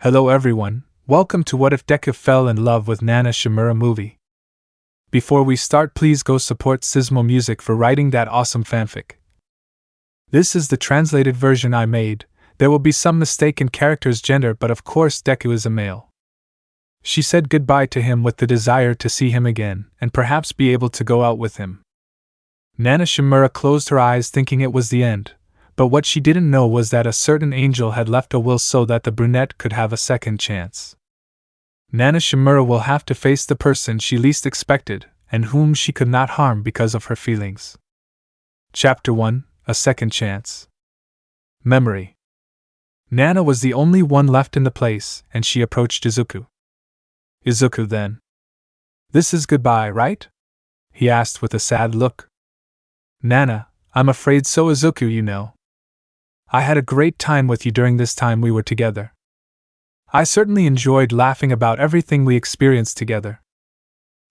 Hello everyone, welcome to What If Deku Fell in Love with Nana Shimura movie. Before we start, please go support cismomusic for writing that awesome fanfic. This is the translated version I made. There will be some mistake in character's gender, but of course Deku is a male. She said goodbye to him with the desire to see him again, and perhaps be able to go out with him. Nana Shimura closed her eyes thinking it was the end. But what she didn't know was that a certain angel had left a will so that the brunette could have a second chance. Nana Shimura will have to face the person she least expected, and whom she could not harm because of her feelings. Chapter 1: A Second Chance. Memory. Nana was the only one left in the place, and she approached IZUKU. IZUKU then. "This is goodbye, right?" he asked with a sad look. "Nana, I'm afraid so, IZUKU, you know. I had a great time with you during this time we were together. I certainly enjoyed laughing about everything we experienced together."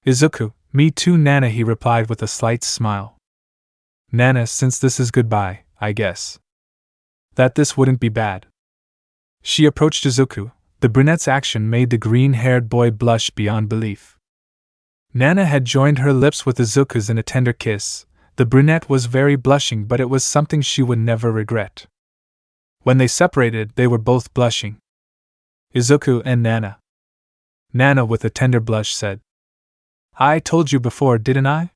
"IZUKU, me too, Nana," he replied with a slight smile. "Nana, since this is goodbye, I guess that this wouldn't be bad." She approached IZUKU. The brunette's action made the green-haired boy blush beyond belief. Nana had joined her lips with IZUKU's in a tender kiss. The brunette was very blushing, but it was something she would never regret. When they separated, they were both blushing. IZUKU and Nana. Nana, with a tender blush, said, "I told you before, didn't I?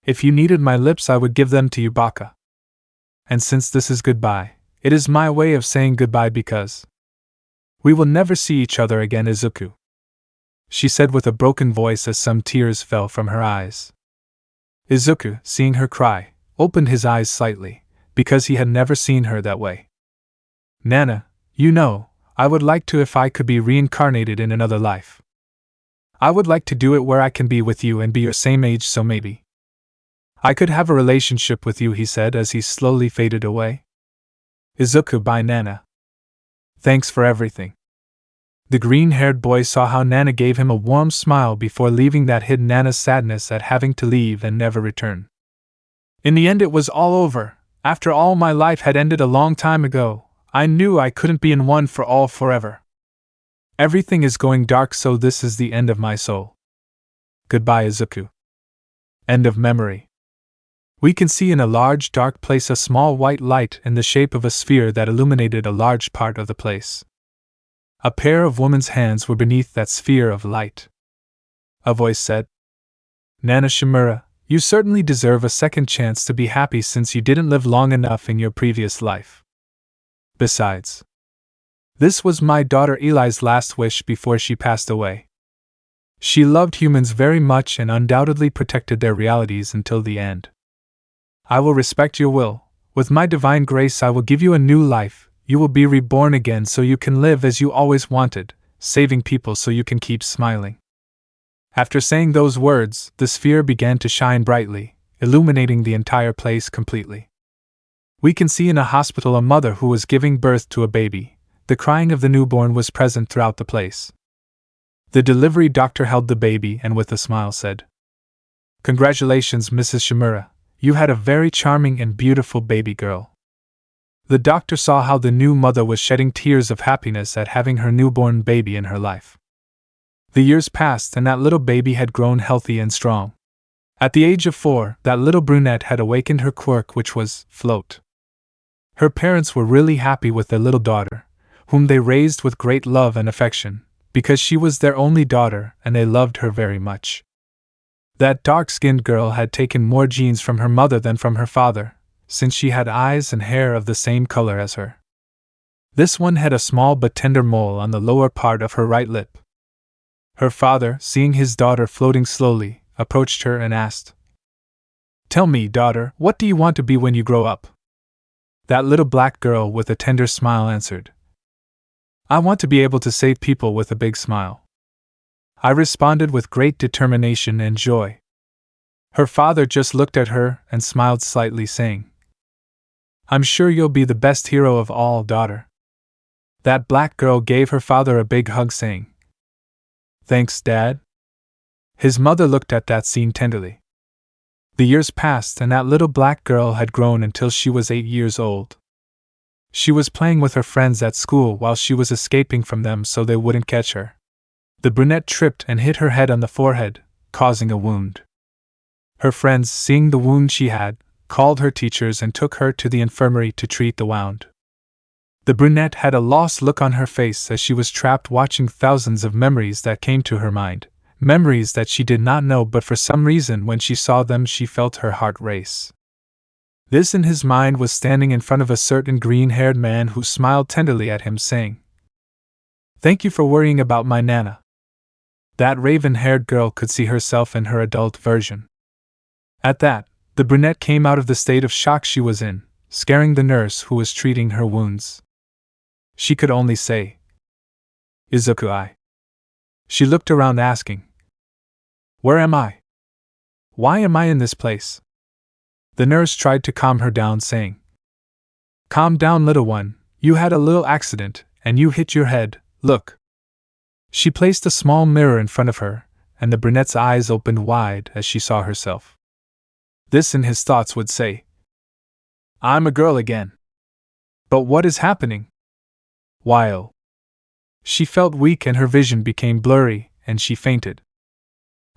If you needed my lips, I would give them to you, Baka. And since this is goodbye, it is my way of saying goodbye because we will never see each other again, IZUKU," she said with a broken voice as some tears fell from her eyes. IZUKU, seeing her cry, opened his eyes slightly, because he had never seen her that way. "Nana, you know, I would like to if I could be reincarnated in another life. I would like to do it where I can be with you and be your same age, so maybe I could have a relationship with you," he said as he slowly faded away. IZUKU, bye Nana. Thanks for everything. The green-haired boy saw how Nana gave him a warm smile before leaving that hid Nana's sadness at having to leave and never return. "In the end it was all over. After all, my life had ended a long time ago. I knew I couldn't be in one for all forever. Everything is going dark, so this is the end of my soul. Goodbye, IZUKU." End of memory. We can see in a large dark place a small white light in the shape of a sphere that illuminated a large part of the place. A pair of women's hands were beneath that sphere of light. A voice said, "Nana Shimura, you certainly deserve a second chance to be happy since you didn't live long enough in your previous life. Besides, this was my daughter Eli's last wish before she passed away. She loved humans very much and undoubtedly protected their realities until the end. I will respect your will. With my divine grace I will give you a new life. You will be reborn again so you can live as you always wanted, saving people so you can keep smiling." After saying those words, the sphere began to shine brightly, illuminating the entire place completely. We can see in a hospital a mother who was giving birth to a baby. The crying of the newborn was present throughout the place. The delivery doctor held the baby and with a smile said, "Congratulations, Mrs. Shimura. You had a very charming and beautiful baby girl." The doctor saw how the new mother was shedding tears of happiness at having her newborn baby in her life. The years passed and that little baby had grown healthy and strong. At the age of 4, that little brunette had awakened her quirk, which was float. Her parents were really happy with their little daughter, whom they raised with great love and affection, because she was their only daughter and they loved her very much. That dark-skinned girl had taken more genes from her mother than from her father, since she had eyes and hair of the same color as her. This one had a small but tender mole on the lower part of her right lip. Her father, seeing his daughter floating slowly, approached her and asked, "Tell me, daughter, what do you want to be when you grow up?" That little black girl with a tender smile answered, "I want to be able to save people," with a big smile. I responded with great determination and joy. Her father just looked at her and smiled slightly, saying, "I'm sure you'll be the best hero of all, daughter." That black girl gave her father a big hug, saying, "Thanks, Dad." His mother looked at that scene tenderly. The years passed and that little black girl had grown until she was 8 years old. She was playing with her friends at school while she was escaping from them so they wouldn't catch her. The brunette tripped and hit her head on the forehead, causing a wound. Her friends, seeing the wound she had, called her teachers and took her to the infirmary to treat the wound. The brunette had a lost look on her face as she was trapped watching thousands of memories that came to her mind, memories that she did not know, but for some reason when she saw them she felt her heart race. This in his mind was standing in front of a certain green-haired man who smiled tenderly at him, saying, "Thank you for worrying about my Nana." That raven-haired girl could see herself in her adult version. At that, the brunette came out of the state of shock she was in, scaring the nurse who was treating her wounds. She could only say, "IZUKU." She looked around asking, "Where am I? Why am I in this place?" The nurse tried to calm her down, saying, "Calm down, little one, you had a little accident, and you hit your head, look." She placed a small mirror in front of her, and the brunette's eyes opened wide as she saw herself. This in his thoughts would say, "I'm a girl again. But what is happening? Why oh?" She felt weak and her vision became blurry, and she fainted.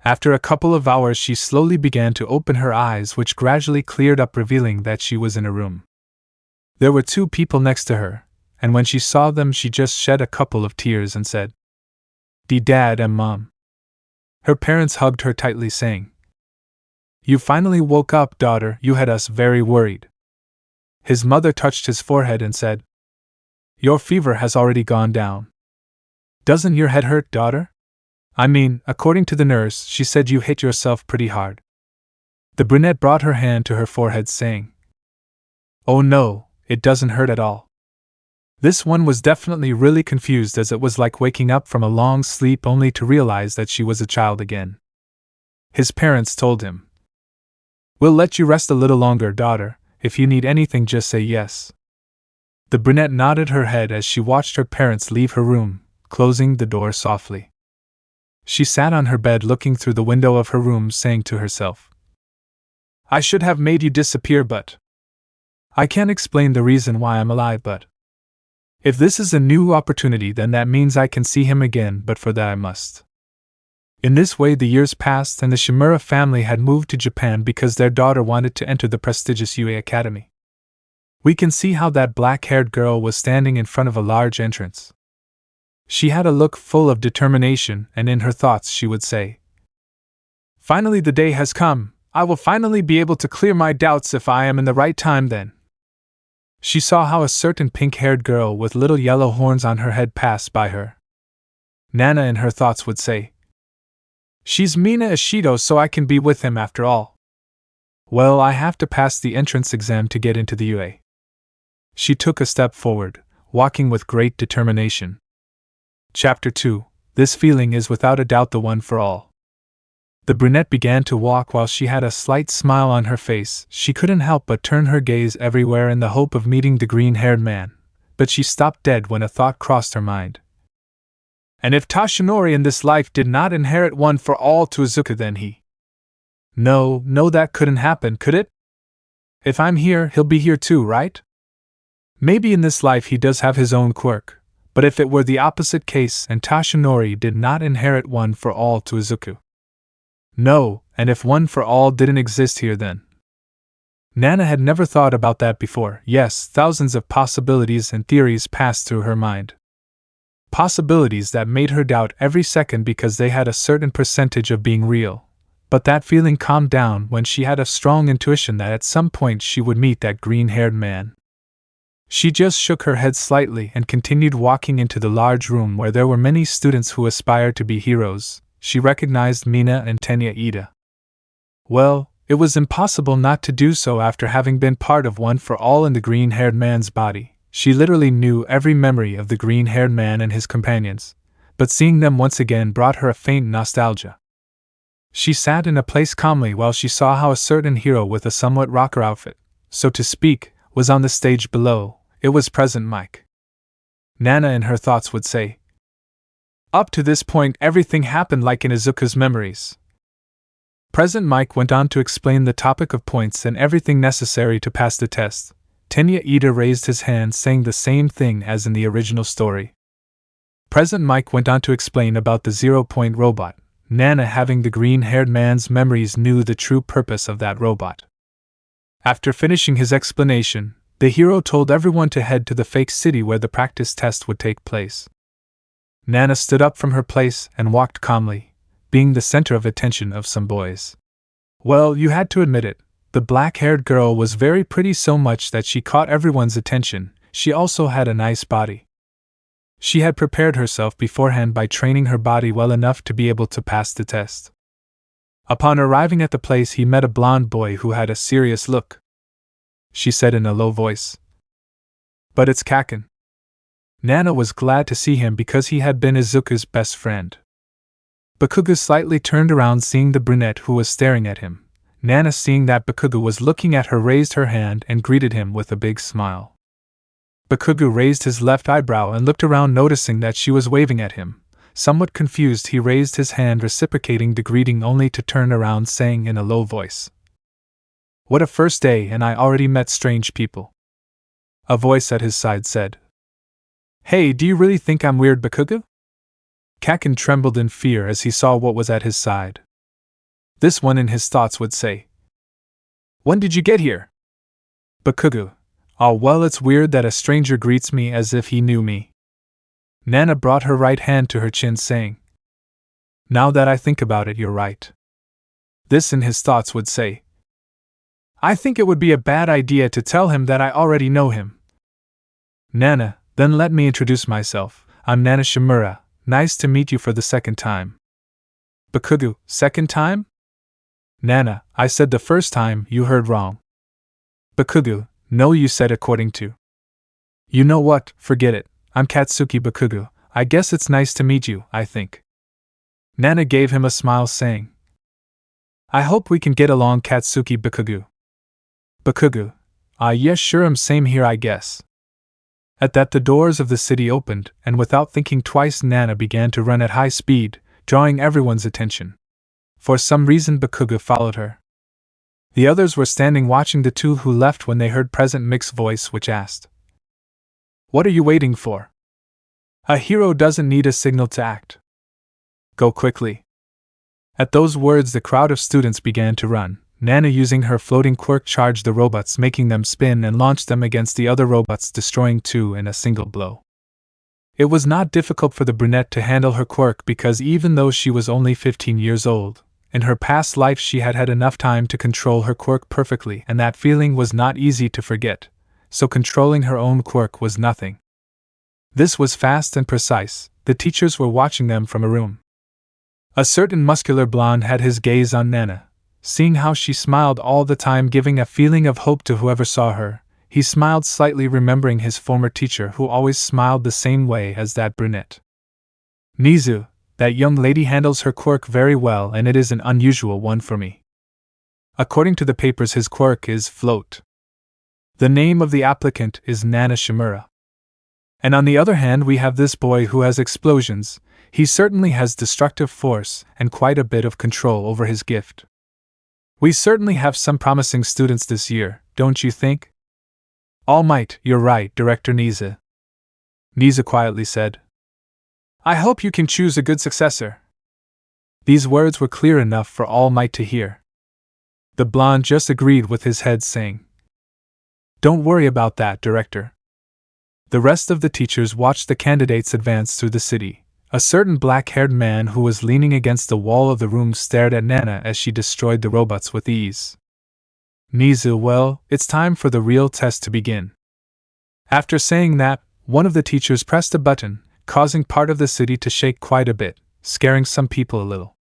After a couple of hours she slowly began to open her eyes, which gradually cleared up, revealing that she was in a room. There were 2 people next to her, and when she saw them she just shed a couple of tears and said, "Dad and Mom." Her parents hugged her tightly, saying, "You finally woke up, daughter, you had us very worried." His mother touched his forehead and said, "Your fever has already gone down. Doesn't your head hurt, daughter? I mean, according to the nurse, she said you hit yourself pretty hard." The brunette brought her hand to her forehead, saying, "Oh no, it doesn't hurt at all." This one was definitely really confused, as it was like waking up from a long sleep only to realize that she was a child again. His parents told him, "We'll let you rest a little longer, daughter. If you need anything, just say yes." The brunette nodded her head as she watched her parents leave her room, closing the door softly. She sat on her bed looking through the window of her room, saying to herself, "I should have made you disappear, but I can't explain the reason why I'm alive, but if this is a new opportunity, then that means I can see him again, but for that I must." In this way the years passed, and the Shimura family had moved to Japan because their daughter wanted to enter the prestigious UA Academy. We can see how that black-haired girl was standing in front of a large entrance. She had a look full of determination, and in her thoughts she would say, "Finally the day has come. I will finally be able to clear my doubts if I am in the right time then." She saw how a certain pink-haired girl with little yellow horns on her head passed by her. Nana in her thoughts would say, "She's Mina Ishido, so I can be with him after all. Well, I have to pass the entrance exam to get into the UA." She took a step forward, walking with great determination. Chapter 2. This feeling is without a doubt the one for all. The brunette began to walk while she had a slight smile on her face. She couldn't help but turn her gaze everywhere in the hope of meeting the green-haired man, but she stopped dead when a thought crossed her mind. And if Tashinori in this life did not inherit one for all to IZUKU, then he... No, that couldn't happen, could it? If I'm here, he'll be here too, right? Maybe in this life he does have his own quirk, but if it were the opposite case and Tashinori did not inherit one for all to IZUKU? No, and if one for all didn't exist here then? Nana had never thought about that before. Yes, thousands of possibilities and theories passed through her mind. Possibilities that made her doubt every second because they had a certain percentage of being real. But that feeling calmed down when she had a strong intuition that at some point she would meet that green-haired man. She just shook her head slightly and continued walking into the large room where there were many students who aspired to be heroes. She recognized Mina and Tenya Ida. Well, it was impossible not to do so after having been part of one for all in the green-haired man's body. She literally knew every memory of the green-haired man and his companions, but seeing them once again brought her a faint nostalgia. She sat in a place calmly while she saw how a certain hero with a somewhat rocker outfit, so to speak, was on the stage below. It was Present Mike. Nana in her thoughts would say, "Up to this point everything happened like in IZUKU's memories." Present Mike went on to explain the topic of points and everything necessary to pass the test. Tenya Ida raised his hand, saying the same thing as in the original story. President Mike went on to explain about the 0-point robot. Nana, having the green-haired man's memories, knew the true purpose of that robot. After finishing his explanation, the hero told everyone to head to the fake city where the practice test would take place. Nana stood up from her place and walked calmly, being the center of attention of some boys. Well, you had to admit it, the black-haired girl was very pretty, so much that she caught everyone's attention. She also had a nice body. She had prepared herself beforehand by training her body well enough to be able to pass the test. Upon arriving at the place, he met a blonde boy who had a serious look. She said in a low voice, "But it's Kaken." Nana was glad to see him because he had been Izuku's best friend. Bakugo slightly turned around, seeing the brunette who was staring at him. Nana, seeing that Bakugo was looking at her, raised her hand and greeted him with a big smile. Bakugo raised his left eyebrow and looked around, noticing that she was waving at him. Somewhat confused, he raised his hand, reciprocating the greeting, only to turn around, saying in a low voice, "What a first day, and I already met strange people." A voice at his side said, "Hey, do you really think I'm weird, Bakugo?" Kaken trembled in fear as he saw what was at his side. This one in his thoughts would say, "When did you get here?" Bakugo, "Oh well, it's weird that a stranger greets me as if he knew me." Nana brought her right hand to her chin, saying, "Now that I think about it, you're right." This in his thoughts would say, "I think it would be a bad idea to tell him that I already know him." Nana, then let me introduce myself. I'm Nana Shimura. Nice to meet you for the second time. Bakugo, second time? Nana, I said the first time, you heard wrong. Bakugo, no, you said according to. You know what, forget it. I'm Katsuki Bakugo. I guess it's nice to meet you, I think. Nana gave him a smile, saying, I hope we can get along, Katsuki Bakugo. Bakugo, yes, sure, same here, I guess. At that, the doors of the city opened, and without thinking twice, Nana began to run at high speed, drawing everyone's attention. For some reason, Bakugo followed her. The others were standing watching the two who left when they heard President Mick's voice, which asked, What are you waiting for? A hero doesn't need a signal to act. Go quickly. At those words, the crowd of students began to run. Nana, using her floating quirk, charged the robots, making them spin and launched them against the other robots, destroying two in a single blow. It was not difficult for the brunette to handle her quirk because even though she was only 15 years old, in her past life she had had enough time to control her quirk perfectly, and that feeling was not easy to forget, so controlling her own quirk was nothing. This was fast and precise. The teachers were watching them from a room. A certain muscular blonde had his gaze on Nana. Seeing how she smiled all the time, giving a feeling of hope to whoever saw her, he smiled slightly, remembering his former teacher who always smiled the same way as that brunette. Nizu, that young lady handles her quirk very well, and it is an unusual one for me. According to the papers, his quirk is float. The name of the applicant is Nana Shimura. And on the other hand, we have this boy who has explosions. He certainly has destructive force and quite a bit of control over his gift. We certainly have some promising students this year, don't you think? All Might, you're right, Director Nizu. Nizu quietly said. I hope you can choose a good successor. These words were clear enough for All Might to hear. The blonde just agreed with his head, saying, Don't worry about that, Director. The rest of the teachers watched the candidates advance through the city. A certain black-haired man who was leaning against the wall of the room stared at Nana as she destroyed the robots with ease. Nizu, well, it's time for the real test to begin. After saying that, one of the teachers pressed a button, causing part of the city to shake quite a bit, scaring some people a little.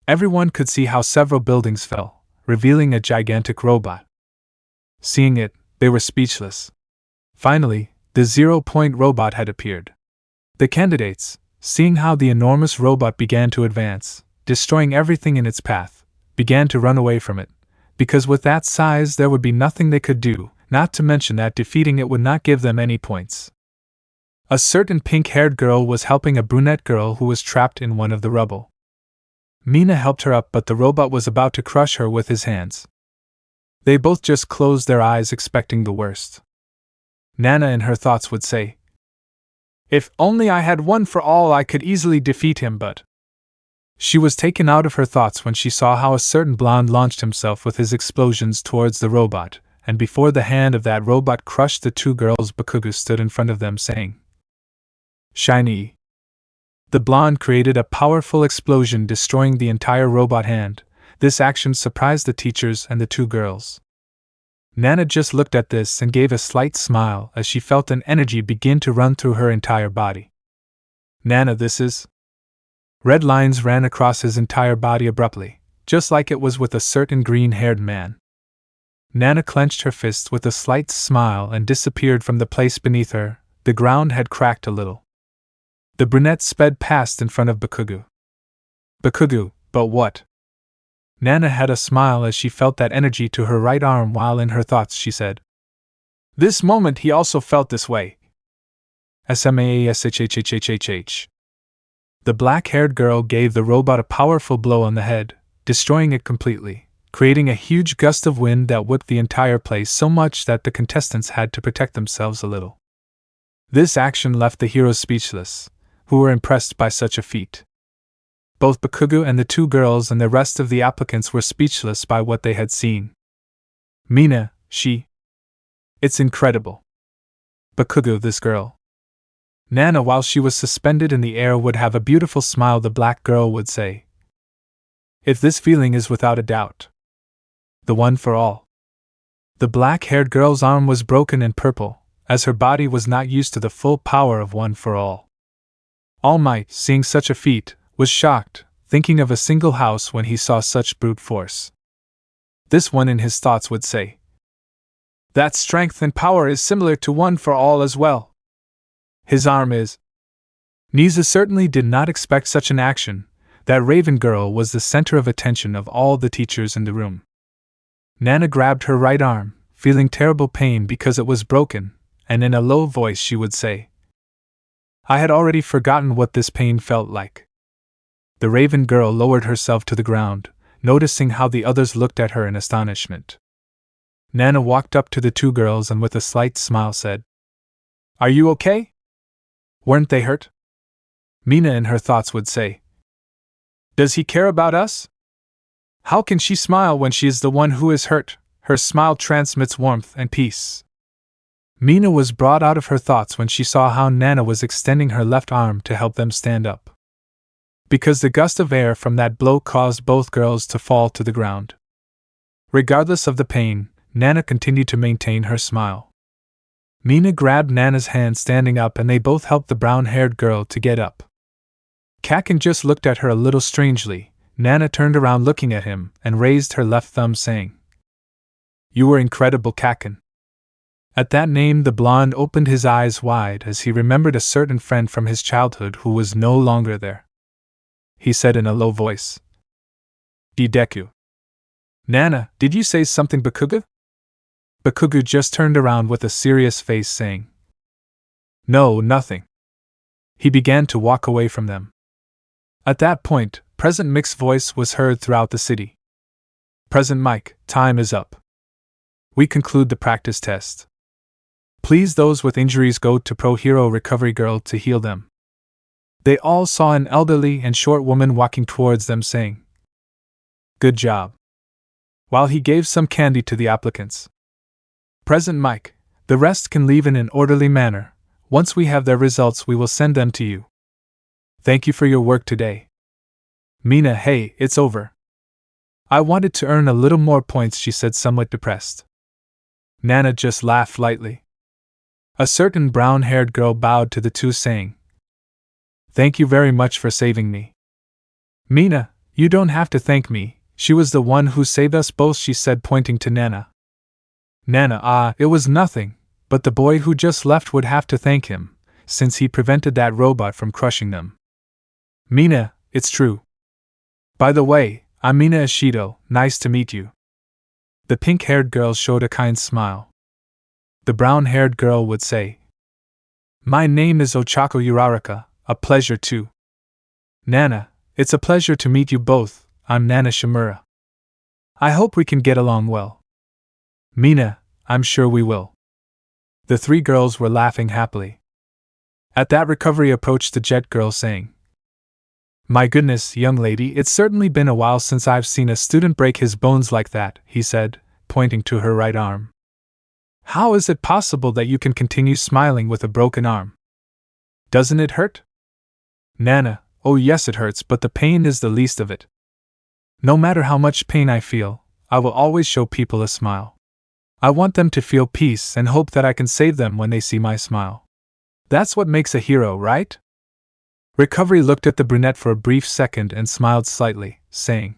Everyone could see how several buildings fell, revealing a gigantic robot. Seeing it, they were speechless. Finally, the 0-point robot had appeared. The candidates, seeing how the enormous robot began to advance, destroying everything in its path, began to run away from it, because with that size there would be nothing they could do, not to mention that defeating it would not give them any points. A certain pink-haired girl was helping a brunette girl who was trapped in one of the rubble. Mina helped her up, but the robot was about to crush her with his hands. They both just closed their eyes expecting the worst. Nana in her thoughts would say, "If only I had one for all, I could easily defeat him," but she was taken out of her thoughts when she saw how a certain blonde launched himself with his explosions towards the robot, and before the hand of that robot crushed the two girls, Bakugo stood in front of them saying, "Shiny." The blonde created a powerful explosion, destroying the entire robot hand. This action surprised the teachers and the two girls. Nana just looked at this and gave a slight smile as she felt an energy begin to run through her entire body. "Nana, this is..." Red lines ran across his entire body abruptly, just like it was with a certain green-haired man. Nana clenched her fists with a slight smile and disappeared from the place beneath her. The ground had cracked a little. The brunette sped past in front of Bakugo. "Bakugo, but what?" Nana had a smile as she felt that energy to her right arm, while in her thoughts she said, "This moment he also felt this way. SMAASHHHHHH." The black-haired girl gave the robot a powerful blow on the head, destroying it completely, creating a huge gust of wind that whipped the entire place so much that the contestants had to protect themselves a little. This action left the heroes speechless, who were impressed by such a feat. Both Bakugo and the two girls and the rest of the applicants were speechless by what they had seen. "Mina, it's incredible. Bakugo, this girl." Nana, while she was suspended in the air, would have a beautiful smile, the black girl would say. "If this feeling is without a doubt the one for all." The black-haired girl's arm was broken and purple, as her body was not used to the full power of one for all. All Might, seeing such a feat, was shocked, thinking of a single house when he saw such brute force. This one in his thoughts would say, "That strength and power is similar to one for all as well. His arm is..." Nisa certainly did not expect such an action. That raven girl was the center of attention of all the teachers in the room. Nana grabbed her right arm, feeling terrible pain because it was broken, and in a low voice she would say, "I had already forgotten what this pain felt like." The raven girl lowered herself to the ground, noticing how the others looked at her in astonishment. Nana walked up to the two girls and with a slight smile said, "Are you okay? Weren't they hurt?" Mina in her thoughts would say, "Does he care about us? How can she smile when she is the one who is hurt? Her smile transmits warmth and peace." Mina was brought out of her thoughts when she saw how Nana was extending her left arm to help them stand up, because the gust of air from that blow caused both girls to fall to the ground. Regardless of the pain, Nana continued to maintain her smile. Mina grabbed Nana's hand standing up and they both helped the brown-haired girl to get up. Kaken just looked at her a little strangely. Nana turned around looking at him and raised her left thumb saying, "You were incredible, Kaken." At that name the blonde opened his eyes wide as he remembered a certain friend from his childhood who was no longer there. He said in a low voice, "Deku." "Nana, did you say something, Bakugo?" Bakugo just turned around with a serious face saying, "No, nothing." He began to walk away from them. At that point, Present Mic's voice was heard throughout the city. "Present Mic, time is up. We conclude the practice test. Please, those with injuries go to Pro Hero Recovery Girl to heal them." They all saw an elderly and short woman walking towards them saying, "Good job," while he gave some candy to the applicants. "Present Mic, the rest can leave in an orderly manner. Once we have their results, we will send them to you. Thank you for your work today." "Mina, hey, it's over. I wanted to earn a little more points," she said, somewhat depressed. Nana just laughed lightly. A certain brown-haired girl bowed to the two saying, "Thank you very much for saving me." "Mina, you don't have to thank me, she was the one who saved us both," she said, pointing to Nana. Nana, it was nothing, but the boy who just left would have to thank him, since he prevented that robot from crushing them. "Mina, it's true. By the way, I'm Mina Ishido, nice to meet you." The pink-haired girl showed a kind smile. The brown-haired girl would say, "My name is Ochako Uraraka, a pleasure too." "Nana, it's a pleasure to meet you both, I'm Nana Shimura. I hope we can get along well." Mina, I'm sure we will. The three girls were laughing happily. At that, Recovery approached the jet girl saying, My goodness, young lady, it's certainly been a while since I've seen a student break his bones like that, he said, pointing to her right arm. How is it possible that you can continue smiling with a broken arm? Doesn't it hurt? Nana, oh yes it hurts, but the pain is the least of it. No matter how much pain I feel, I will always show people a smile. I want them to feel peace and hope that I can save them when they see my smile. That's what makes a hero, right? Recovery looked at the brunette for a brief second and smiled slightly, saying,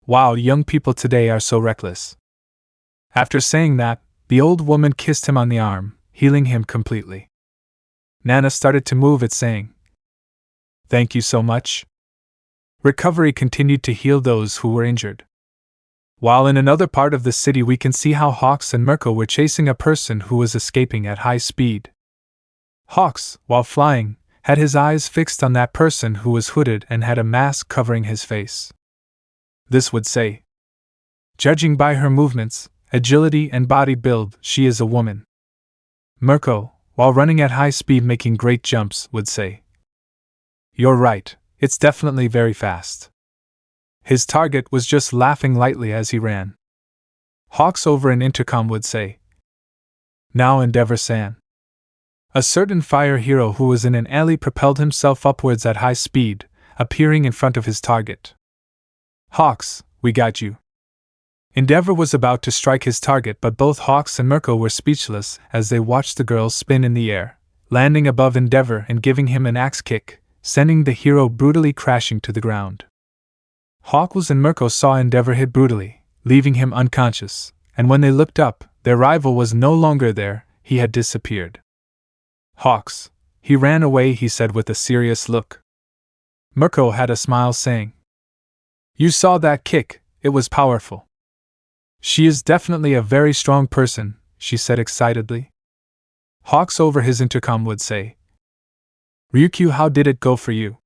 Wow, young people today are so reckless. After saying that, the old woman kissed him on the arm, healing him completely. Nana started to move it, saying, Thank you so much. Recovery continued to heal those who were injured. While in another part of the city we can see how Hawks and Mirko were chasing a person who was escaping at high speed. Hawks, while flying, had his eyes fixed on that person who was hooded and had a mask covering his face. This would say, judging by her movements, agility and body build, she is a woman. Mirko, while running at high speed making great jumps, would say, You're right, it's definitely very fast. His target was just laughing lightly as he ran. Hawks over an intercom would say, Now Endeavor-san. A certain fire hero who was in an alley propelled himself upwards at high speed, appearing in front of his target. Hawks, we got you. Endeavor was about to strike his target, but both Hawks and Mirko were speechless as they watched the girl spin in the air, landing above Endeavor and giving him an axe kick, sending the hero brutally crashing to the ground. Hawks and Mirko saw Endeavor hit brutally, leaving him unconscious, and when they looked up, their rival was no longer there, he had disappeared. Hawks, he ran away, he said with a serious look. Mirko had a smile, saying, You saw that kick, it was powerful. She is definitely a very strong person, she said excitedly. Hawks over his intercom would say, Ryukyu, how did it go for you?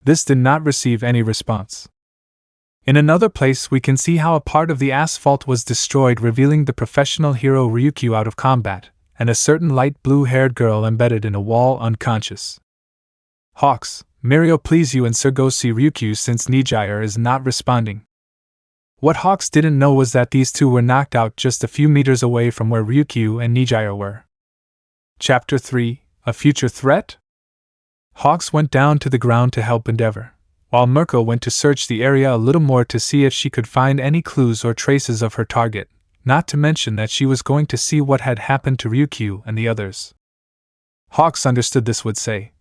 This did not receive any response. In another place we can see how a part of the asphalt was destroyed, revealing the professional hero Ryukyu out of combat, and a certain light blue-haired girl embedded in a wall unconscious. Hawks, Mario, please you and Sir go see Ryukyu since Nijire is not responding. What Hawks didn't know was that these two were knocked out just a few meters away from where Ryukyu and Nijire were. Chapter 3, A Future Threat? Hawks went down to the ground to help Endeavor, while Mirko went to search the area a little more to see if she could find any clues or traces of her target, not to mention that she was going to see what had happened to Ryukyu and the others. Hawks understood this would say,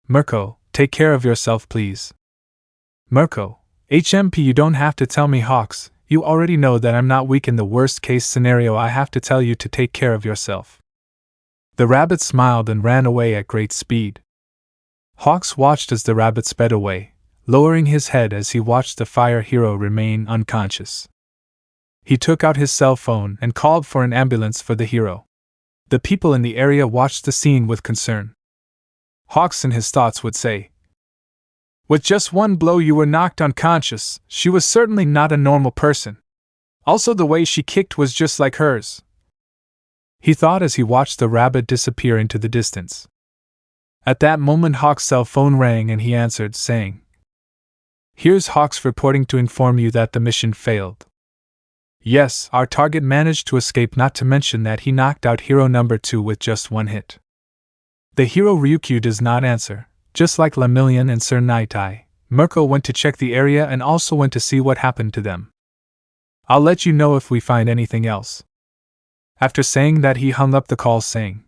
Mirko, take care of yourself please. Mirko, HMP, you don't have to tell me, Hawks, you already know that I'm not weak in the worst case scenario. I have to tell you to take care of yourself. The rabbit smiled and ran away at great speed. Hawks watched as the rabbit sped away, lowering his head as he watched the fire hero remain unconscious. He took out his cell phone and called for an ambulance for the hero. The people in the area watched the scene with concern. Hawks in his thoughts would say, With just one blow you were knocked unconscious. She was certainly not a normal person. Also the way she kicked was just like hers. He thought as he watched the rabbit disappear into the distance. At that moment Hawks' cell phone rang and he answered, saying, Here's Hawks reporting to inform you that the mission failed. Yes, our target managed to escape, not to mention that he knocked out hero number 2 with just one hit. The hero Ryukyu does not answer. Just like Lemillion and Sir Naitai, Mirko went to check the area and also went to see what happened to them. I'll let you know if we find anything else. After saying that he hung up the call, saying,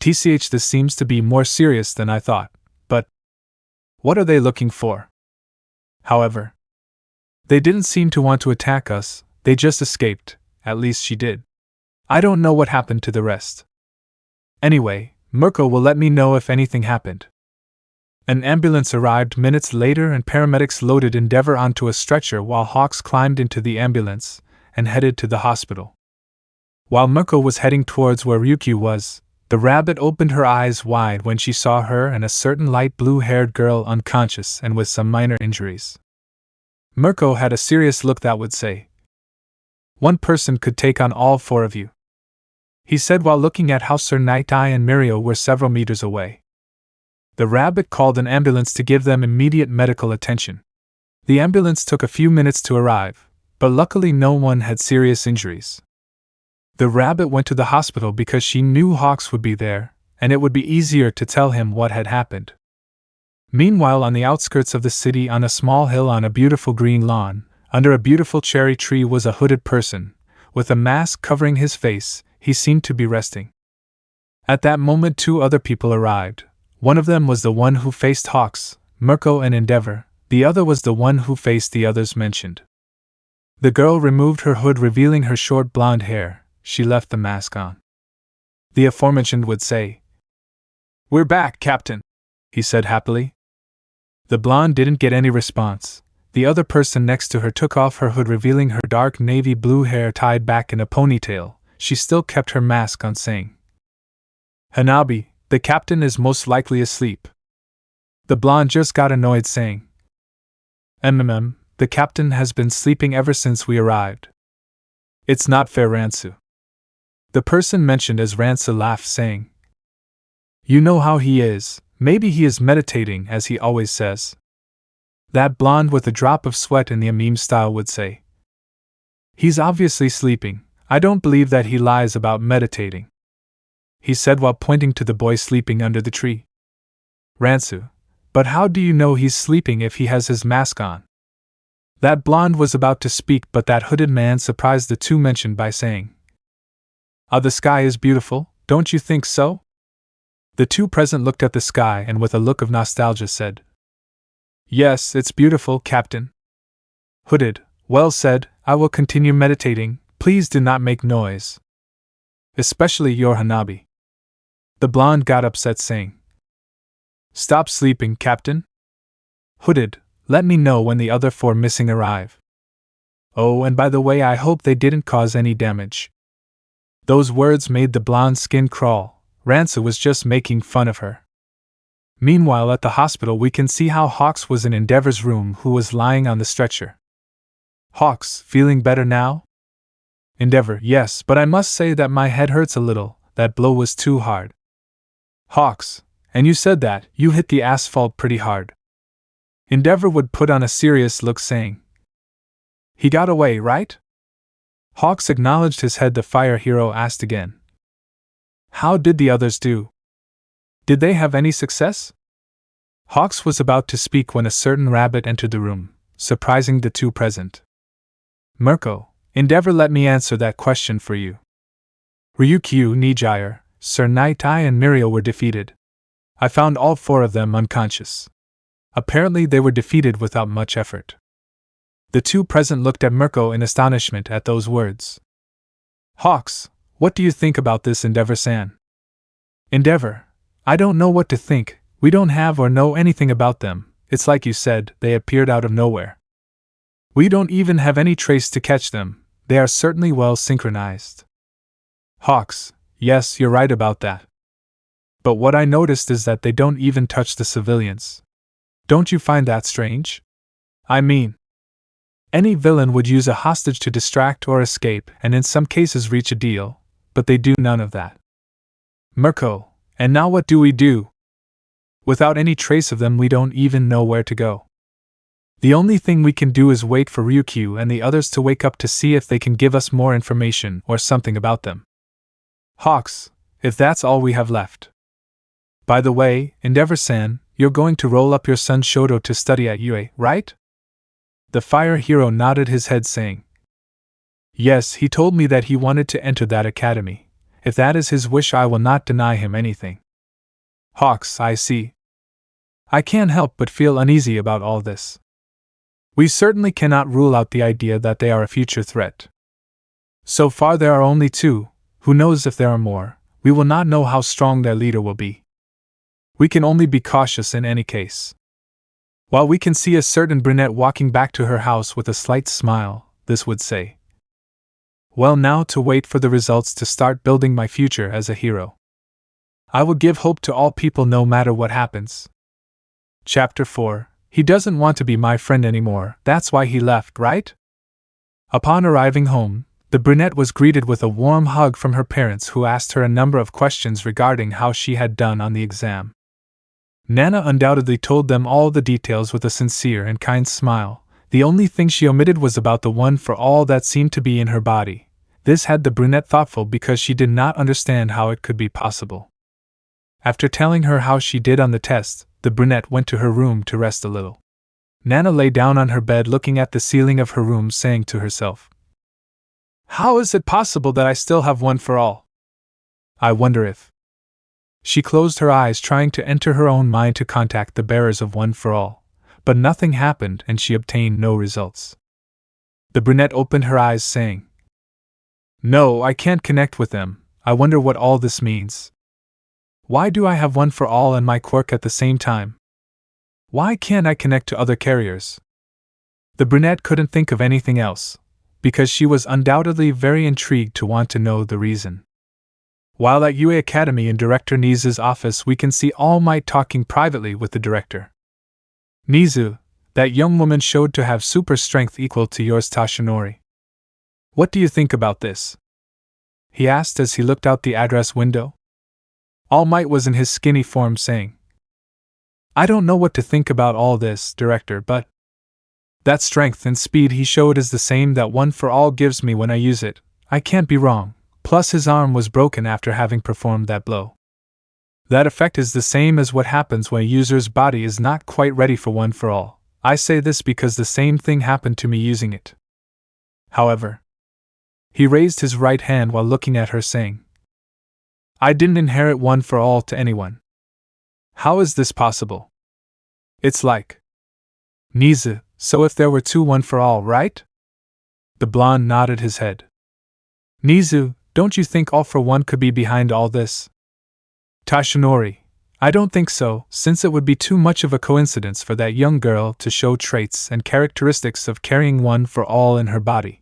TCH, this seems to be more serious than I thought, but what are they looking for? However, they didn't seem to want to attack us, they just escaped, at least she did. I don't know what happened to the rest. Anyway, Mirko will let me know if anything happened. An ambulance arrived minutes later and paramedics loaded Endeavor onto a stretcher while Hawks climbed into the ambulance and headed to the hospital. While Mirko was heading towards where Ryukyu was, the rabbit opened her eyes wide when she saw her and a certain light blue-haired girl unconscious and with some minor injuries. Mirko had a serious look that would say, One person could take on all four of you," he said while looking at how Sir Night-Eye and Mirio were several meters away. The rabbit called an ambulance to give them immediate medical attention. The ambulance took a few minutes to arrive, but luckily no one had serious injuries. The rabbit went to the hospital because she knew Hawks would be there, and it would be easier to tell him what had happened. Meanwhile, on the outskirts of the city, on a small hill on a beautiful green lawn, under a beautiful cherry tree, was a hooded person. With a mask covering his face, he seemed to be resting. At that moment, two other people arrived. One of them was the one who faced Hawks, Mirko and Endeavor. The other was the one who faced the others mentioned. The girl removed her hood, revealing her short blonde hair. She left the mask on. The aforementioned would say, "We're back, Captain," he said happily. The blonde didn't get any response. The other person next to her took off her hood, revealing her dark navy blue hair tied back in a ponytail. She still kept her mask on, saying, "Hanabi, the captain is most likely asleep." The blonde just got annoyed, saying, The captain has been sleeping ever since we arrived." "It's not fair, Ransu." The person mentioned as Ransu laughed, saying, "You know how he is, maybe he is meditating as he always says." That blonde with a drop of sweat in the meme style would say, "He's obviously sleeping. I don't believe that he lies about meditating," he said while pointing to the boy sleeping under the tree. Ransu, "But how do you know he's sleeping if he has his mask on?" That blonde was about to speak, but that hooded man surprised the two mentioned by saying, "The sky is beautiful, don't you think so?" The two present looked at the sky and with a look of nostalgia said, "Yes, it's beautiful, Captain." Hooded, "Well said, I will continue meditating, please do not make noise. Especially your Hanabi." The blonde got upset, saying, "Stop sleeping, Captain." Hooded, "Let me know when the other four missing arrive. Oh, and by the way, I hope they didn't cause any damage." Those words made the blonde's skin crawl. Ransu was just making fun of her. Meanwhile, at the hospital, we can see how Hawks was in Endeavor's room, who was lying on the stretcher. "Hawks, feeling better now?" Endeavor, "Yes, but I must say that my head hurts a little, that blow was too hard." Hawks, "And you said that you hit the asphalt pretty hard." Endeavor would put on a serious look, saying, "He got away, right?" Hawks acknowledged his head. The fire hero asked again, "How did the others do? Did they have any success?" Hawks was about to speak when a certain rabbit entered the room, surprising the two present. "Mirko, Endeavor, let me answer that question for you. Ryukyu Nijire, Sir Night-Eye and Mirio were defeated. I found all four of them unconscious. Apparently they were defeated without much effort." The two present looked at Mirko in astonishment at those words. "Hawks, what do you think about this, Endeavor-san?" Endeavor, "I don't know what to think, we don't have or know anything about them, it's like you said, they appeared out of nowhere. We don't even have any trace to catch them, they are certainly well synchronized." Hawks, "Yes, you're right about that. But what I noticed is that they don't even touch the civilians. Don't you find that strange? I mean, any villain would use a hostage to distract or escape and in some cases reach a deal, but they do none of that." Mirko, "And now what do we do? Without any trace of them, we don't even know where to go. The only thing we can do is wait for Ryukyu and the others to wake up to see if they can give us more information or something about them." Hawks, "If that's all we have left. By the way, Endeavor-san, you're going to roll up your son Shoto to study at UA, right?" The fire hero nodded his head, saying, "Yes, he told me that he wanted to enter that academy. If that is his wish, I will not deny him anything." Hawks, "I see. I can't help but feel uneasy about all this. We certainly cannot rule out the idea that they are a future threat. So far there are only two, who knows if there are more, we will not know how strong their leader will be. We can only be cautious in any case." While we can see a certain brunette walking back to her house with a slight smile, this would say, "Well, now to wait for the results to start building my future as a hero. I will give hope to all people no matter what happens." Chapter 4. He doesn't want to be my friend anymore, that's why he left, right? Upon arriving home, The brunette was greeted with a warm hug from her parents, who asked her a number of questions regarding how she had done on the exam. Nana undoubtedly told them all the details with a sincere and kind smile. The only thing she omitted was about the one for all that seemed to be in her body. This had the brunette thoughtful because she did not understand how it could be possible. After telling her how she did on the test, the brunette went to her room to rest a little. Nana lay down on her bed looking at the ceiling of her room, saying to herself, "How is it possible that I still have one for all? I wonder if..." She closed her eyes, trying to enter her own mind to contact the bearers of one for all, but nothing happened and she obtained no results. The brunette opened her eyes, saying, "No, I can't connect with them. I wonder what all this means. Why do I have one for all and my quirk at the same time? Why can't I connect to other carriers?" The brunette couldn't think of anything else, because she was undoubtedly very intrigued to want to know the reason. While at UA Academy in Director Nizu's office, we can see All Might talking privately with the director. "Nizu, that young woman showed to have super strength equal to yours, Tashinori. What do you think about this?" he asked as he looked out the address window. All Might was in his skinny form, saying, "I don't know what to think about all this, Director, but that strength and speed he showed is the same that one for all gives me when I use it. I can't be wrong. Plus his arm was broken after having performed that blow. That effect is the same as what happens when a user's body is not quite ready for one for all. I say this because the same thing happened to me using it. However," he raised his right hand while looking at her, saying, "I didn't inherit one for all to anyone. How is this possible? It's like..." "Nizu, so if there were two one for all, right?" The blonde nodded his head. "Nizu, don't you think all for one could be behind all this?" "Tashinori, I don't think so, since it would be too much of a coincidence for that young girl to show traits and characteristics of carrying one for all in her body.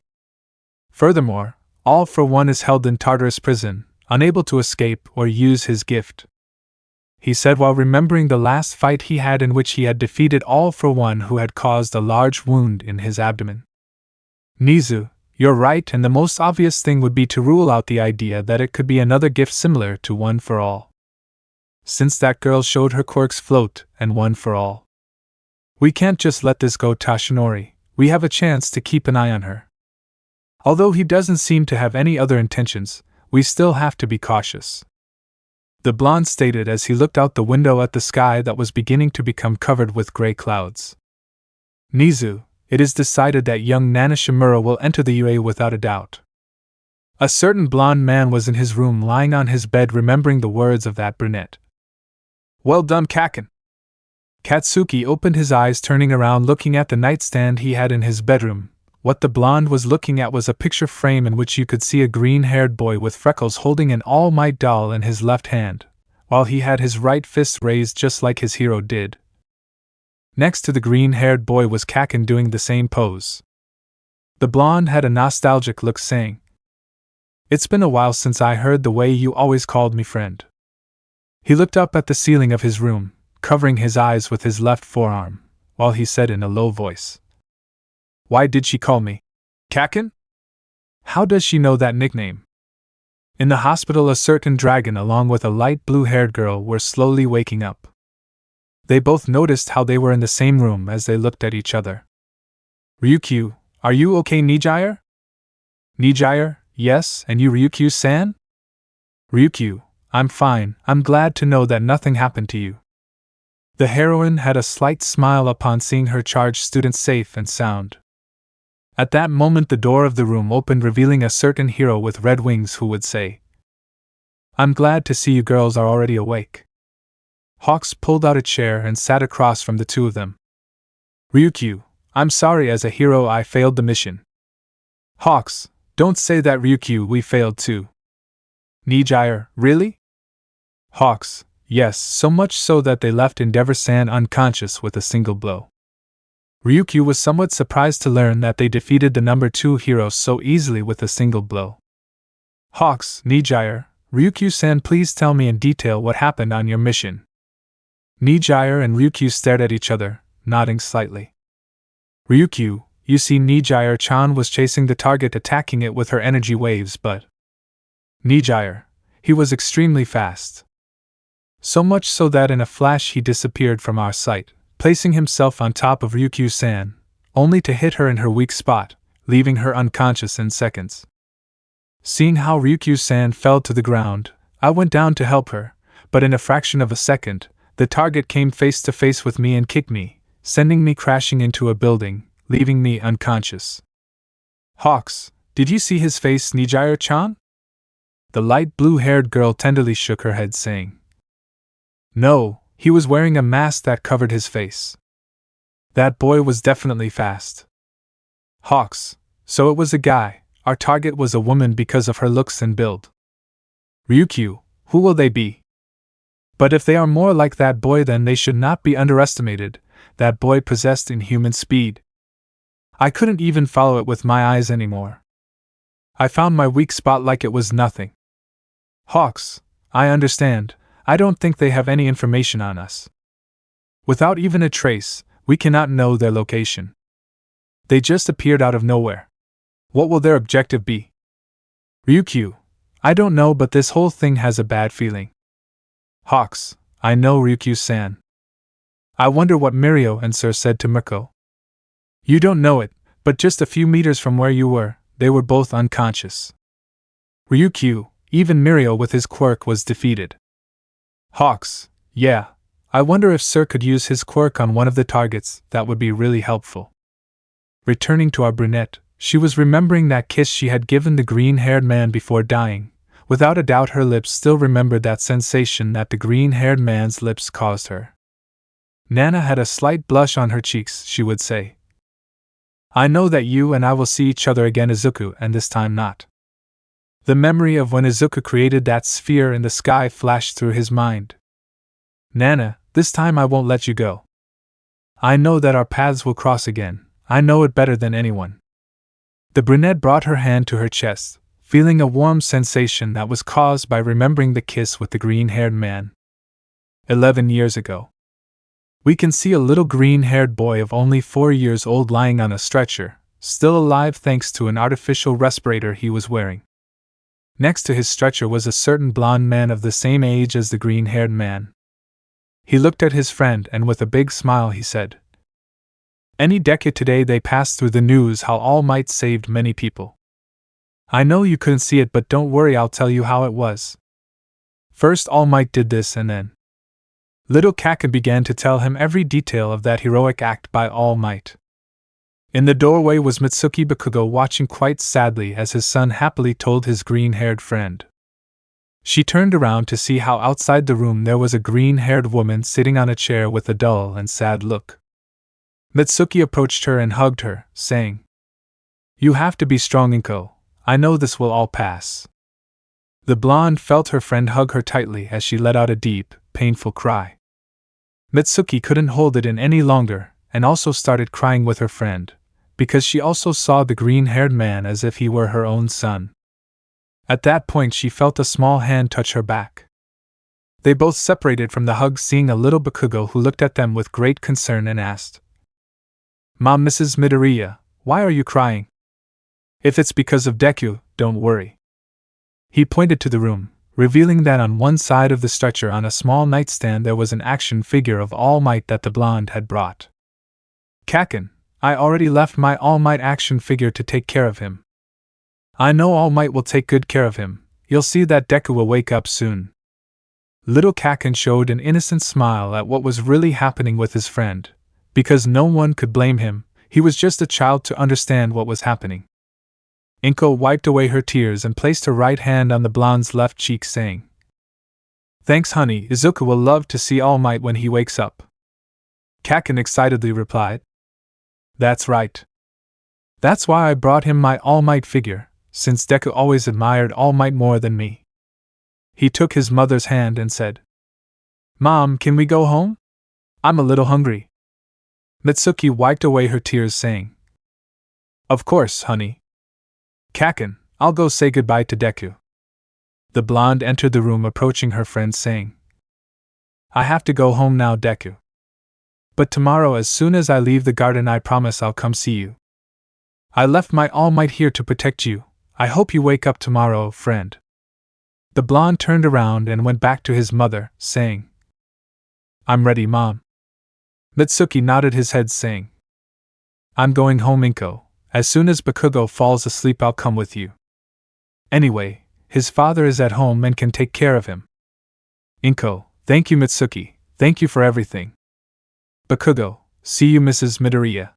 Furthermore, all for one is held in Tartarus prison, unable to escape or use his gift," he said while remembering the last fight he had in which he had defeated all for one who had caused a large wound in his abdomen. "Nizu, you're right, and the most obvious thing would be to rule out the idea that it could be another gift similar to one for all. Since that girl showed her quirks float and one for all. We can't just let this go, Tashinori. We have a chance to keep an eye on her. Although he doesn't seem to have any other intentions, we still have to be cautious," the blonde stated as he looked out the window at the sky that was beginning to become covered with gray clouds. "Nizu, it is decided that young Nana Shimura will enter the UA without a doubt." A certain blonde man was in his room lying on his bed remembering the words of that brunette. "Well done, Kaken." Katsuki opened his eyes, turning around looking at the nightstand he had in his bedroom. What the blonde was looking at was a picture frame in which you could see a green-haired boy with freckles holding an All Might doll in his left hand, while he had his right fist raised just like his hero did. Next to the green-haired boy was Kaken doing the same pose. The blonde had a nostalgic look, saying, "It's been a while since I heard the way you always called me friend." He looked up at the ceiling of his room, covering his eyes with his left forearm, while he said in a low voice, "Why did she call me Kaken? How does she know that nickname?" In the hospital, a certain dragon along with a light blue-haired girl were slowly waking up. They both noticed how they were in the same room as they looked at each other. "Ryukyu, are you okay, Nijire?" "Nijire, yes, and you, Ryukyu-san?" "Ryukyu, I'm fine. I'm glad to know that nothing happened to you." The heroine had a slight smile upon seeing her charged student safe and sound. At that moment the door of the room opened, revealing a certain hero with red wings who would say, "I'm glad to see you girls are already awake." Hawks pulled out a chair and sat across from the two of them. "Ryukyu, I'm sorry, as a hero I failed the mission." "Hawks, don't say that, Ryukyu, we failed too." "Nijire, really?" "Hawks, yes, so much so that they left Endeavor-san unconscious with a single blow." Ryukyu was somewhat surprised to learn that they defeated the number 2 hero so easily with a single blow. "Hawks, Nijire, Ryukyu-san, please tell me in detail what happened on your mission." Nijire and Ryukyu stared at each other, nodding slightly. "Ryukyu, You see, Nijire-chan was chasing the target, attacking it with her energy waves, but Nijire, he was extremely fast. So much so that in a flash he disappeared from our sight, placing himself on top of Ryukyu-san, only to hit her in her weak spot, leaving her unconscious in seconds. Seeing how Ryukyu-san fell to the ground, I went down to help her, but in a fraction of a second, the target came face to face with me and kicked me, sending me crashing into a building, leaving me unconscious. Hawks, did you see his face, Nijire-chan? The light blue-haired girl tenderly shook her head, saying, No, he was wearing a mask that covered his face. That boy was definitely fast. Hawks, so it was a guy. Our target was a woman because of her looks and build. Ryukyu, who will they be? But if they are more like that boy, then they should not be underestimated. That boy possessed inhuman speed. I couldn't even follow it with my eyes anymore. I found my weak spot like it was nothing. Hawks, I understand. I don't think they have any information on us. Without even a trace, we cannot know their location. They just appeared out of nowhere. What will their objective be? Ryukyu, I don't know, but this whole thing has a bad feeling. Hawks, I know, Ryukyu-san. I wonder what Mirio and Sir said to Mirko. You don't know it, but just a few meters from where you were, they were both unconscious. Ryukyu, even Mirio with his quirk was defeated. Hawks, yeah, I wonder if Sir could use his quirk on one of the targets. That would be really helpful. Returning to our brunette, she was remembering that kiss she had given the green-haired man before dying. Without a doubt her lips still remembered that sensation that the green-haired man's lips caused her. Nana had a slight blush on her cheeks, she would say. I know that you and I will see each other again, Izuku, and this time not. The memory of when Izuku created that sphere in the sky flashed through his mind. Nana, this time I won't let you go. I know that our paths will cross again. I know it better than anyone. The brunette brought her hand to her chest, feeling a warm sensation that was caused by remembering the kiss with the green-haired man. 11 years ago. We can see a little green-haired boy of only 4 years old lying on a stretcher, still alive thanks to an artificial respirator he was wearing. Next to his stretcher was a certain blonde man of the same age as the green-haired man. He looked at his friend and with a big smile he said, Any decade today they passed through the news how All Might saved many people. I know you couldn't see it, but don't worry, I'll tell you how it was. First All Might did this and then. Little Kaken began to tell him every detail of that heroic act by All Might. In the doorway was Mitsuki Bakugo watching quite sadly as his son happily told his green-haired friend. She turned around to see how outside the room there was a green-haired woman sitting on a chair with a dull and sad look. Mitsuki approached her and hugged her, saying, You have to be strong, Inko. I know this will all pass. The blonde felt her friend hug her tightly as she let out a deep, painful cry. Mitsuki couldn't hold it in any longer, and also started crying with her friend, because she also saw the green-haired man as if he were her own son. At that point she felt a small hand touch her back. They both separated from the hug, seeing a little Bakugo who looked at them with great concern and asked, Mom, Mrs. Midoriya, why are you crying? If it's because of Deku, don't worry. He pointed to the room, revealing that on one side of the stretcher on a small nightstand there was an action figure of All Might that the blonde had brought. Kaken, I already left my All Might action figure to take care of him. I know All Might will take good care of him. You'll see that Deku will wake up soon. Little Kaken showed an innocent smile at what was really happening with his friend, because no one could blame him. He was just a child to understand what was happening. Inko wiped away her tears and placed her right hand on the blonde's left cheek, saying, Thanks, honey, Izuku will love to see All Might when he wakes up. Kaken excitedly replied, That's right. That's why I brought him my All Might figure, since Deku always admired All Might more than me. He took his mother's hand and said, Mom, can we go home? I'm a little hungry. Mitsuki wiped away her tears, saying, Of course, honey. Kaken, I'll go say goodbye to Deku. The blonde entered the room approaching her friend, saying, I have to go home now, Deku. But tomorrow as soon as I leave the garden I promise I'll come see you. I left my All Might here to protect you. I hope you wake up tomorrow, friend. The blonde turned around and went back to his mother, saying, I'm ready, Mom. Mitsuki nodded his head, saying, I'm going home, Inko. As soon as Bakugo falls asleep, I'll come with you. Anyway, his father is at home and can take care of him. Inko, thank you, Mitsuki. Thank you for everything. Bakugo, see you, Mrs. Midoriya.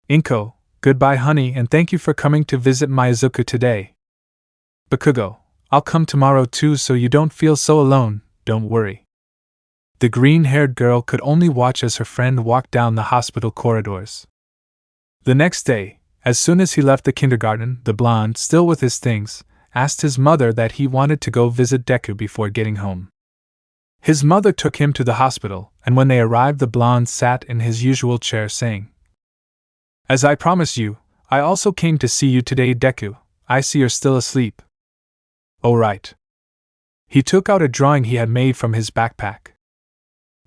Inko, goodbye, honey, and thank you for coming to visit my IZUKU today. Bakugo, I'll come tomorrow too so you don't feel so alone, don't worry. The green-haired girl could only watch as her friend walked down the hospital corridors. The next day, as soon as he left the kindergarten, the blonde, still with his things, asked his mother that he wanted to go visit Deku before getting home. His mother took him to the hospital, and when they arrived, the blonde sat in his usual chair, saying, As I promised you, I also came to see you today, Deku. I see you're still asleep. Oh, right. He took out a drawing he had made from his backpack.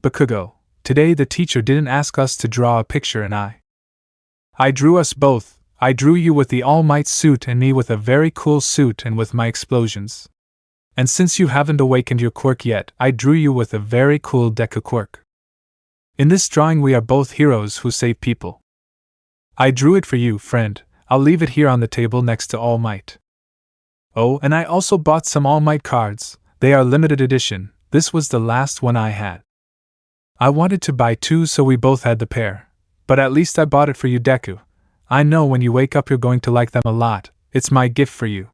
Bakugo, today the teacher didn't ask us to draw a picture, and I drew us both. I drew you with the All Might suit and me with a very cool suit and with my explosions. And since you haven't awakened your quirk yet, I drew you with a very cool Deku quirk. In this drawing we are both heroes who save people. I drew it for you, friend. I'll leave it here on the table next to All Might. Oh, and I also bought some All Might cards. They are limited edition. This was the last one I had. I wanted to buy 2 so we both had the pair. But at least I bought it for you, Deku. I know when you wake up you're going to like them a lot. It's my gift for you.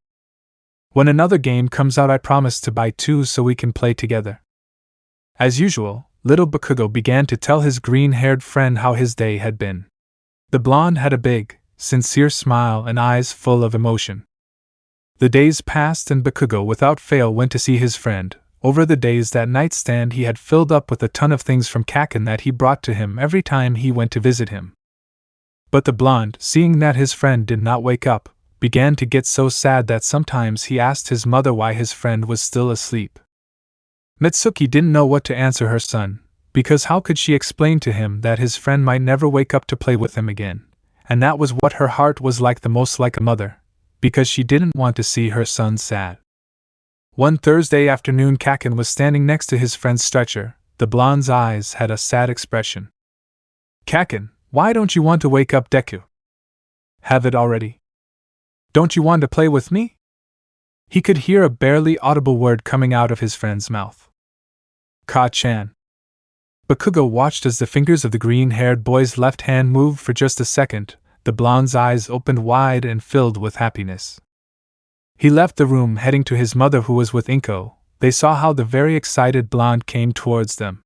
When another game comes out, I promise to buy 2 so we can play together. As usual, little Bakugo began to tell his green-haired friend how his day had been. The blonde had a big, sincere smile and eyes full of emotion. The days passed and Bakugo without fail went to see his friend. Over the days, that nightstand he had filled up with a ton of things from Kaken that he brought to him every time he went to visit him. But the blonde, seeing that his friend did not wake up, began to get so sad that sometimes he asked his mother why his friend was still asleep. Mitsuki didn't know what to answer her son, because how could she explain to him that his friend might never wake up to play with him again? And that was what her heart was like, the most like a mother, because she didn't want to see her son sad. One Thursday afternoon, Kaken was standing next to his friend's stretcher. The blonde's eyes had a sad expression. Kaken, why don't you want to wake up Deku? Have it already? Don't you want to play with me? He could hear a barely audible word coming out of his friend's mouth. Ka-chan. Bakugo watched as the fingers of the green-haired boy's left hand moved for just a second. The blonde's eyes opened wide and filled with happiness. He left the room, heading to his mother, who was with Inko. They saw how the very excited blonde came towards them.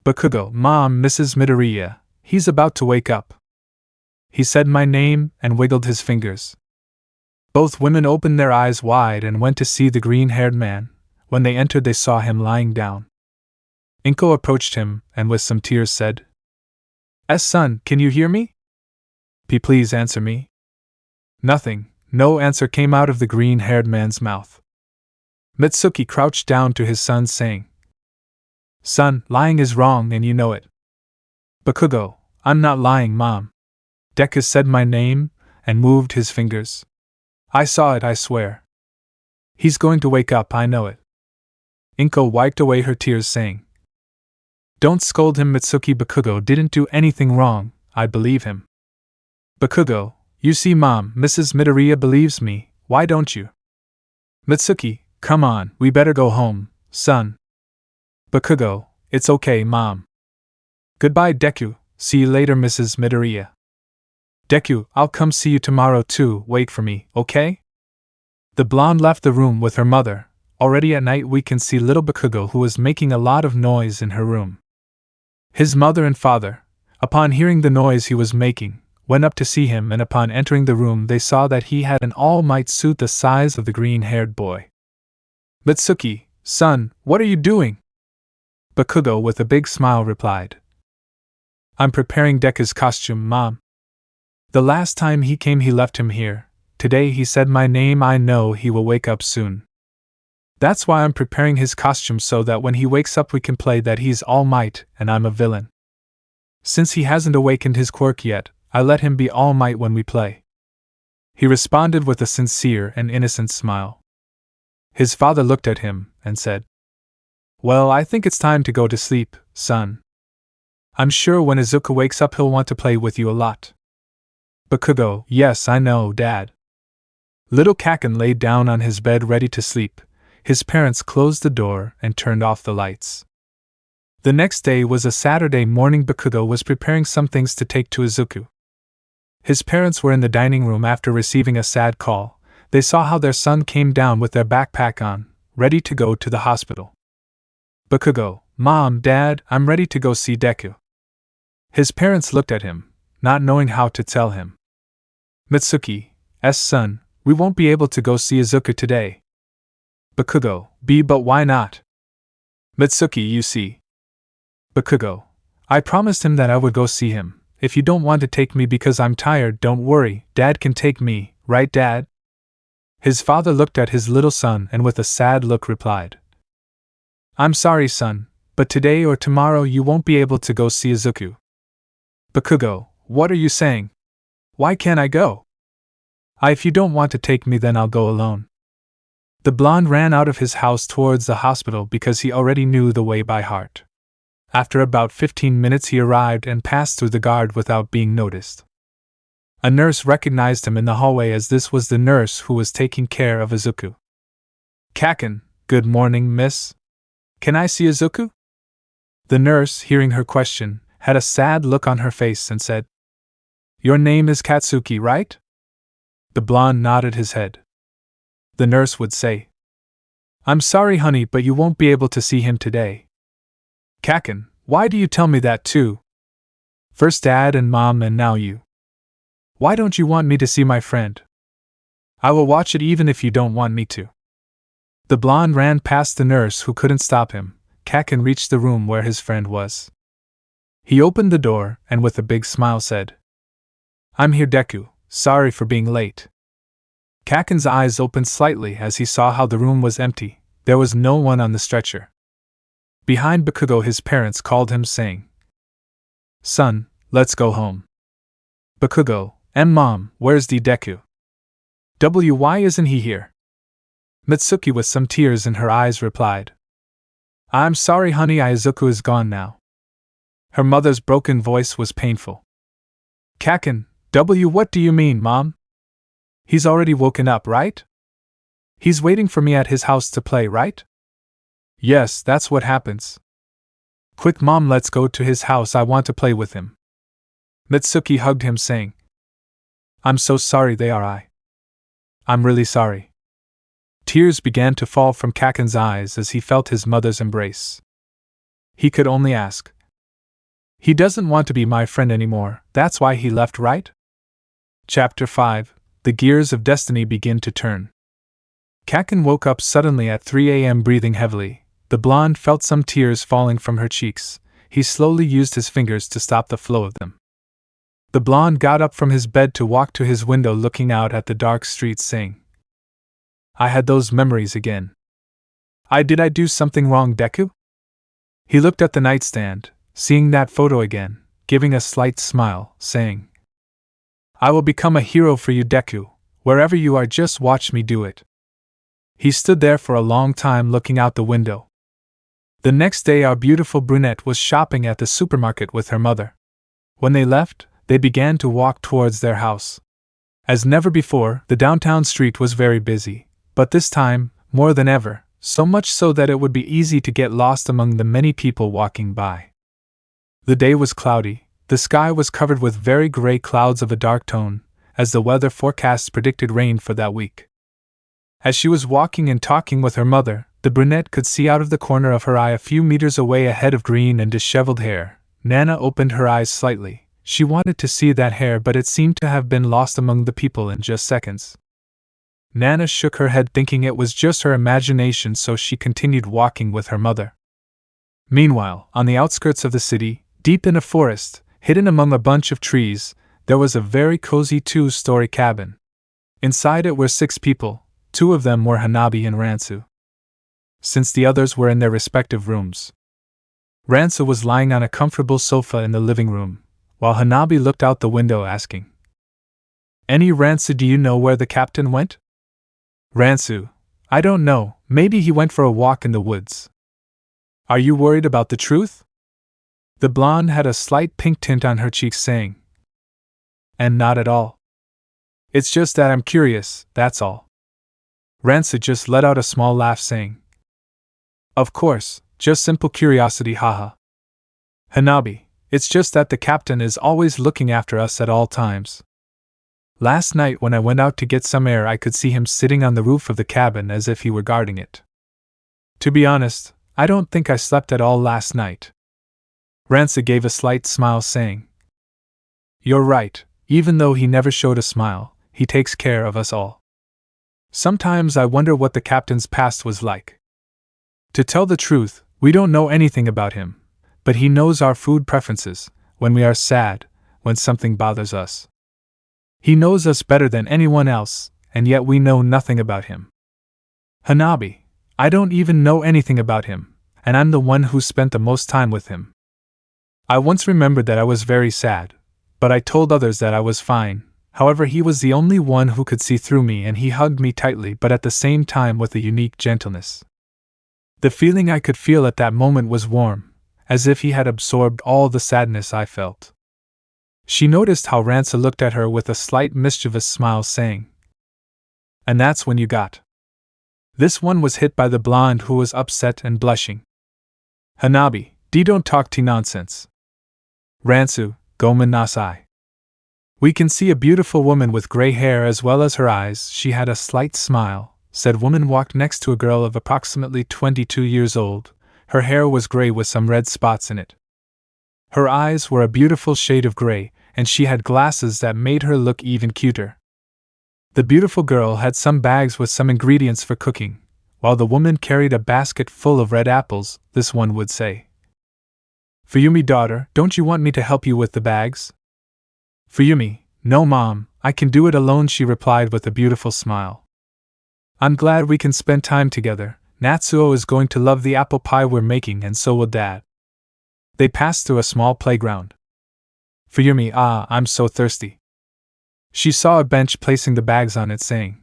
Bakugo, Mom, Mrs. Midoriya, he's about to wake up. He said my name and wiggled his fingers. Both women opened their eyes wide and went to see the green-haired man. When they entered, they saw him lying down. Inko approached him and with some tears said, Son, can you hear me? Please answer me. Nothing. No answer came out of the green-haired man's mouth. Mitsuki crouched down to his son, saying, Son, lying is wrong and you know it. Bakugo, I'm not lying, Mom. Deku said my name and moved his fingers. I saw it, I swear. He's going to wake up, I know it. Inko wiped away her tears, saying, Don't scold him, Mitsuki. Bakugo didn't do anything wrong, I believe him. Bakugo, you see, Mom, Mrs. Midoriya believes me, why don't you? Mitsuki, come on, we better go home, son. Bakugo, it's okay, Mom. Goodbye, Deku, see you later, Mrs. Midoriya. Deku, I'll come see you tomorrow too, wait for me, okay? The blonde left the room with her mother. Already at night we can see little Bakugo, who was making a lot of noise in her room. His mother and father, upon hearing the noise he was making, went up to see him, and upon entering the room they saw that he had an All Might suit the size of the green-haired boy. Mitsuki, son, what are you doing? Bakugo with a big smile replied, I'm preparing Deku's costume, Mom. The last time he came he left him here. Today he said my name. I know he will wake up soon. That's why I'm preparing his costume, so that when he wakes up we can play that he's All Might and I'm a villain. Since he hasn't awakened his quirk yet, I let him be All Might when we play. he responded with a sincere and innocent smile. His father looked at him and said, "Well, I think it's time to go to sleep, son. I'm sure when IZUKU wakes up he'll want to play with you a lot." Bakugo, "Yes, I know, Dad." Little Kaken laid down on his bed ready to sleep. His parents closed the door and turned off the lights. The next day was a Saturday morning. Bakugo was preparing some things to take to IZUKU. His parents were in the dining room after receiving a sad call. They saw how their son came down with their backpack on, ready to go to the hospital. Bakugo, "Mom, Dad, I'm ready to go see Deku." His parents looked at him, not knowing how to tell him. "Mitsuki's son, we won't be able to go see IZUKU today." Bakugo, "But why not?" "Mitsuki, you see." Bakugo, "I promised him that I would go see him. If you don't want to take me because I'm tired, don't worry, Dad can take me, right, Dad?" His father looked at his little son and with a sad look replied, "I'm sorry, son, but today or tomorrow you won't be able to go see IZUKU." Bakugo, "What are you saying? Why can't I go?" If you don't want to take me, then I'll go alone." The blonde ran out of his house towards the hospital because he already knew the way by heart. After about 15 minutes he arrived and passed through the guard without being noticed. A nurse recognized him in the hallway as this was the nurse who was taking care of IZUKU. "Kaken, good morning, miss. Can I see IZUKU?" The nurse, hearing her question, had a sad look on her face and said, "Your name is Katsuki, right?" The blonde nodded his head. The nurse would say, "I'm sorry, honey, but you won't be able to see him today." "Kaken, why do you tell me that too? First Dad and Mom and now you. Why don't you want me to see my friend?" "I will watch it even if you don't want me to." The blonde ran past the nurse who couldn't stop him. Kaken reached the room where his friend was. He opened the door and with a big smile said, "I'm here, Deku, sorry for being late." Kaken's eyes opened slightly as he saw how the room was empty. There was no one on the stretcher. Behind Bakugo his parents called him saying, "Son, let's go home." Bakugo, Mom, where's the Deku? Why isn't he here?" Mitsuki with some tears in her eyes replied, "I'm sorry, honey, IZUKU is gone now." Her mother's broken voice was painful. "Kaken, what do you mean, Mom? He's already woken up, right? He's waiting for me at his house to play, right?" "Yes, that's what happens." "Quick, Mom, let's go to his house, I want to play with him." Mitsuki hugged him saying, "I'm so sorry I'm really sorry." Tears began to fall from Kaken's eyes as he felt his mother's embrace. He could only ask, "He doesn't want to be my friend anymore, that's why he left, right?" Chapter 5. The gears of destiny begin to turn. Kaken woke up suddenly at 3 a.m. breathing heavily. The blonde felt some tears falling from her cheeks. He slowly used his fingers to stop the flow of them. The blonde got up from his bed to walk to his window looking out at the dark streets saying, "I had those memories again. Did I do something wrong, Deku?" He looked at the nightstand, seeing that photo again, giving a slight smile, saying, "I will become a hero for you, Deku. Wherever you are, just watch me do it." He stood there for a long time looking out the window. The next day our beautiful brunette was shopping at the supermarket with her mother. When they left, they began to walk towards their house. As never before, the downtown street was very busy, but this time, more than ever, so much so that it would be easy to get lost among the many people walking by. The day was cloudy, the sky was covered with very gray clouds of a dark tone, as the weather forecasts predicted rain for that week. As she was walking and talking with her mother, the brunette could see out of the corner of her eye a few meters away a head of green and disheveled hair. Nana opened her eyes slightly. She wanted to see that hair, but it seemed to have been lost among the people in just seconds. Nana shook her head thinking it was just her imagination, so she continued walking with her mother. Meanwhile, on the outskirts of the city, deep in a forest, hidden among a bunch of trees, there was a very cozy 2-story cabin. Inside it were 6 people. 2 of them were Hanabi and Ransu, since the others were in their respective rooms. Ransu was lying on a comfortable sofa in the living room, while Hanabi looked out the window asking, Any Ransu, do you know where the captain went? Ransu, I don't know, maybe he went for a walk in the woods. Are you worried about the truth? The blonde had a slight pink tint on her cheeks, saying. And not at all. It's just that I'm curious, that's all. Ransu just let out a small laugh, saying. Of course, just simple curiosity, haha. Hanabi, it's just that the captain is always looking after us at all times. Last night when I went out to get some air, I could see him sitting on the roof of the cabin as if he were guarding it. To be honest, I don't think I slept at all last night. Ransu gave a slight smile, saying. You're right, even though he never showed a smile, he takes care of us all. Sometimes I wonder what the captain's past was like. To tell the truth, we don't know anything about him, but he knows our food preferences, when we are sad, when something bothers us. He knows us better than anyone else, and yet we know nothing about him. Hanabi, I don't even know anything about him, and I'm the one who spent the most time with him. I once remembered that I was very sad, but I told others that I was fine. However, he was the only one who could see through me, and he hugged me tightly but at the same time with a unique gentleness. The feeling I could feel at that moment was warm, as if he had absorbed all the sadness I felt. She noticed how Ransu looked at her with a slight mischievous smile, saying, And that's when you got. This one was hit by the blonde, who was upset and blushing. Hanabi, don't talk tea nonsense. Ransu, gomen nasai. We can see a beautiful woman with gray hair as well as her eyes. She had a slight smile. Said woman walked next to a girl of approximately 22 years old. Her hair was gray with some red spots in it. Her eyes were a beautiful shade of gray, and she had glasses that made her look even cuter. The beautiful girl had some bags with some ingredients for cooking, while the woman carried a basket full of red apples. This one would say, Fuyumi, daughter, don't you want me to help you with the bags? Fuyumi, no mom, I can do it alone, she replied with a beautiful smile. I'm glad we can spend time together. Natsuo is going to love the apple pie we're making, and so will Dad. They passed through a small playground. Fuyumi, I'm so thirsty. She saw a bench, placing the bags on it, saying,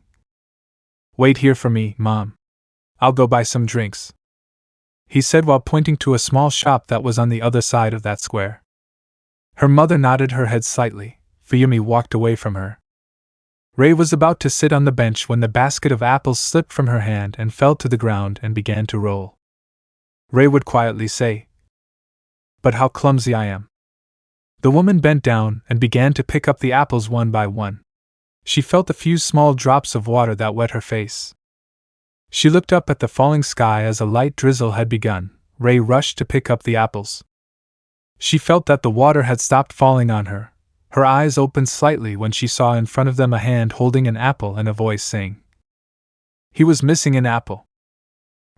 Wait here for me, Mom. I'll go buy some drinks. He said while pointing to a small shop that was on the other side of that square. Her mother nodded her head slightly. Fuyumi walked away from her. Rei was about to sit on the bench when the basket of apples slipped from her hand and fell to the ground and began to roll. Rei would quietly say, But how clumsy I am. The woman bent down and began to pick up the apples one by one. She felt a few small drops of water that wet her face. She looked up at the falling sky as a light drizzle had begun. Rei rushed to pick up the apples. She felt that the water had stopped falling on her. Her eyes opened slightly when she saw in front of them a hand holding an apple and a voice saying, He was missing an apple.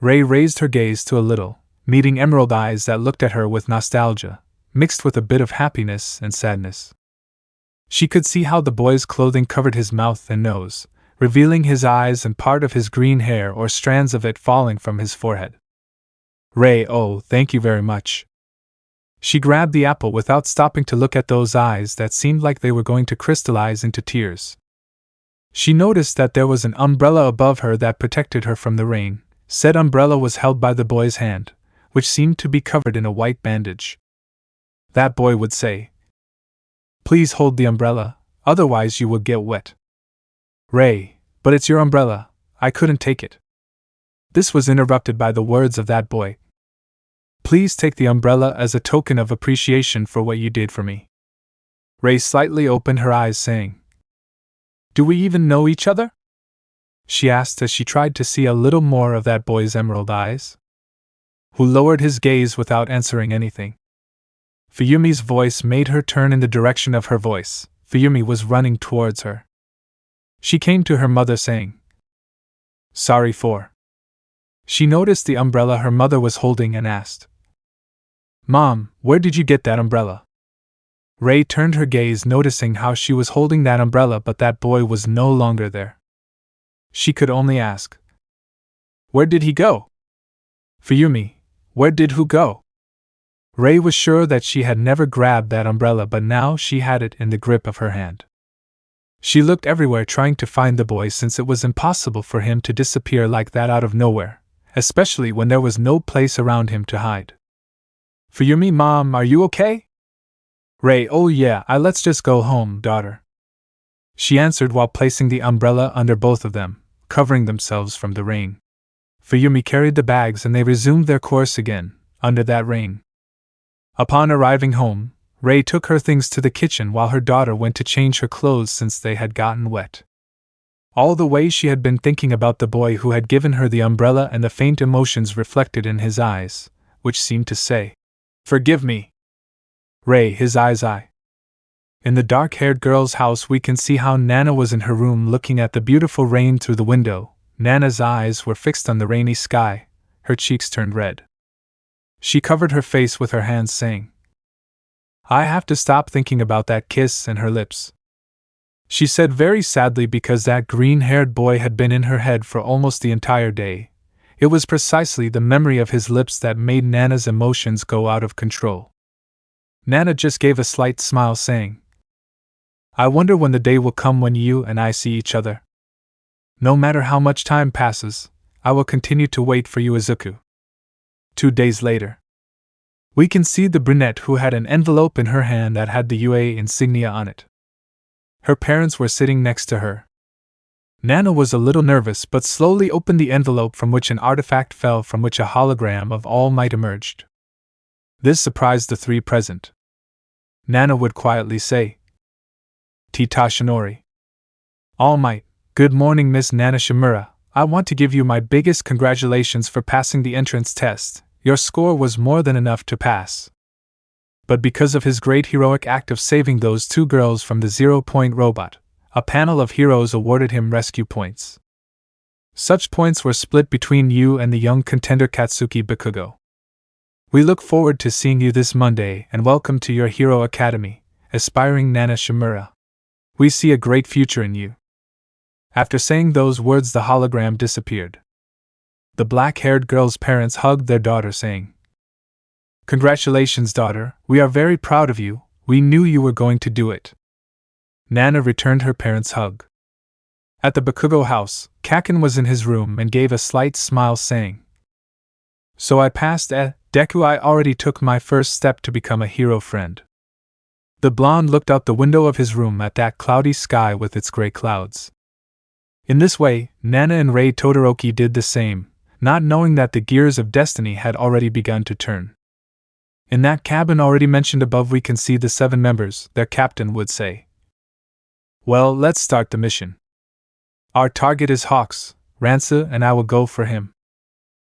Rei raised her gaze to a little, meeting emerald eyes that looked at her with nostalgia, mixed with a bit of happiness and sadness. She could see how the boy's clothing covered his mouth and nose, revealing his eyes and part of his green hair or strands of it falling from his forehead. Rei, oh, thank you very much. She grabbed the apple without stopping to look at those eyes that seemed like they were going to crystallize into tears. She noticed that there was an umbrella above her that protected her from the rain. Said umbrella was held by the boy's hand, which seemed to be covered in a white bandage. That boy would say, Please hold the umbrella, otherwise you will get wet. Rei, but it's your umbrella, I couldn't take it. This was interrupted by the words of that boy. Please take the umbrella as a token of appreciation for what you did for me. Rei slightly opened her eyes, saying, Do we even know each other? She asked as she tried to see a little more of that boy's emerald eyes. Who lowered his gaze without answering anything. Fuyumi's voice made her turn in the direction of her voice. Fuyumi was running towards her. She came to her mother, saying, Sorry for. She noticed the umbrella her mother was holding and asked, Mom, where did you get that umbrella? Rei turned her gaze, noticing how she was holding that umbrella, but that boy was no longer there. She could only ask, Where did he go? Fuyumi, where did who go? Rei was sure that she had never grabbed that umbrella, but now she had it in the grip of her hand. She looked everywhere trying to find the boy since it was impossible for him to disappear like that out of nowhere, especially when there was no place around him to hide. Fuyumi, Mom, are you okay? Ray, oh yeah, let's just go home, daughter. She answered while placing the umbrella under both of them, covering themselves from the rain. Fuyumi carried the bags and they resumed their course again, under that rain. Upon arriving home, Ray took her things to the kitchen while her daughter went to change her clothes since they had gotten wet. All the way she had been thinking about the boy who had given her the umbrella and the faint emotions reflected in his eyes, which seemed to say, "Forgive me." Ray, his eyes eye. In the dark-haired girl's house we can see how Nana was in her room looking at the beautiful rain through the window. Nana's eyes were fixed on the rainy sky, her cheeks turned red. She covered her face with her hands saying, "I have to stop thinking about that kiss and her lips," she said very sadly because that green-haired boy had been in her head for almost the entire day. It was precisely the memory of his lips that made Nana's emotions go out of control. Nana just gave a slight smile saying, "I wonder when the day will come when you and I see each other. No matter how much time passes, I will continue to wait for you, IZUKU." 2 days later. We can see the brunette who had an envelope in her hand that had the UA insignia on it. Her parents were sitting next to her. Nana was a little nervous but slowly opened the envelope from which an artifact fell from which a hologram of All Might emerged. This surprised the three present. Nana would quietly say, "Tita Shinori. All Might, good morning Miss Nana Shimura. I want to give you my biggest congratulations for passing the entrance test. Your score was more than enough to pass." But because of his great heroic act of saving those 2 girls from the 0-point robot, a panel of heroes awarded him rescue points. Such points were split between you and the young contender Katsuki Bakugo. We look forward to seeing you this Monday and welcome to your Hero Academy, aspiring Nana Shimura. We see a great future in you. After saying those words, the hologram disappeared. The black-haired girl's parents hugged their daughter saying, "Congratulations, daughter, we are very proud of you, we knew you were going to do it." Nana returned her parents' hug. At the Bakugo house, Kaken was in his room and gave a slight smile saying, "So I passed Deku, I already took my first step to become a hero friend." The blonde looked out the window of his room at that cloudy sky with its gray clouds. In this way, Nana and Rei Todoroki did the same, not knowing that the gears of destiny had already begun to turn. In that cabin already mentioned above we can see the 7 members, their captain would say, "Well, let's start the mission. Our target is Hawks, Ransa and I will go for him.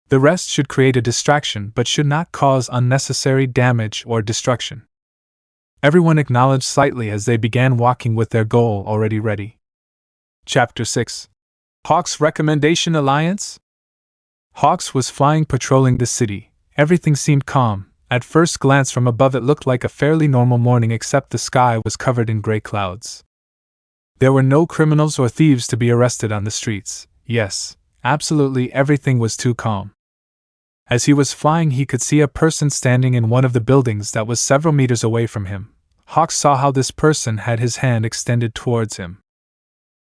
The rest should create a distraction but should not cause unnecessary damage or destruction." Everyone acknowledged slightly as they began walking with their goal already ready. Chapter 6. Hawks Recommendation Alliance? Hawks was flying patrolling the city. Everything seemed calm. At first glance from above it looked like a fairly normal morning except the sky was covered in gray clouds. There were no criminals or thieves to be arrested on the streets. Yes, absolutely everything was too calm. As he was flying he could see a person standing in one of the buildings that was several meters away from him. Hawks saw how this person had his hand extended towards him.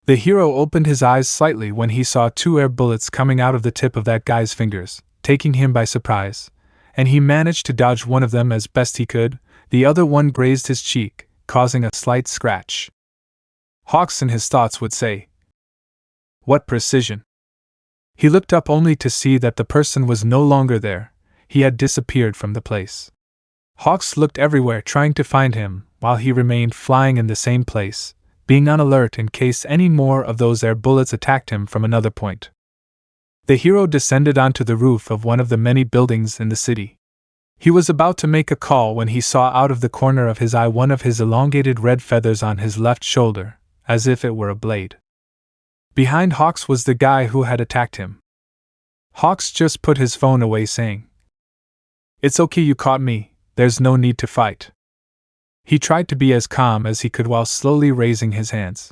The hero opened his eyes slightly when he saw 2 air bullets coming out of the tip of that guy's fingers, taking him by surprise, and he managed to dodge one of them as best he could. The other one grazed his cheek, causing a slight scratch. Hawks in his thoughts would say, "What precision!" He looked up only to see that the person was no longer there. He had disappeared from the place. Hawks looked everywhere trying to find him, while he remained flying in the same place, being on alert in case any more of those air bullets attacked him from another point. The hero descended onto the roof of one of the many buildings in the city. He was about to make a call when he saw out of the corner of his eye one of his elongated red feathers on his left shoulder, as if it were a blade. Behind Hawks was the guy who had attacked him. Hawks just put his phone away saying, "It's okay, you caught me, there's no need to fight." He tried to be as calm as he could while slowly raising his hands.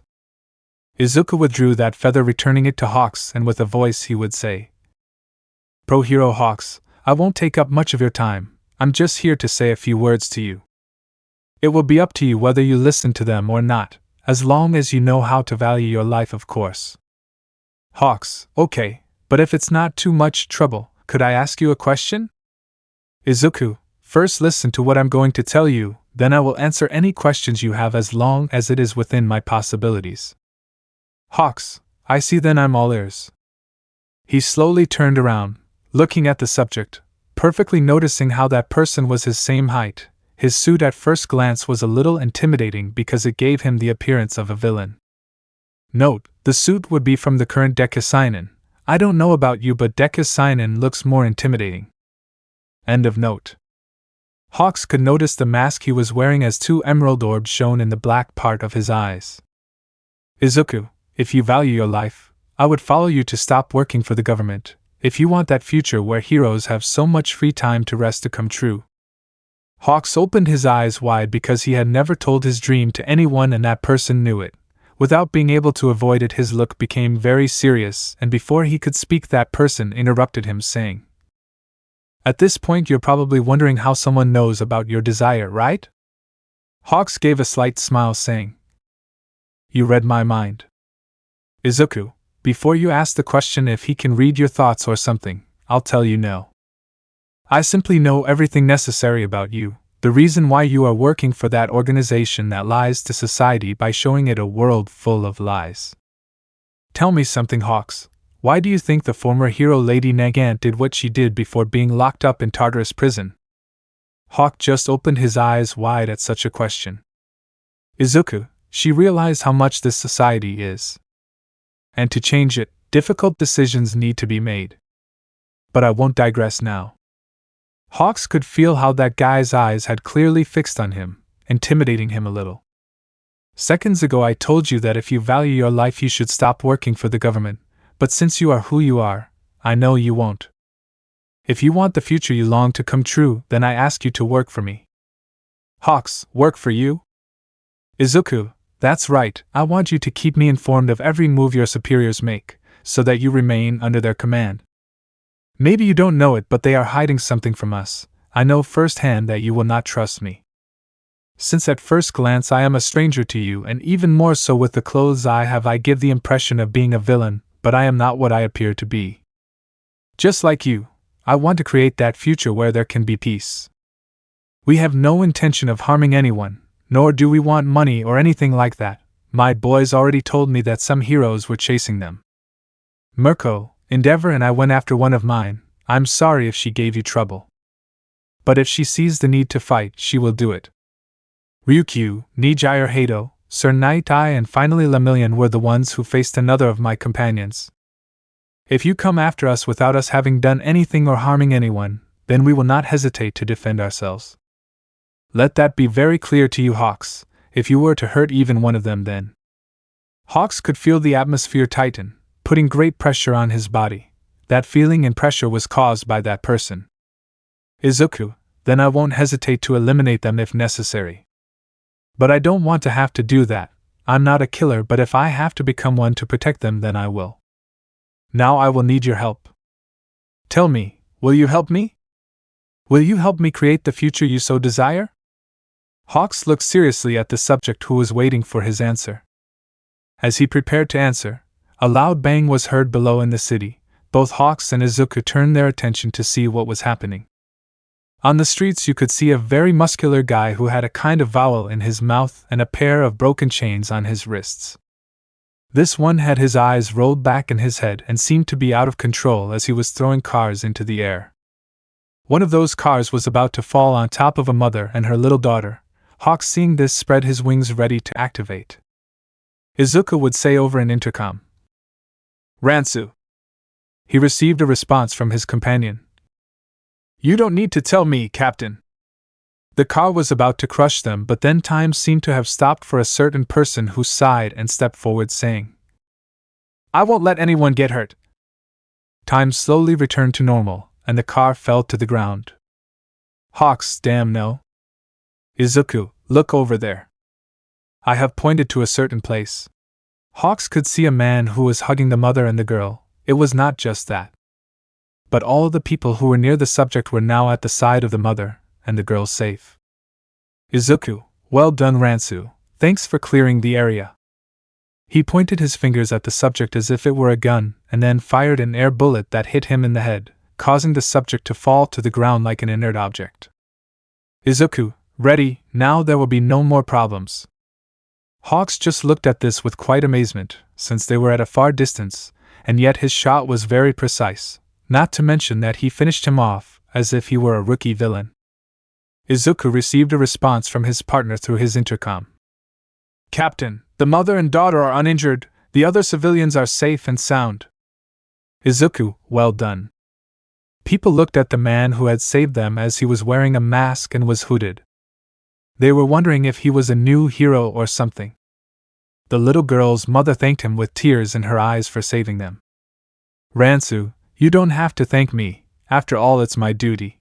IZUKU withdrew that feather, returning it to Hawks, and with a voice he would say, "Pro Hero Hawks, I won't take up much of your time, I'm just here to say a few words to you. It will be up to you whether you listen to them or not, As long as you know how to value your life, of course. Hawks, okay, but if it's not too much trouble, could I ask you a question? Izuku, first listen to what I'm going to tell you, then I will answer any questions you have as long as it is within my possibilities. Hawks, I see, then I'm all ears. He slowly turned around, looking at the subject, perfectly noticing how that person was his same height. His suit at first glance was a little intimidating because it gave him the appearance of a villain. Note, the suit would be from the current Deku Seinen. I don't know about you, but Deku Seinen looks more intimidating. End of note. Hawks could notice the mask he was wearing as two emerald orbs shone in the black part of his eyes. Izuku, if you value your life, I would follow you to stop working for the government, if you want that future where heroes have so much free time to rest to come true. Hawks opened his eyes wide because he had never told his dream to anyone and that person knew it. Without being able to avoid it, his look became very serious, and before he could speak, that person interrupted him, saying, "At this point you're probably wondering how someone knows about your desire, right?" Hawks gave a slight smile, saying, "You read my mind." Izuku, before you ask the question if he can read your thoughts or something, I'll tell you no. I simply know everything necessary about you, the reason why you are working for that organization that lies to society by showing it a world full of lies. Tell me something, Hawks. Why do you think the former hero Lady Nagant did what she did before being locked up in Tartarus prison? Hawk just opened his eyes wide at such a question. Izuku, she realized how much this society is. And to change it, difficult decisions need to be made. But I won't digress now. Hawks could feel how that guy's eyes had clearly fixed on him, intimidating him a little. Seconds ago I told you that if you value your life you should stop working for the government, but since you are who you are, I know you won't. If you want the future you long to come true, then I ask you to work for me. Hawks, work for you? Izuku, that's right, I want you to keep me informed of every move your superiors make, so that you remain under their command. Maybe you don't know it, but they are hiding something from us. I know firsthand that you will not trust me. Since at first glance I am a stranger to you, and even more so with the clothes I have, I give the impression of being a villain, but I am not what I appear to be. Just like you, I want to create that future where there can be peace. We have no intention of harming anyone, nor do we want money or anything like that. My boys already told me that some heroes were chasing them. Mirko, Endeavor and I went after one of mine. I'm sorry if she gave you trouble. But if she sees the need to fight, she will do it. Ryukyu, Nijire Hado, Sir Night-Eye and finally Lemillion were the ones who faced another of my companions. If you come after us without us having done anything or harming anyone, then we will not hesitate to defend ourselves. Let that be very clear to you, Hawks. If you were to hurt even one of them, then... Hawks could feel the atmosphere tighten, putting great pressure on his body. That feeling and pressure was caused by that person. Izuku, then I won't hesitate to eliminate them if necessary. But I don't want to have to do that. I'm not a killer, but if I have to become one to protect them, then I will. Now I will need your help. Tell me, will you help me? Will you help me create the future you so desire? Hawks looked seriously at the subject who was waiting for his answer. As he prepared to answer, a loud bang was heard below in the city. Both Hawks and Izuku turned their attention to see what was happening. On the streets you could see a very muscular guy who had a kind of vowel in his mouth and a pair of broken chains on his wrists. This one had his eyes rolled back in his head and seemed to be out of control as he was throwing cars into the air. One of those cars was about to fall on top of a mother and her little daughter. Hawks, seeing this, spread his wings ready to activate. Izuku would say over an intercom, "Ransu." He received a response from his companion. "You don't need to tell me, Captain." The car was about to crush them, but then time seemed to have stopped for a certain person who sighed and stepped forward, saying, "I won't let anyone get hurt." Time slowly returned to normal, and the car fell to the ground. Hawks, damn no. Izuku, look over there. I have pointed to a certain place. Hawks could see a man who was hugging the mother and the girl. It was not just that. But all the people who were near the subject were now at the side of the mother, and the girl safe. Izuku, well done, Ransu. Thanks for clearing the area. He pointed his fingers at the subject as if it were a gun, and then fired an air bullet that hit him in the head, causing the subject to fall to the ground like an inert object. "IZUKU, ready, now there will be no more problems." Hawks just looked at this with quite amazement, since they were at a far distance, and yet his shot was very precise, not to mention that he finished him off as if he were a rookie villain. IZUKU received a response from his partner through his intercom. "Captain, the mother and daughter are uninjured, the other civilians are safe and sound." "IZUKU, well done." People looked at the man who had saved them as he was wearing a mask and was hooded. They were wondering if he was a new hero or something. The little girl's mother thanked him with tears in her eyes for saving them. "Ransu, you don't have to thank me, after all it's my duty."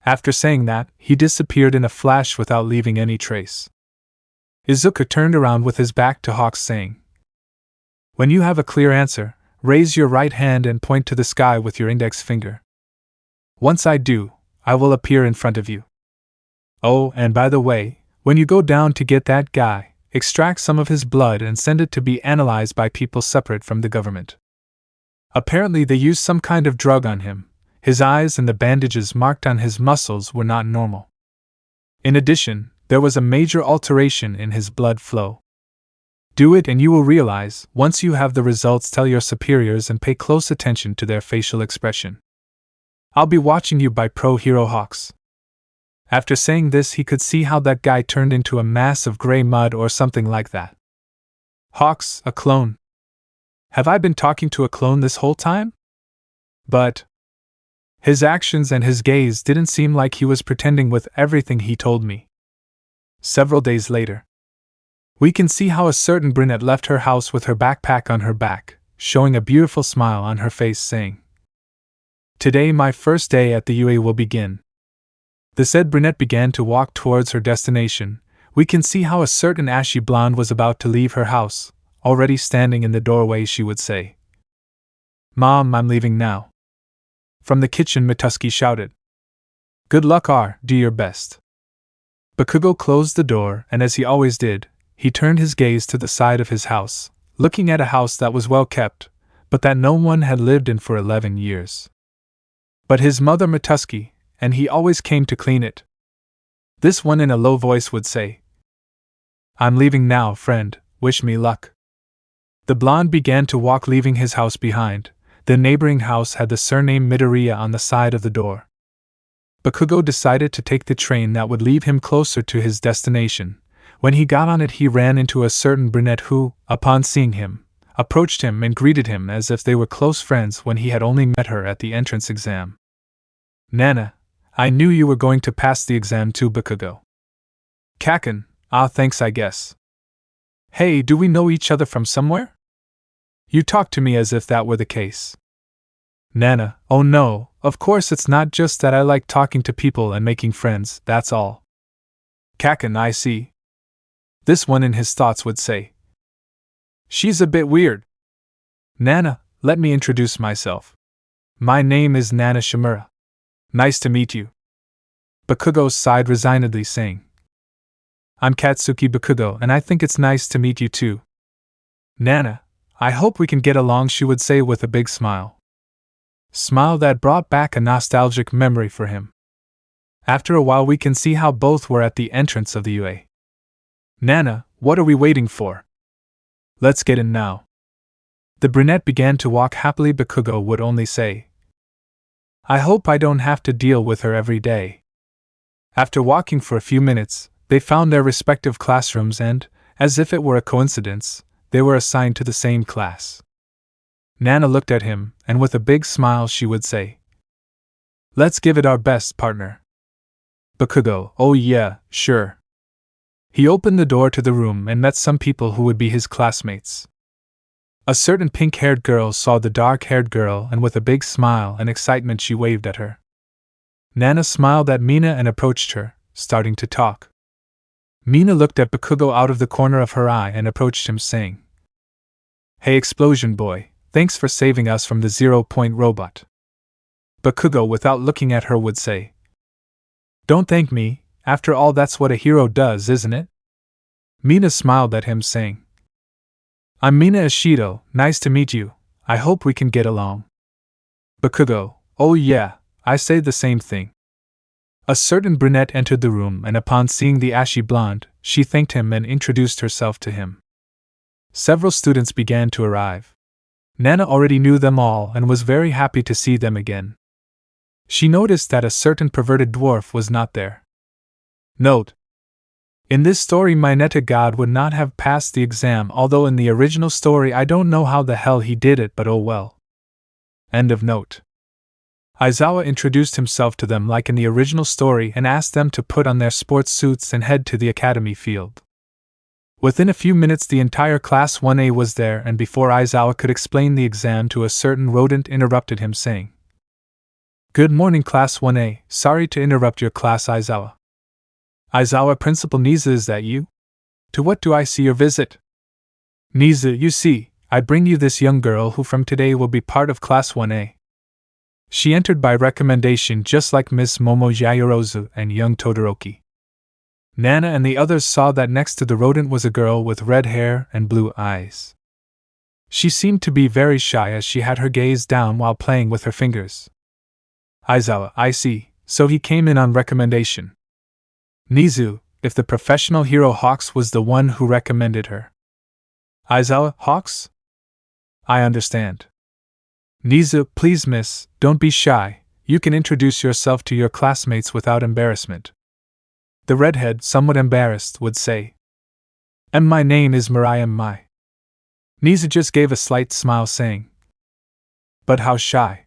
After saying that, he disappeared in a flash without leaving any trace. IZUKU turned around with his back to Hawks, saying, "When you have a clear answer, raise your right hand and point to the sky with your index finger. Once I do, I will appear in front of you. Oh, and by the way, when you go down to get that guy, extract some of his blood and send it to be analyzed by people separate from the government. Apparently they used some kind of drug on him. His eyes and the bandages marked on his muscles were not normal. In addition, there was a major alteration in his blood flow. Do it and you will realize, once you have the results, tell your superiors and pay close attention to their facial expression. I'll be watching you by Pro Hero Hawks." After saying this, he could see how that guy turned into a mass of gray mud or something like that. Hawks, a clone. Have I been talking to a clone this whole time? But his actions and his gaze didn't seem like he was pretending with everything he told me. Several days later, we can see how a certain brunette left her house with her backpack on her back, showing a beautiful smile on her face, saying, "Today my first day at the UA will begin." The said brunette began to walk towards her destination. We can see how a certain ashy blonde was about to leave her house. Already standing in the doorway, she would say, "Mom, I'm leaving now." From the kitchen, Mituski shouted, "Good luck, do your best." Bakugo closed the door, and as he always did, he turned his gaze to the side of his house, looking at a house that was well kept, but that no one had lived in for 11 years. But his mother Mituski, and he always came to clean it. This one in a low voice would say, "I'm leaving now, friend, wish me luck." The blonde began to walk, leaving his house behind. The neighboring house had the surname Midoriya on the side of the door. Bakugo decided to take the train that would leave him closer to his destination. When he got on it, he ran into a certain brunette who, upon seeing him, approached him and greeted him as if they were close friends when he had only met her at the entrance exam. "Nana, I knew you were going to pass the exam too, Bakugo." "Kaken, thanks I guess." "Hey, do we know each other from somewhere?" "You talk to me as if that were the case." "Nana, oh no, of course it's not, just that I like talking to people and making friends, that's all." "Kaken, I see." This one in his thoughts would say, "She's a bit weird." "Nana, let me introduce myself. My name is Nana Shimura. Nice to meet you." Bakugo sighed resignedly, saying, "I'm Katsuki Bakugo, and I think it's nice to meet you too." "Nana, I hope we can get along," she would say with a big smile. Smile that brought back a nostalgic memory for him. After a while, we can see how both were at the entrance of the UA. "Nana, what are we waiting for? Let's get in now." The brunette began to walk happily. Bakugo would only say, "I hope I don't have to deal with her every day." After walking for a few minutes, they found their respective classrooms and, as if it were a coincidence, they were assigned to the same class. Nana looked at him, and with a big smile she would say, "Let's give it our best, partner." Bakugo, "Oh yeah, sure." He opened the door to the room and met some people who would be his classmates. A certain pink-haired girl saw the dark-haired girl, and with a big smile and excitement she waved at her. Nana smiled at Mina and approached her, starting to talk. Mina looked at Bakugo out of the corner of her eye and approached him, saying, "Hey Explosion Boy, thanks for saving us from the 0-point robot." Bakugo, without looking at her, would say, "Don't thank me, after all that's what a hero does, isn't it?" Mina smiled at him, saying, I'm Mina Ishido, nice to meet you, I hope we can get along. Bakugo, oh yeah, I say the same thing. A certain brunette entered the room, and upon seeing the ashy blonde, she thanked him and introduced herself to him. Several students began to arrive. Nana already knew them all and was very happy to see them again. She noticed that a certain perverted dwarf was not there. Note: in this story Mineta God would not have passed the exam, although in the original story I don't know how the hell he did it, but oh well. End of note. Aizawa introduced himself to them like in the original story and asked them to put on their sports suits and head to the academy field. Within a few minutes the entire Class 1A was there, and before Aizawa could explain the exam to a certain rodent interrupted him saying, "Good morning Class 1A, sorry to interrupt your class Aizawa." "Aizawa, Principal Niza, is that you? To what do I see your visit?" "Niza, you see, I bring you this young girl who from today will be part of Class 1A. She entered by recommendation just like Miss Momo Yayorozu and young Todoroki." Nana and the others saw that next to the rodent was a girl with red hair and blue eyes. She seemed to be very shy as she had her gaze down while playing with her fingers. "Aizawa, I see, so he came in on recommendation." "Nizu, if the professional hero Hawks was the one who recommended her." "Aizawa, Hawks? I understand." "Nizu, please miss, don't be shy, you can introduce yourself to your classmates without embarrassment." The redhead, somewhat embarrassed, would say, "And my name is Mirai Mai." Nizu just gave a slight smile saying, "But how shy.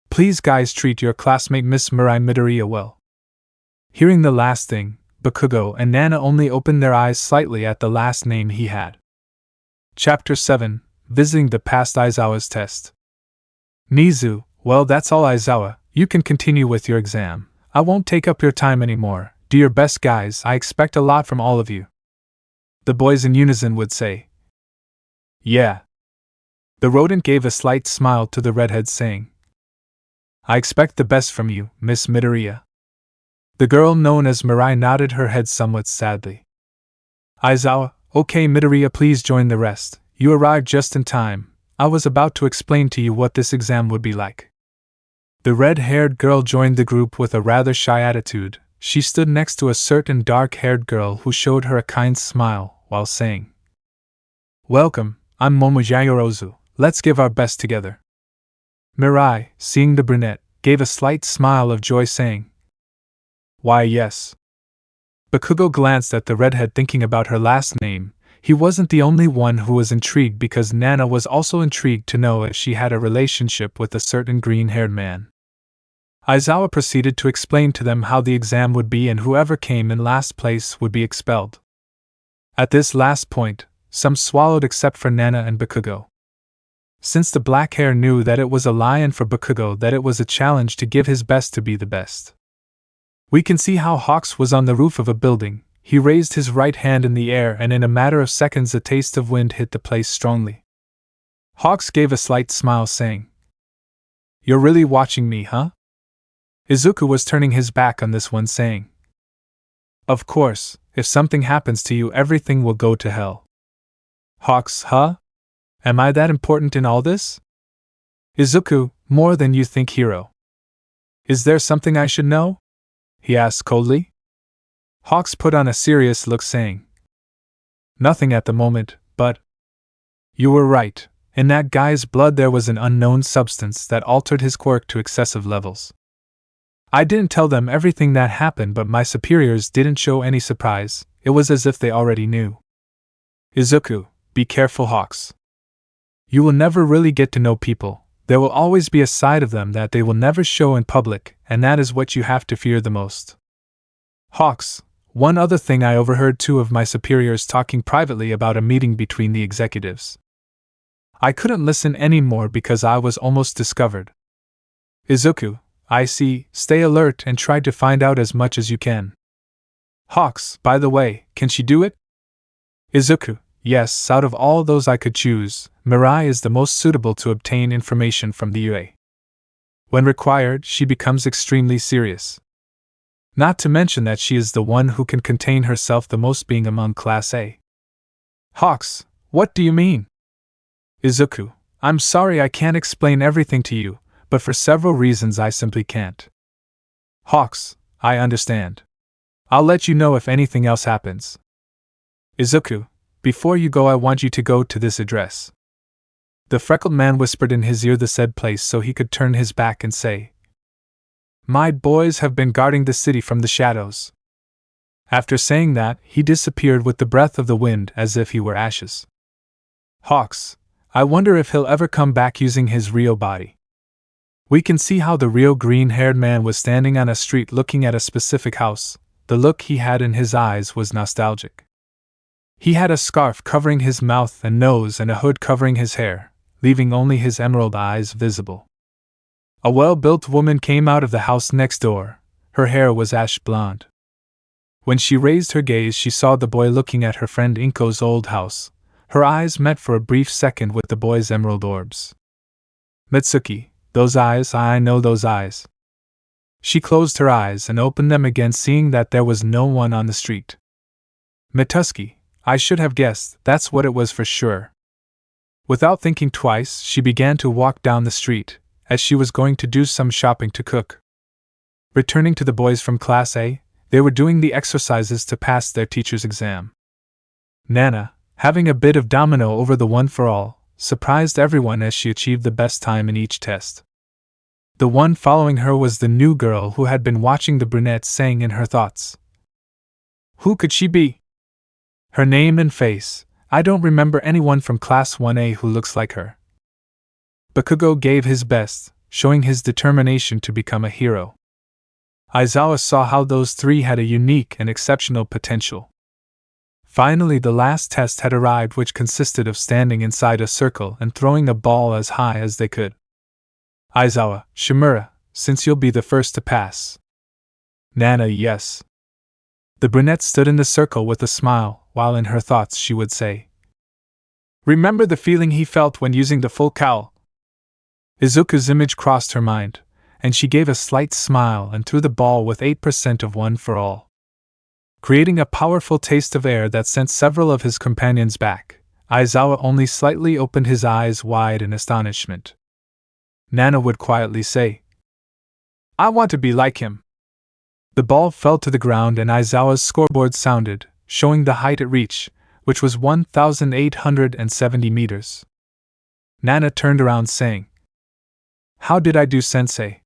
Please guys treat your classmate Miss Mirai Midoriya well." Hearing the last thing, Bakugo and Nana only opened their eyes slightly at the last name he had. Chapter 7, Visiting the Past. Aizawa's Test. "Nizu, well that's all Aizawa, you can continue with your exam, I won't take up your time anymore, do your best guys, I expect a lot from all of you." The boys in unison would say, "Yeah." The rodent gave a slight smile to the redhead saying, "I expect the best from you, Miss Midoriya." The girl known as Mirai nodded her head somewhat sadly. "Aizawa, okay Midoriya, please join the rest, you arrived just in time, I was about to explain to you what this exam would be like." The red-haired girl joined the group with a rather shy attitude. She stood next to a certain dark-haired girl who showed her a kind smile, while saying, "Welcome, I'm Momo Yayorozu, let's give our best together." Mirai, seeing the brunette, gave a slight smile of joy saying, "Why yes." Bakugo glanced at the redhead thinking about her last name. He wasn't the only one who was intrigued because Nana was also intrigued to know if she had a relationship with a certain green-haired man. Aizawa proceeded to explain to them how the exam would be and whoever came in last place would be expelled. At this last point, some swallowed except for Nana and Bakugo. Since the black hair knew that it was a lie and for Bakugo that it was a challenge to give his best to be the best. We can see how Hawks was on the roof of a building. He raised his right hand in the air and in a matter of seconds a taste of wind hit the place strongly. Hawks gave a slight smile saying, "You're really watching me, huh?" IZUKU was turning his back on this one saying, "Of course, if something happens to you everything will go to hell." Hawks, huh? Am I that important in all this? IZUKU, more than you think, hero. Is there something I should know? He asked coldly. Hawks put on a serious look saying, "Nothing at the moment, but..." "You were right, in that guy's blood there was an unknown substance that altered his quirk to excessive levels. I didn't tell them everything that happened, but my superiors didn't show any surprise, it was as if they already knew." IZUKU, be careful Hawks. You will never really get to know people, there will always be a side of them that they will never show in public, and that is what you have to fear the most. Hawks, one other thing, I overheard two of my superiors talking privately about a meeting between the executives. I couldn't listen anymore because I was almost discovered. IZUKU, I see, stay alert and try to find out as much as you can. Hawks, by the way, can she do it? IZUKU, yes, out of all those I could choose, Mirai is the most suitable to obtain information from the UA. When required, she becomes extremely serious. Not to mention that she is the one who can contain herself the most, being among Class A. Hawks, What do you mean? Izuku, I'm sorry I can't explain everything to you, but for several reasons I simply can't. Hawks, I understand. I'll let you know if anything else happens. Izuku, before you go I want you to go to this address. The freckled man whispered in his ear the said place so he could turn his back and say, My boys have been guarding the city from the shadows. After saying that, he disappeared with the breath of the wind as if he were ashes. Hawks, I wonder if he'll ever come back using his real body. We can see how the real green-haired man was standing on a street looking at a specific house. The look he had in his eyes was nostalgic. He had a scarf covering his mouth and nose and a hood covering his hair, leaving only his emerald eyes visible. A well-built woman came out of the house next door. Her hair was ash blonde. When she raised her gaze, she saw the boy looking at her friend Inko's old house. Her eyes met for a brief second with the boy's emerald orbs. Mitsuki, those eyes, I know those eyes. She closed her eyes and opened them again, seeing that there was no one on the street. Mitsuki, I should have guessed, that's what it was for sure. Without thinking twice, she began to walk down the street, as she was going to do some shopping to cook. Returning to the boys from Class A, they were doing the exercises to pass their teacher's exam. Nana, having a bit of domino over the one for all, surprised everyone as she achieved the best time in each test. The one following her was the new girl who had been watching the brunette, saying in her thoughts, Who could she be? Her name and face, I don't remember anyone from Class 1A who looks like her. Bakugo gave his best, showing his determination to become a hero. Aizawa saw how those three had a unique and exceptional potential. Finally, the last test had arrived, which consisted of standing inside a circle and throwing a ball as high as they could. Aizawa, Shimura, since you'll be the first to pass. Nana, yes. The brunette stood in the circle with a smile, while in her thoughts she would say, Remember the feeling he felt when using the full cowl? Izuku's image crossed her mind, and she gave a slight smile and threw the ball with 8% of one for all. Creating a powerful taste of air that sent several of his companions back, Aizawa only slightly opened his eyes wide in astonishment. Nana would quietly say, I want to be like him. The ball fell to the ground and Aizawa's scoreboard sounded, showing the height it reached, which was 1,870 meters. Nana turned around saying, How did I do, sensei?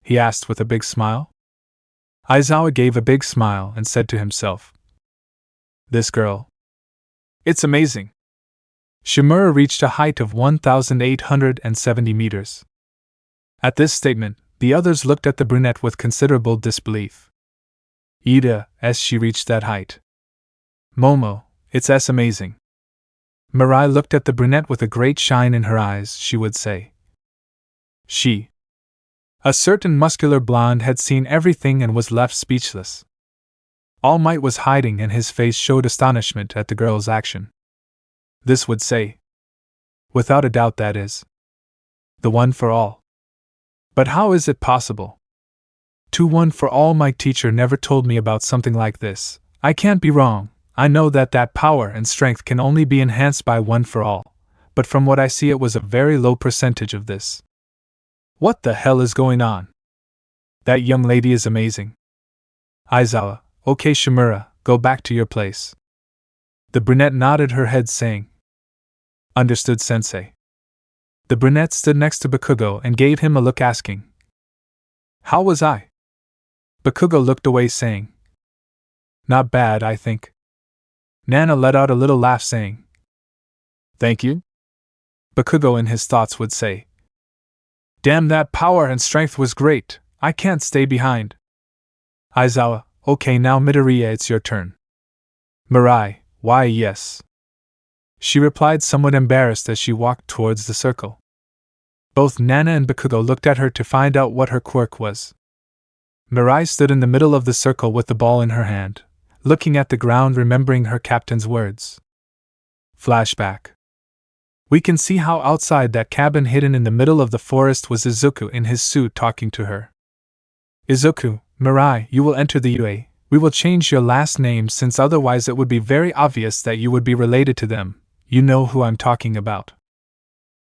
He asked with a big smile. Aizawa gave a big smile and said to himself, This girl. It's amazing. Shimura reached a height of 1,870 meters. At this statement, the others looked at the brunette with considerable disbelief. Ida, as she reached that height. Momo, it's amazing. Mirai looked at the brunette with a great shine in her eyes, she would say. A certain muscular blonde had seen everything and was left speechless. All Might was hiding and his face showed astonishment at the girl's action. This would say, Without a doubt that is the one for all. But how is it possible? One for all, my teacher never told me about something like this. I can't be wrong. I know that power and strength can only be enhanced by one for all, but from what I see it was a very low percentage of this. What the hell is going on? That young lady is amazing. Aizawa, okay Shimura, go back to your place. The brunette nodded her head saying, Understood, sensei. The brunette stood next to Bakugo and gave him a look asking, How was I? Bakugo looked away saying, Not bad, I think. Nana let out a little laugh saying, Thank you? Bakugo in his thoughts would say, Damn, that power and strength was great, I can't stay behind. Aizawa, okay now Midoriya, it's your turn. Mirai, why yes. She replied somewhat embarrassed as she walked towards the circle. Both Nana and Bakugo looked at her to find out what her quirk was. Mirai stood in the middle of the circle with the ball in her hand, looking at the ground, remembering her captain's words. Flashback. We can see how outside that cabin hidden in the middle of the forest was Izuku in his suit talking to her. Izuku, Mirai, you will enter the UA. We will change your last name since otherwise it would be very obvious that you would be related to them. you know who I'm talking about.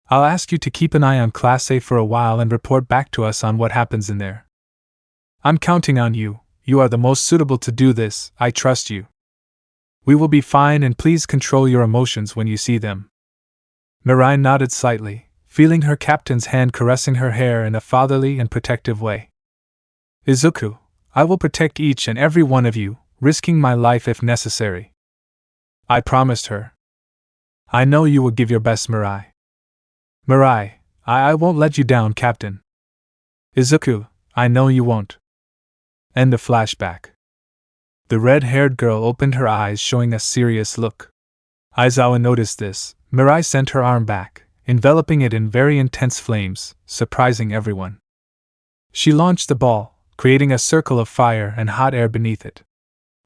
I'll ask you to keep an eye on Class A for a while and report back to us on what happens in there. I'm counting on you. You are the most suitable to do this, I trust you. We will be fine, and please control your emotions when you see them. Mirai nodded slightly, feeling her captain's hand caressing her hair in a fatherly and protective way. Izuku, I will protect each and every one of you, risking my life if necessary. I promised her. I know you will give your best, Mirai. Mirai, I won't let you down, Captain. Izuku, I know you won't. End of flashback. The red-haired girl opened her eyes, showing a serious look. Aizawa noticed this. Mirai sent her arm back, enveloping it in very intense flames, surprising everyone. She launched the ball, creating a circle of fire and hot air beneath it.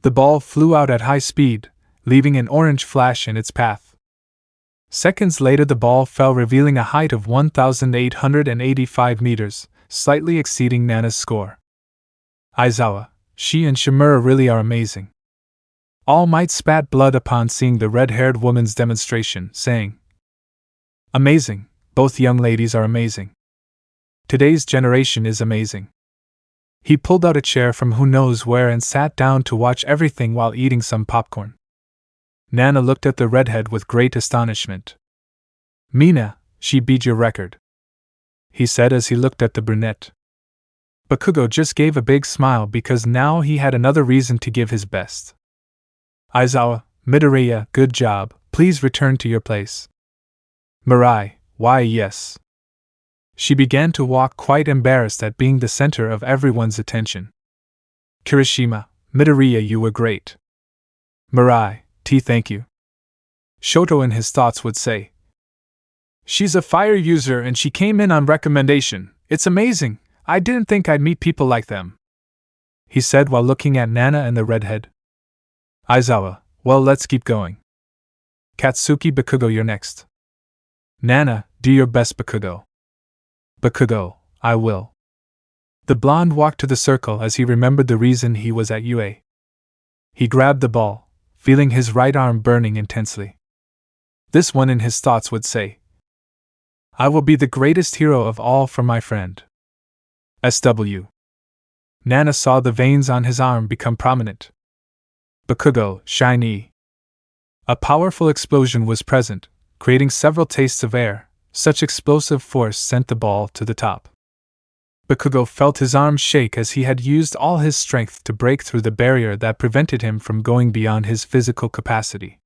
The ball flew out at high speed, leaving an orange flash in its path. Seconds later, the ball fell, revealing a height of 1,885 meters, slightly exceeding Nana's score. Aizawa, she and Shimura really are amazing. All Might spat blood upon seeing the red-haired woman's demonstration, saying, Amazing, both young ladies are amazing. Today's generation is amazing. He pulled out a chair from who knows where and sat down to watch everything while eating some popcorn. Nana looked at the redhead with great astonishment. Mina, she beat your record, he said as he looked at the brunette. Bakugo just gave a big smile because now he had another reason to give his best. Aizawa, Midoriya, good job, please return to your place. Mirai, why yes. She began to walk, quite embarrassed at being the center of everyone's attention. Kirishima, Midoriya, you were great. Mirai, thank you. Shoto in his thoughts would say. She's a fire user and she came in on recommendation, it's amazing, I didn't think I'd meet people like them. He said while looking at Nana and the redhead. Aizawa, well, let's keep going. Katsuki, Bakugo, you're next. Nana, do your best, Bakugo. Bakugo, I will. The blonde walked to the circle as he remembered the reason he was at UA. He grabbed the ball, feeling his right arm burning intensely. This one in his thoughts would say, I will be the greatest hero of all for my friend. SW. Nana saw the veins on his arm become prominent. Bakugo, shiny. A powerful explosion was present, creating several tastes of air. Such explosive force sent the ball to the top. Bakugo felt his arm shake as he had used all his strength to break through the barrier that prevented him from going beyond his physical capacity.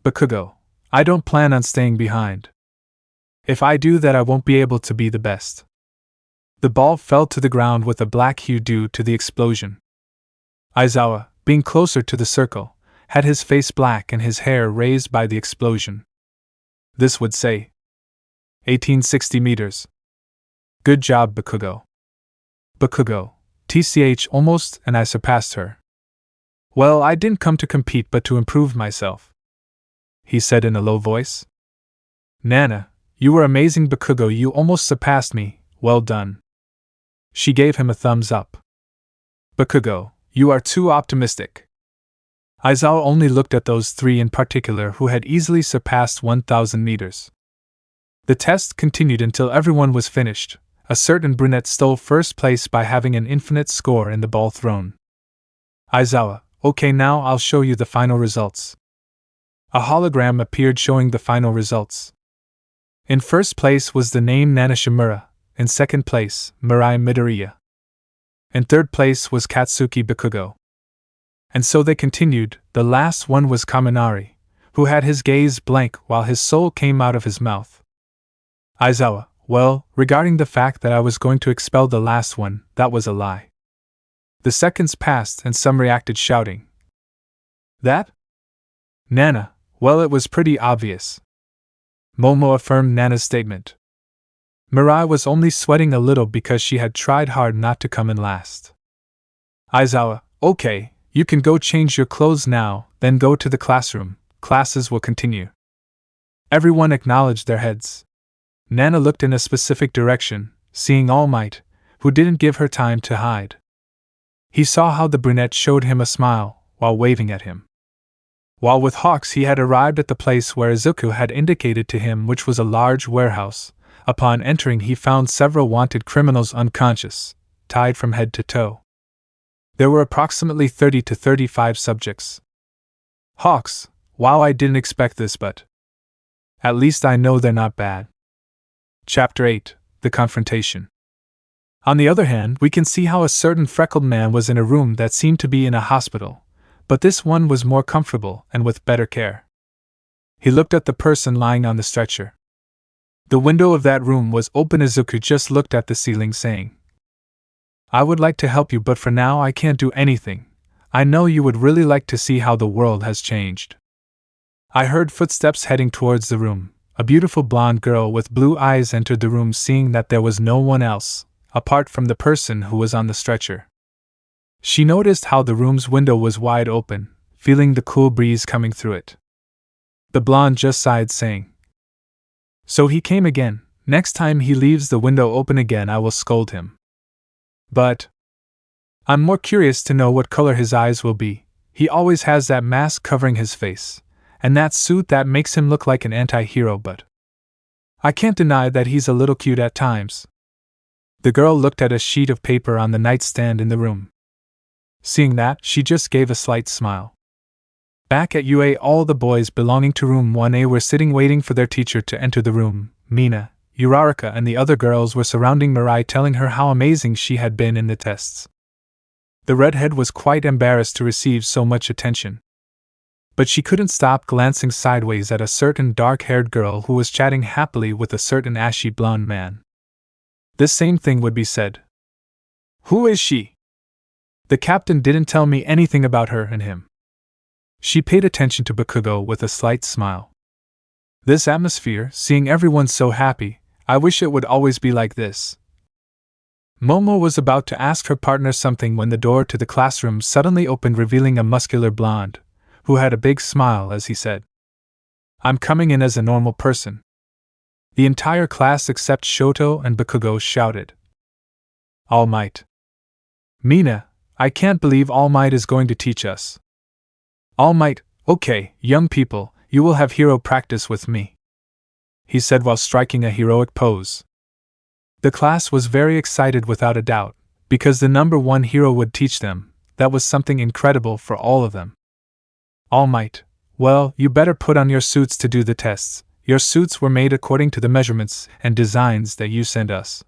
Bakugo, I don't plan on staying behind. If I do that, I won't be able to be the best. The ball fell to the ground with a black hue due to the explosion. Aizawa, being closer to the circle, had his face black and his hair raised by the explosion. This would say 1860 meters. Good job, Bakugo. Bakugo, TCH almost, and I surpassed her. Well, I didn't come to compete but to improve myself, he said in a low voice. Nana, you were amazing, Bakugo, you almost surpassed me, well done. She gave him a thumbs up. Bakugo, you are too optimistic. Aizawa only looked at those three in particular who had easily surpassed 1,000 meters. The test continued until everyone was finished. A certain brunette stole first place by having an infinite score in the ball thrown. Aizawa, okay, now I'll show you the final results. A hologram appeared showing the final results. In first place was the name Nana Shimura, in second place, Mirai Midoriya. In third place was Katsuki Bakugo. And so they continued. The last one was Kaminari, who had his gaze blank while his soul came out of his mouth. Aizawa, well, regarding the fact that I was going to expel the last one, that was a lie. The seconds passed and some reacted shouting. That? Nana, well, it was pretty obvious. Momo affirmed Nana's statement. Mirai was only sweating a little because she had tried hard not to come in last. Aizawa, okay, you can go change your clothes now, then go to the classroom, classes will continue. Everyone acknowledged their heads. Nana looked in a specific direction, seeing All Might, who didn't give her time to hide. He saw how the brunette showed him a smile while waving at him. While with Hawks, he had arrived at the place where IZUKU had indicated to him, which was a large warehouse. Upon entering, he found several wanted criminals unconscious, tied from head to toe. There were approximately 30 to 35 subjects. Hawks, wow, I didn't expect this, but at least I know they're not bad. Chapter 8: The Confrontation. On the other hand, we can see how a certain freckled man was in a room that seemed to be in a hospital, but this one was more comfortable and with better care. He looked at the person lying on the stretcher. The window of that room was open. IZUKU just looked at the ceiling, saying, "I would like to help you, but for now I can't do anything. I know you would really like to see how the world has changed." I heard footsteps heading towards the room. A beautiful blonde girl with blue eyes entered the room, seeing that there was no one else, apart from the person who was on the stretcher. She noticed how the room's window was wide open, feeling the cool breeze coming through it. The blonde just sighed, saying, "So he came again. Next time he leaves the window open again, I will scold him. But I'm more curious to know what color his eyes will be. He always has that mask covering his face, and that suit that makes him look like an anti-hero, but I can't deny that he's a little cute at times." The girl looked at a sheet of paper on the nightstand in the room. Seeing that, she just gave a slight smile. Back at UA, all the boys belonging to room 1A were sitting waiting for their teacher to enter the room. Mina, Uraraka, and the other girls were surrounding Mirai, telling her how amazing she had been in the tests. The redhead was quite embarrassed to receive so much attention, but she couldn't stop glancing sideways at a certain dark-haired girl who was chatting happily with a certain ashy blonde man. This same thing would be said. "Who is she? The captain didn't tell me anything about her and him." She paid attention to Bakugo with a slight smile. "This atmosphere, seeing everyone so happy, I wish it would always be like this." Momo was about to ask her partner something when the door to the classroom suddenly opened, revealing a muscular blonde, who had a big smile as he said, "I'm coming in as a normal person." The entire class except Shoto and Bakugo shouted, "All Might!" "Mina, I can't believe All Might is going to teach us." "All Might, okay, young people, you will have hero practice with me," he said while striking a heroic pose. The class was very excited without a doubt, because the number one hero would teach them. That was something incredible for all of them. "All Might, well, you better put on your suits to do the tests. Your suits were made according to the measurements and designs that you sent us."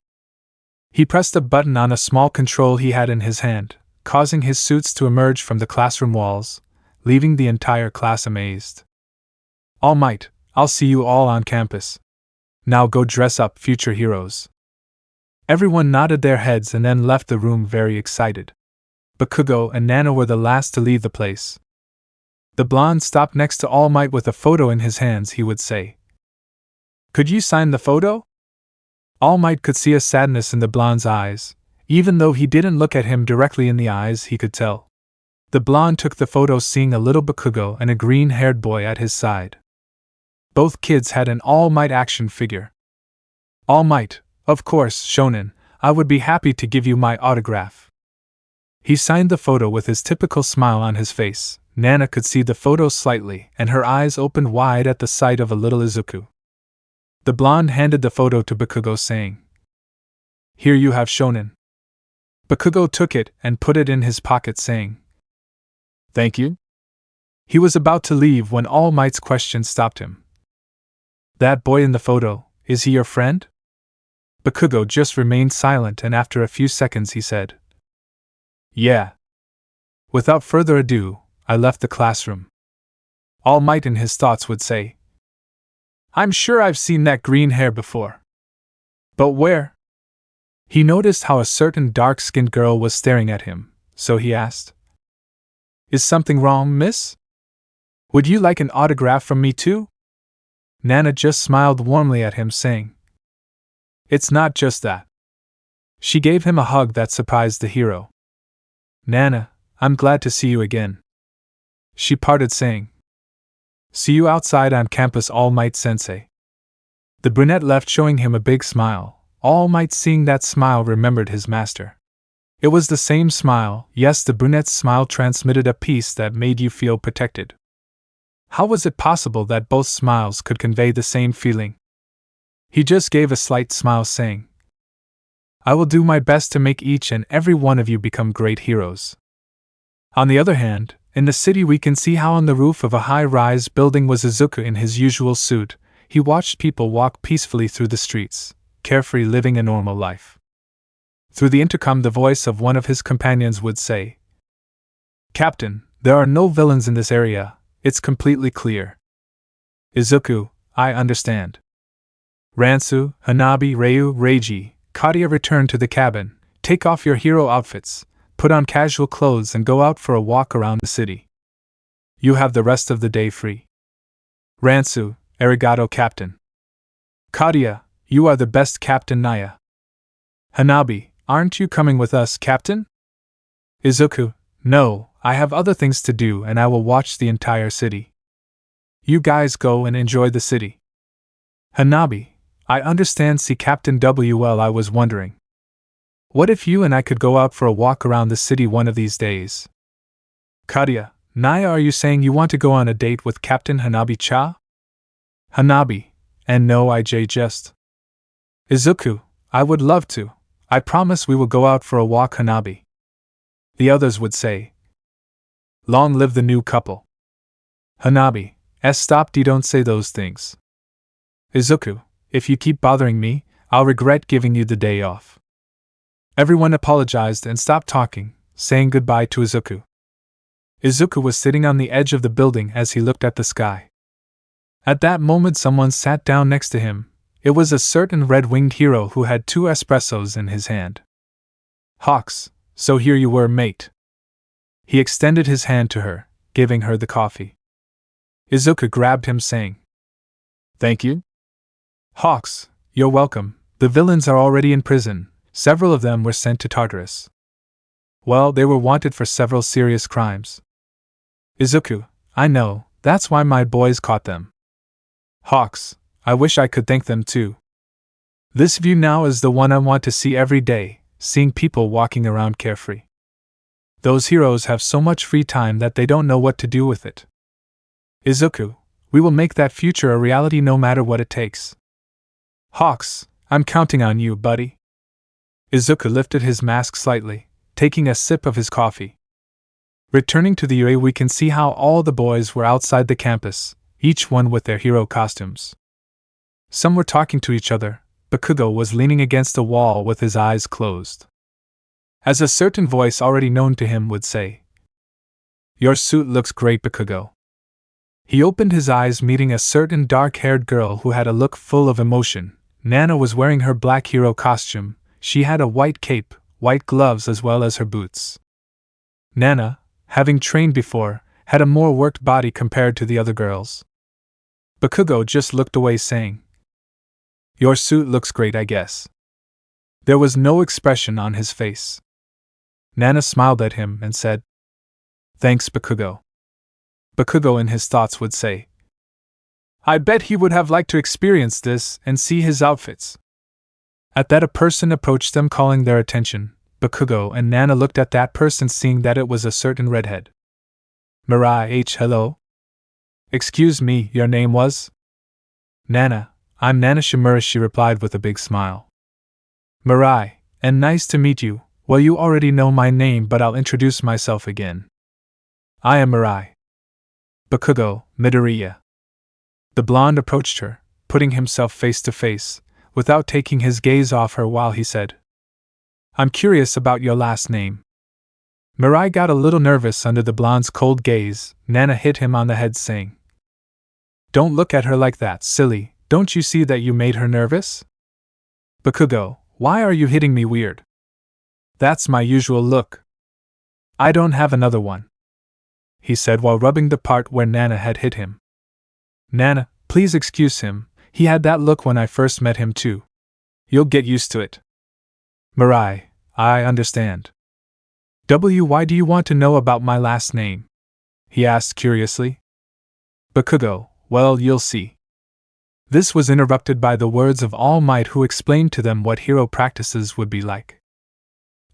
He pressed a button on a small control he had in his hand, causing his suits to emerge from the classroom walls, leaving the entire class amazed. "All Might, I'll see you all on campus. Now go dress up, future heroes." Everyone nodded their heads and then left the room very excited. Bakugo and Nana were the last to leave the place. The blonde stopped next to All Might with a photo in his hands. He would say, "Could you sign the photo?" All Might could see a sadness in the blonde's eyes. Even though he didn't look at him directly in the eyes, he could tell. The blonde took the photo, seeing a little Bakugo and a green-haired boy at his side. Both kids had an All Might action figure. "All Might, of course, Shonen, I would be happy to give you my autograph." He signed the photo with his typical smile on his face. Nana could see the photo slightly, and her eyes opened wide at the sight of a little IZUKU. The blonde handed the photo to Bakugo, saying, "Here you have, Shonen." Bakugo took it and put it in his pocket, saying, "Thank you." He was about to leave when All Might's question stopped him. "That boy in the photo, is he your friend?" Bakugo just remained silent, and after a few seconds he said, "Yeah." Without further ado, I left the classroom. All Might in his thoughts would say, "I'm sure I've seen that green hair before. But where?" He noticed how a certain dark-skinned girl was staring at him, so he asked, "Is something wrong, miss? Would you like an autograph from me too?" Nana just smiled warmly at him, saying, "It's not just that." She gave him a hug that surprised the hero. "Nana, I'm glad to see you again." She parted, saying, "See you outside on campus, All Might Sensei." The brunette left, showing him a big smile. All Might, seeing that smile, remembered his master. It was the same smile. Yes, the brunette's smile transmitted a peace that made you feel protected. How was it possible that both smiles could convey the same feeling? He just gave a slight smile, saying, I will do my best to make each and every one of you become great heroes. On the other hand, in the city we can see how on the roof of a high-rise building was IZUKU in his usual suit. He watched people walk peacefully through the streets, carefree, living a normal life. Through the intercom the voice of one of his companions would say, Captain, there are no villains in this area, it's completely clear. IZUKU, I understand. Ransu, Hanabi, Ryu, Reiji, Katia return to the cabin, take off your hero outfits, put on casual clothes and go out for a walk around the city. You have the rest of the day free. Ransu, arigato captain. Katia, you are the best captain Naya. Hanabi, aren't you coming with us, captain? IZUKU, no, I have other things to do and I will watch the entire city. You guys go and enjoy the city. Hanabi, I understand. See Captain WL, I was wondering. What if you and I could go out for a walk around the city one of these days? Katia, Naya, are you saying you want to go on a date with Captain Hanabi-cha? Hanabi, and no, just. IZUKU, I would love to. I promise we will go out for a walk, Hanabi. The others would say, Long live the new couple. Hanabi, stop, don't say those things. IZUKU, if you keep bothering me, I'll regret giving you the day off. Everyone apologized and stopped talking, saying goodbye to IZUKU. IZUKU was sitting on the edge of the building as he looked at the sky. At that moment someone sat down next to him. It was a certain red-winged hero who had 2 espressos in his hand. Hawks, so here you were, mate. He extended his hand to her, giving her the coffee. IZUKU grabbed him, saying, Thank you. Hawks, you're welcome. The villains are already in prison. Several of them were sent to Tartarus. Well, they were wanted for several serious crimes. IZUKU, I know, that's why my boys caught them. Hawks, I wish I could thank them too. This view now is the one I want to see every day, seeing people walking around carefree. Those heroes have so much free time that they don't know what to do with it. IZUKU, we will make that future a reality no matter what it takes. Hawks, I'm counting on you, buddy. IZUKU lifted his mask slightly, taking a sip of his coffee. Returning to the UA, we can see how all the boys were outside the campus, each one with their hero costumes. Some were talking to each other. Bakugo was leaning against a wall with his eyes closed. As a certain voice already known to him would say, Your suit looks great, Bakugo. He opened his eyes, meeting a certain dark-haired girl who had a look full of emotion. Nana was wearing her black hero costume. She had a white cape, white gloves as well as her boots. Nana, having trained before, had a more worked body compared to the other girls. Bakugo just looked away, saying, Your suit looks great, I guess. There was no expression on his face. Nana smiled at him and said, Thanks, Bakugo. Bakugo in his thoughts would say, I bet he would have liked to experience this and see his outfits. At that a person approached them, calling their attention. Bakugo and Nana looked at that person, seeing that it was a certain redhead. Mirai hello? Excuse me, your name was? Nana, I'm Nana Shimura, she replied with a big smile. Mirai, and nice to meet you. Well, you already know my name, but I'll introduce myself again. I am Mirai. Bakugo, Midoriya. The blonde approached her, putting himself face to face, without taking his gaze off her while he said, I'm curious about your last name. Mirai got a little nervous under the blonde's cold gaze. Nana hit him on the head, saying, Don't look at her like that, silly. Don't you see that you made her nervous? Bakugo, why are you hitting me weird? That's my usual look. I don't have another one, he said while rubbing the part where Nana had hit him. Nana, please excuse him. He had that look when I first met him too. You'll get used to it. Mirai, I understand. Why do you want to know about my last name? He asked curiously. Bakugo, well, you'll see. This was interrupted by the words of All Might, who explained to them what hero practices would be like.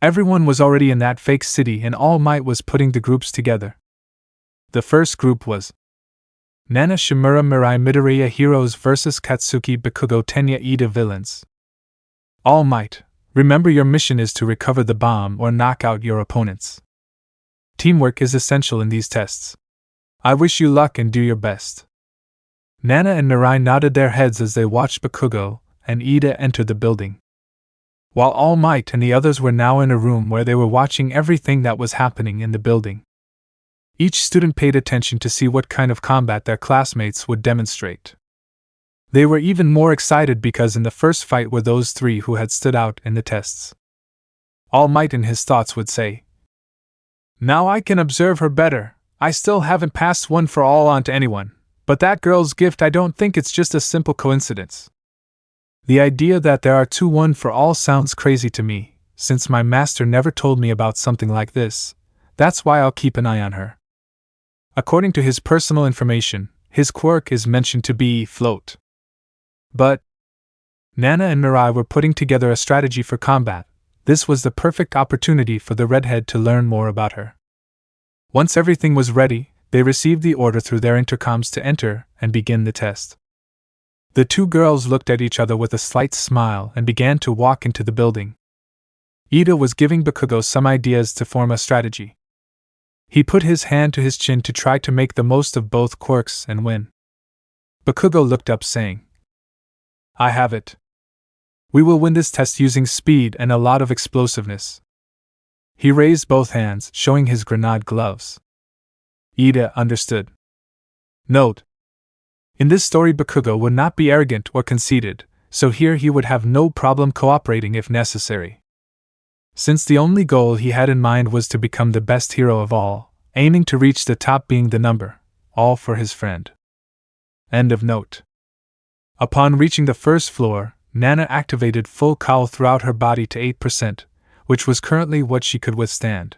Everyone was already in that fake city and All Might was putting the groups together. The first group was Nana Shimura Mirai Midoriya Heroes vs Katsuki Bakugo Tenya Ida Villains. All Might, remember your mission is to recover the bomb or knock out your opponents. Teamwork is essential in these tests. I wish you luck and do your best. Nana and Mirai nodded their heads as they watched Bakugo and Ida enter the building. While All Might and the others were now in a room where they were watching everything that was happening in the building. Each student paid attention to see what kind of combat their classmates would demonstrate. They were even more excited because in the first fight were those three who had stood out in the tests. All Might in his thoughts would say, "Now I can observe her better. I still haven't passed one for all on to anyone, but that girl's gift, I don't think it's just a simple coincidence. The idea that there are 2 one for all sounds crazy to me, since my master never told me about something like this. That's why I'll keep an eye on her." According to his personal information, his quirk is mentioned to be float. But Nana and Mirai were putting together a strategy for combat. This was the perfect opportunity for the redhead to learn more about her. Once everything was ready, they received the order through their intercoms to enter and begin the test. The 2 girls looked at each other with a slight smile and began to walk into the building. Ida was giving Bakugo some ideas to form a strategy. He put his hand to his chin to try to make the most of both quirks and win. Bakugo looked up saying, "I have it. We will win this test using speed and a lot of explosiveness." He raised both hands, showing his grenade gloves. Ida understood. Note: in this story Bakugo would not be arrogant or conceited, so here he would have no problem cooperating if necessary. Since the only goal he had in mind was to become the best hero of all, aiming to reach the top being the number, all for his friend. End of note. Upon reaching the first floor, Nana activated full cowl throughout her body to 8%, which was currently what she could withstand.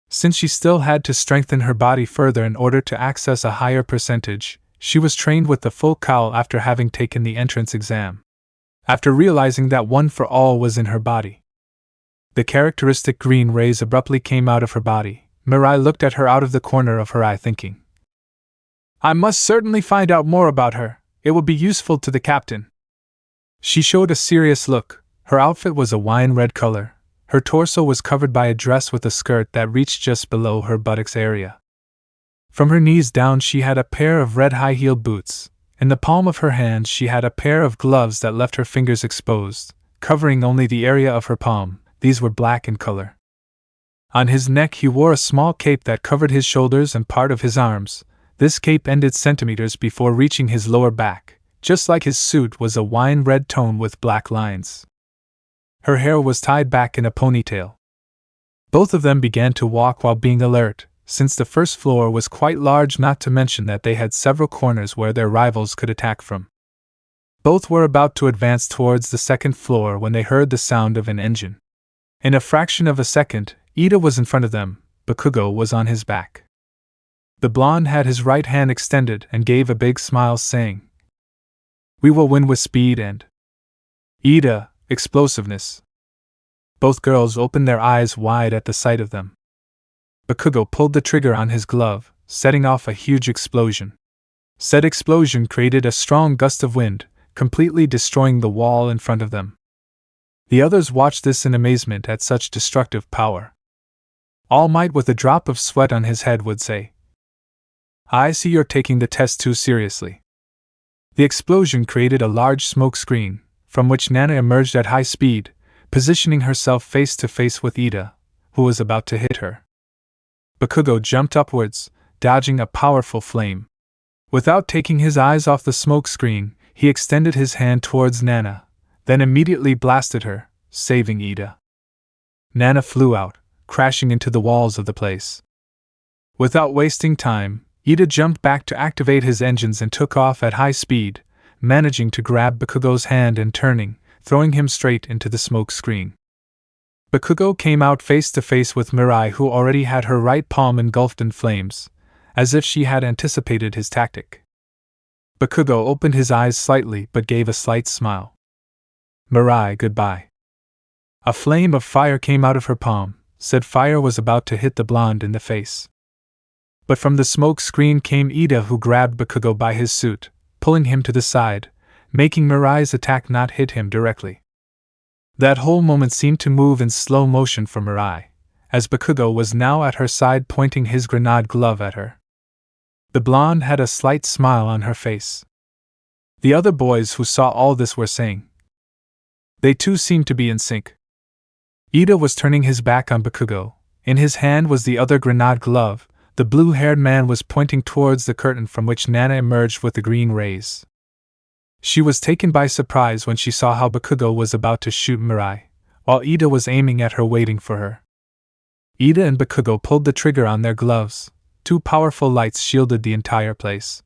Since she still had to strengthen her body further in order to access a higher percentage, she was trained with the full cowl after having taken the entrance exam. After realizing that 1 for all was in her body, the characteristic green rays abruptly came out of her body. Mirai looked at her out of the corner of her eye thinking, "I must certainly find out more about her. It will be useful to the captain." She showed a serious look. Her outfit was a wine red color. Her torso was covered by a dress with a skirt that reached just below her buttocks area. From her knees down she had a pair of red high-heeled boots. In the palm of her hand she had a pair of gloves that left her fingers exposed, covering only the area of her palm. These were black in color. On his neck he wore a small cape that covered his shoulders and part of his arms. This cape ended centimeters before reaching his lower back. Just like his suit was a wine red tone with black lines. Her hair was tied back in a ponytail. Both of them began to walk while being alert, since the first floor was quite large, not to mention that they had several corners where their rivals could attack from. Both were about to advance towards the second floor when they heard the sound of an engine. In a fraction of a second, Ida was in front of them. Bakugo was on his back. The blonde had his right hand extended and gave a big smile, saying, "We will win with speed and Ida, explosiveness." Both girls opened their eyes wide at the sight of them. Bakugo pulled the trigger on his glove, setting off a huge explosion. Said explosion created a strong gust of wind, completely destroying the wall in front of them. The others watched this in amazement at such destructive power. All Might, with a drop of sweat on his head, would say, "I see you're taking the test too seriously." The explosion created a large smoke screen, from which Nana emerged at high speed, positioning herself face to face with Ida, who was about to hit her. Bakugo jumped upwards, dodging a powerful flame. Without taking his eyes off the smoke screen, he extended his hand towards Nana, then immediately blasted her, saving Ida. Nana flew out, crashing into the walls of the place. Without wasting time, Ida jumped back to activate his engines and took off at high speed, managing to grab Bakugo's hand and turning, throwing him straight into the smoke screen. Bakugo came out face to face with Mirai, who already had her right palm engulfed in flames, as if she had anticipated his tactic. Bakugo opened his eyes slightly but gave a slight smile. "Mirai, goodbye." A flame of fire came out of her palm, said fire was about to hit the blonde in the face. But from the smoke screen came Ida, who grabbed Bakugo by his suit, pulling him to the side, making Mirai's attack not hit him directly. That whole moment seemed to move in slow motion for Mirai, as Bakugo was now at her side pointing his grenade glove at her. The blonde had a slight smile on her face. The other boys who saw all this were saying. They too seemed to be in sync. Ida was turning his back on Bakugo. In his hand was the other grenade glove. The blue-haired man was pointing towards the curtain from which Nana emerged with the green rays. She was taken by surprise when she saw how Bakugo was about to shoot Mirai, while Ida was aiming at her, waiting for her. Ida and Bakugo pulled the trigger on their gloves. 2 powerful lights shielded the entire place.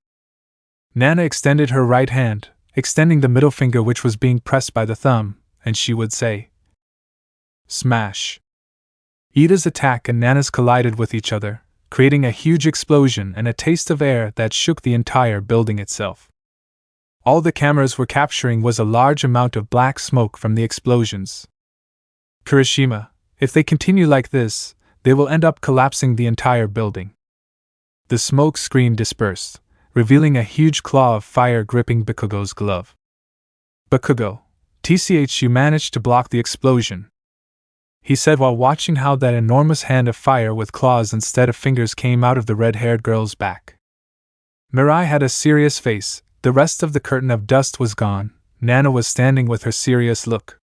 Nana extended her right hand, extending the middle finger which was being pressed by the thumb, and she would say, "Smash!" Ida's attack and Nana's collided with each other, creating a huge explosion and a taste of air that shook the entire building itself. All the cameras were capturing was a large amount of black smoke from the explosions. Kirishima, if they continue like this, they will end up collapsing the entire building. The smoke screen dispersed, revealing a huge claw of fire gripping Bakugo's glove. "Bakugo, you managed to block the explosion," he said while watching how that enormous hand of fire with claws instead of fingers came out of the red-haired girl's back. Mirai had a serious face. The rest of the curtain of dust was gone. Nana was standing with her serious look.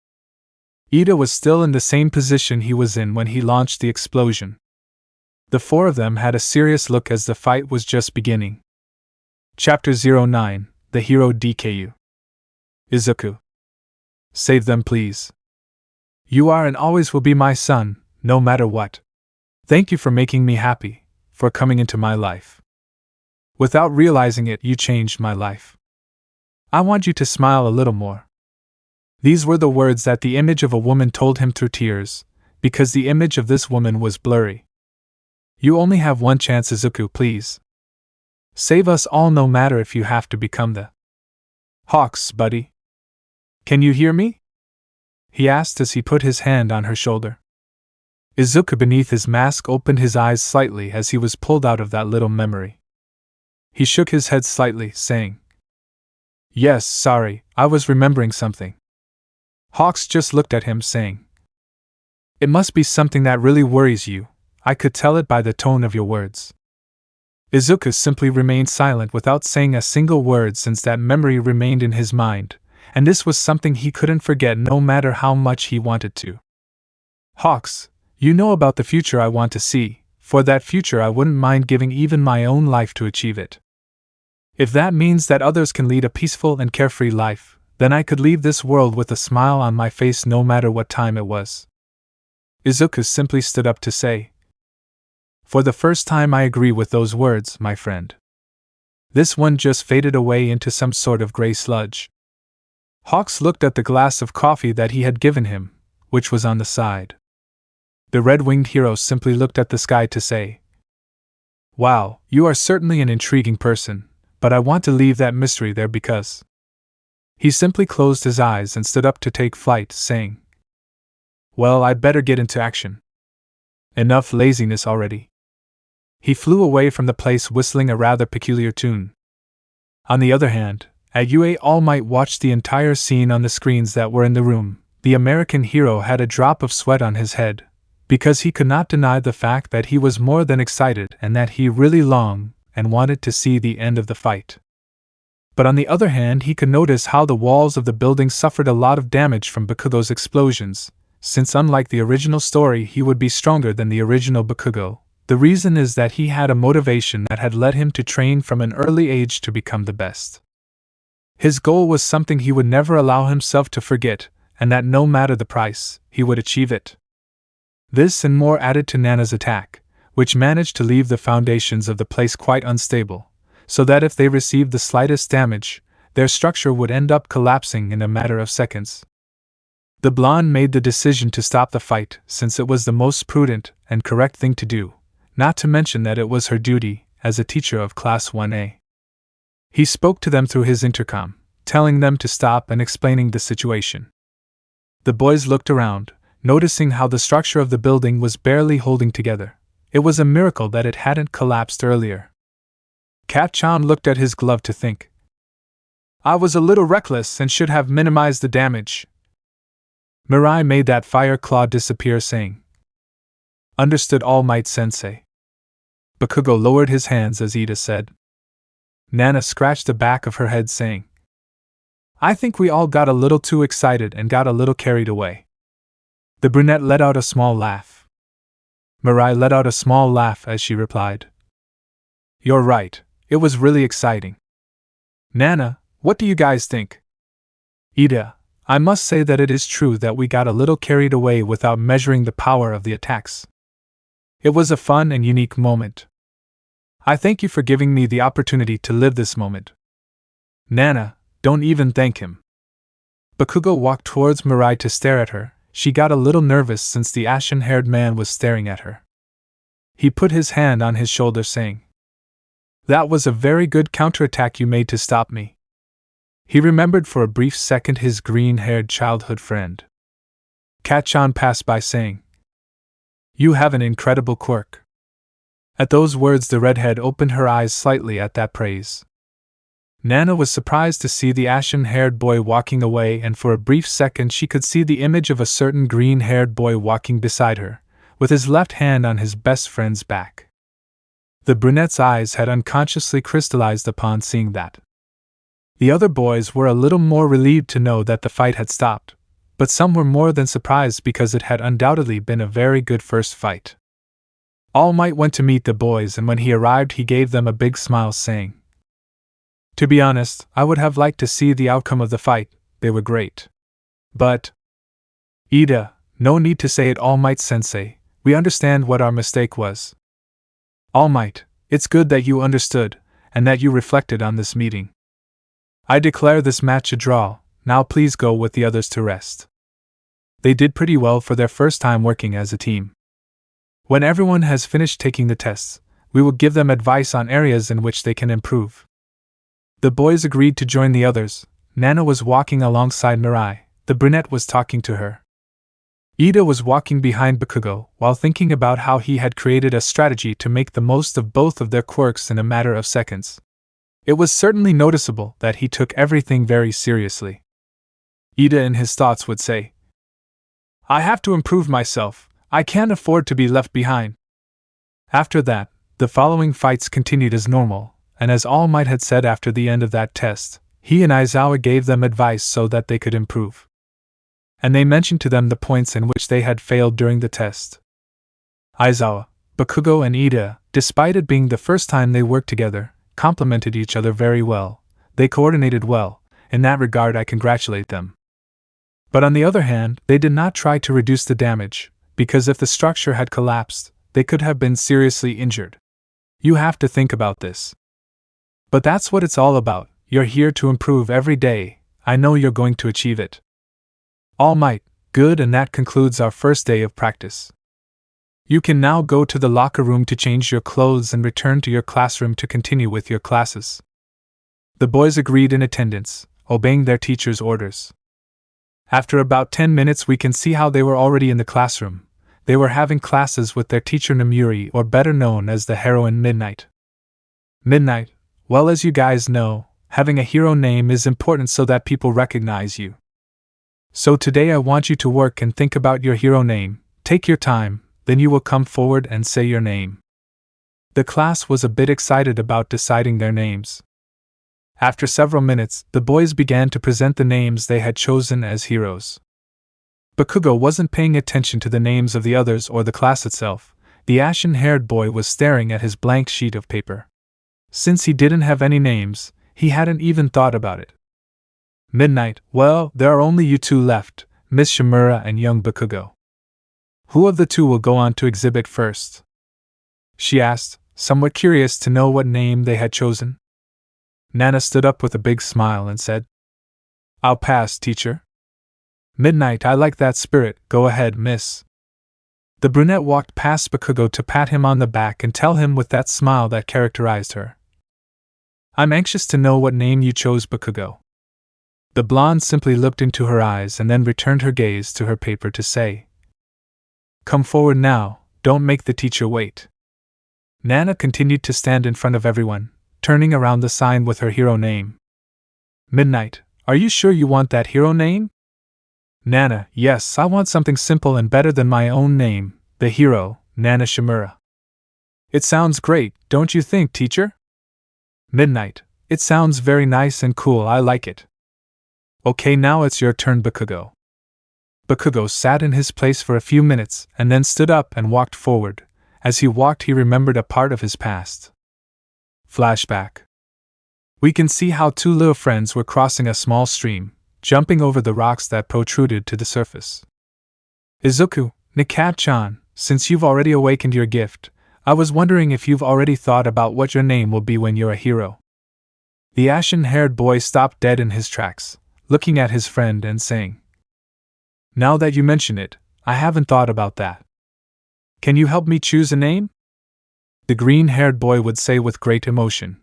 Ida was still in the same position he was in when he launched the explosion. The 4 of them had a serious look as the fight was just beginning. Chapter 09, The Hero DKU. IZUKU. Save them, please. You are and always will be my son, no matter what. Thank you for making me happy, for coming into my life. Without realizing it, you changed my life. I want you to smile a little more. These were the words that the image of a woman told him through tears, because the image of this woman was blurry. You only have one chance, IZUKU, please. Save us all, no matter if you have to become the Hawks, buddy. Can you hear me? He asked as he put his hand on her shoulder. IZUKU beneath his mask opened his eyes slightly as he was pulled out of that little memory. He shook his head slightly, saying, "Yes, sorry, I was remembering something." Hawks just looked at him, saying, "It must be something that really worries you. I could tell it by the tone of your words." IZUKU simply remained silent without saying a single word, since that memory remained in his mind, and this was something he couldn't forget no matter how much he wanted to. "Hawks, you know about the future I want to see. For that future I wouldn't mind giving even my own life to achieve it. If that means that others can lead a peaceful and carefree life, then I could leave this world with a smile on my face no matter what time it was." IZUKU simply stood up to say, "For the first time I agree with those words, my friend." This one just faded away into some sort of gray sludge. Hawks looked at the glass of coffee that he had given him, which was on the side. The red-winged hero simply looked at the sky to say, "Wow, you are certainly an intriguing person, but I want to leave that mystery there because..." He simply closed his eyes and stood up to take flight, saying, "Well, I'd better get into action. Enough laziness already." He flew away from the place whistling a rather peculiar tune. On the other hand, Ayue All Might watched the entire scene on the screens that were in the room. The American hero had a drop of sweat on his head, because he could not deny the fact that he was more than excited and that he really longed and wanted to see the end of the fight. But on the other hand, he could notice how the walls of the building suffered a lot of damage from Bakugo's explosions, since unlike the original story he would be stronger than the original Bakugo. The reason is that he had a motivation that had led him to train from an early age to become the best. His goal was something he would never allow himself to forget, and that no matter the price, he would achieve it. This and more added to Nana's attack, which managed to leave the foundations of the place quite unstable, so that if they received the slightest damage, their structure would end up collapsing in a matter of seconds. The blonde made the decision to stop the fight, since it was the most prudent and correct thing to do, not to mention that it was her duty as a teacher of Class 1A. He spoke to them through his intercom, telling them to stop and explaining the situation. The boys looked around, noticing how the structure of the building was barely holding together, It was a miracle that it hadn't collapsed earlier. Kat-chan looked at his glove to think. I was a little reckless and should have minimized the damage. Mirai made that fire claw disappear, saying, Understood, All Might Sensei. Bakugo lowered his hands as Ida said. Nana scratched the back of her head, saying, I think we all got a little too excited and got a little carried away. The brunette let out a small laugh. Mirai let out a small laugh as she replied, You're right, it was really exciting. Nana, what do you guys think? Ida, I must say that it is true that we got a little carried away without measuring the power of the attacks. It was a fun and unique moment. I thank you for giving me the opportunity to live this moment. Nana, don't even thank him. Bakugo walked towards Mirai to stare at her. She got a little nervous since the ashen-haired man was staring at her. He put his hand on his shoulder, saying, That was a very good counterattack you made to stop me. He remembered for a brief second his green-haired childhood friend. Kat-chan passed by, saying, You have an incredible quirk. At those words, the redhead opened her eyes slightly at that praise. Nana was surprised to see the ashen-haired boy walking away, and for a brief second she could see the image of a certain green-haired boy walking beside her, with his left hand on his best friend's back. The brunette's eyes had unconsciously crystallized upon seeing that. The other boys were a little more relieved to know that the fight had stopped, but some were more than surprised because it had undoubtedly been a very good first fight. All Might went to meet the boys, and when he arrived he gave them a big smile, saying, To be honest, I would have liked to see the outcome of the fight, they were great. But… Ida, no need to say it, All Might Sensei, we understand what our mistake was. All Might, it's good that you understood, and that you reflected on this meeting. I declare this match a draw, now please go with the others to rest. They did pretty well for their first time working as a team. When everyone has finished taking the tests, we will give them advice on areas in which they can improve. The boys agreed to join the others. Nana was walking alongside Mirai, the brunette was talking to her. Ida was walking behind Bakugo, while thinking about how he had created a strategy to make the most of both of their quirks in a matter of seconds. It was certainly noticeable that he took everything very seriously. Ida in his thoughts would say, I have to improve myself, I can't afford to be left behind. After that, the following fights continued as normal, and as All Might had said after the end of that test, he and Aizawa gave them advice so that they could improve. And they mentioned to them the points in which they had failed during the test. Aizawa, Bakugo and Ida, despite it being the first time they worked together, complemented each other very well. They coordinated well. In that regard I congratulate them. But on the other hand, they did not try to reduce the damage, because if the structure had collapsed, they could have been seriously injured. You have to think about this. But that's what it's all about. You're here to improve every day. I know you're going to achieve it. All Might, good, and that concludes our first day of practice. You can now go to the locker room to change your clothes and return to your classroom to continue with your classes. The boys agreed in attendance, obeying their teacher's orders. After about 10 minutes we can see how they were already in the classroom. They were having classes with their teacher Namuri, or better known as the heroine Midnight. Midnight, well, as you guys know, having a hero name is important so that people recognize you. So today I want you to work and think about your hero name. Take your time, then you will come forward and say your name. The class was a bit excited about deciding their names. After several minutes, the boys began to present the names they had chosen as heroes. Bakugo wasn't paying attention to the names of the others or the class itself. The ashen-haired boy was staring at his blank sheet of paper. Since he didn't have any names, he hadn't even thought about it. Midnight, well, there are only you two left, Miss Shimura and young Bakugo. Who of the two will go on to exhibit first? She asked, somewhat curious to know what name they had chosen. Nana stood up with a big smile and said, I'll pass, teacher. Midnight, I like that spirit, go ahead, miss. The brunette walked past Bakugo to pat him on the back and tell him with that smile that characterized her. I'm anxious to know what name you chose, Bakugo. The blonde simply looked into her eyes and then returned her gaze to her paper to say, Come forward now, don't make the teacher wait. Nana continued to stand in front of everyone, turning around the sign with her hero name. Midnight, are you sure you want that hero name? Nana, yes, I want something simple and better than my own name, the hero, Nana Shimura. It sounds great, don't you think, teacher? Midnight, it sounds very nice and cool, I like it. Okay, now it's your turn, Bakugo. Bakugo sat in his place for a few minutes and then stood up and walked forward. As he walked, he remembered a part of his past. Flashback. We can see how two little friends were crossing a small stream, jumping over the rocks that protruded to the surface. Izuku, Nikat-chan, since you've already awakened your gift, I was wondering if you've already thought about what your name will be when you're a hero. The ashen-haired boy stopped dead in his tracks, looking at his friend and saying, Now that you mention it, I haven't thought about that. Can you help me choose a name? The green-haired boy would say with great emotion.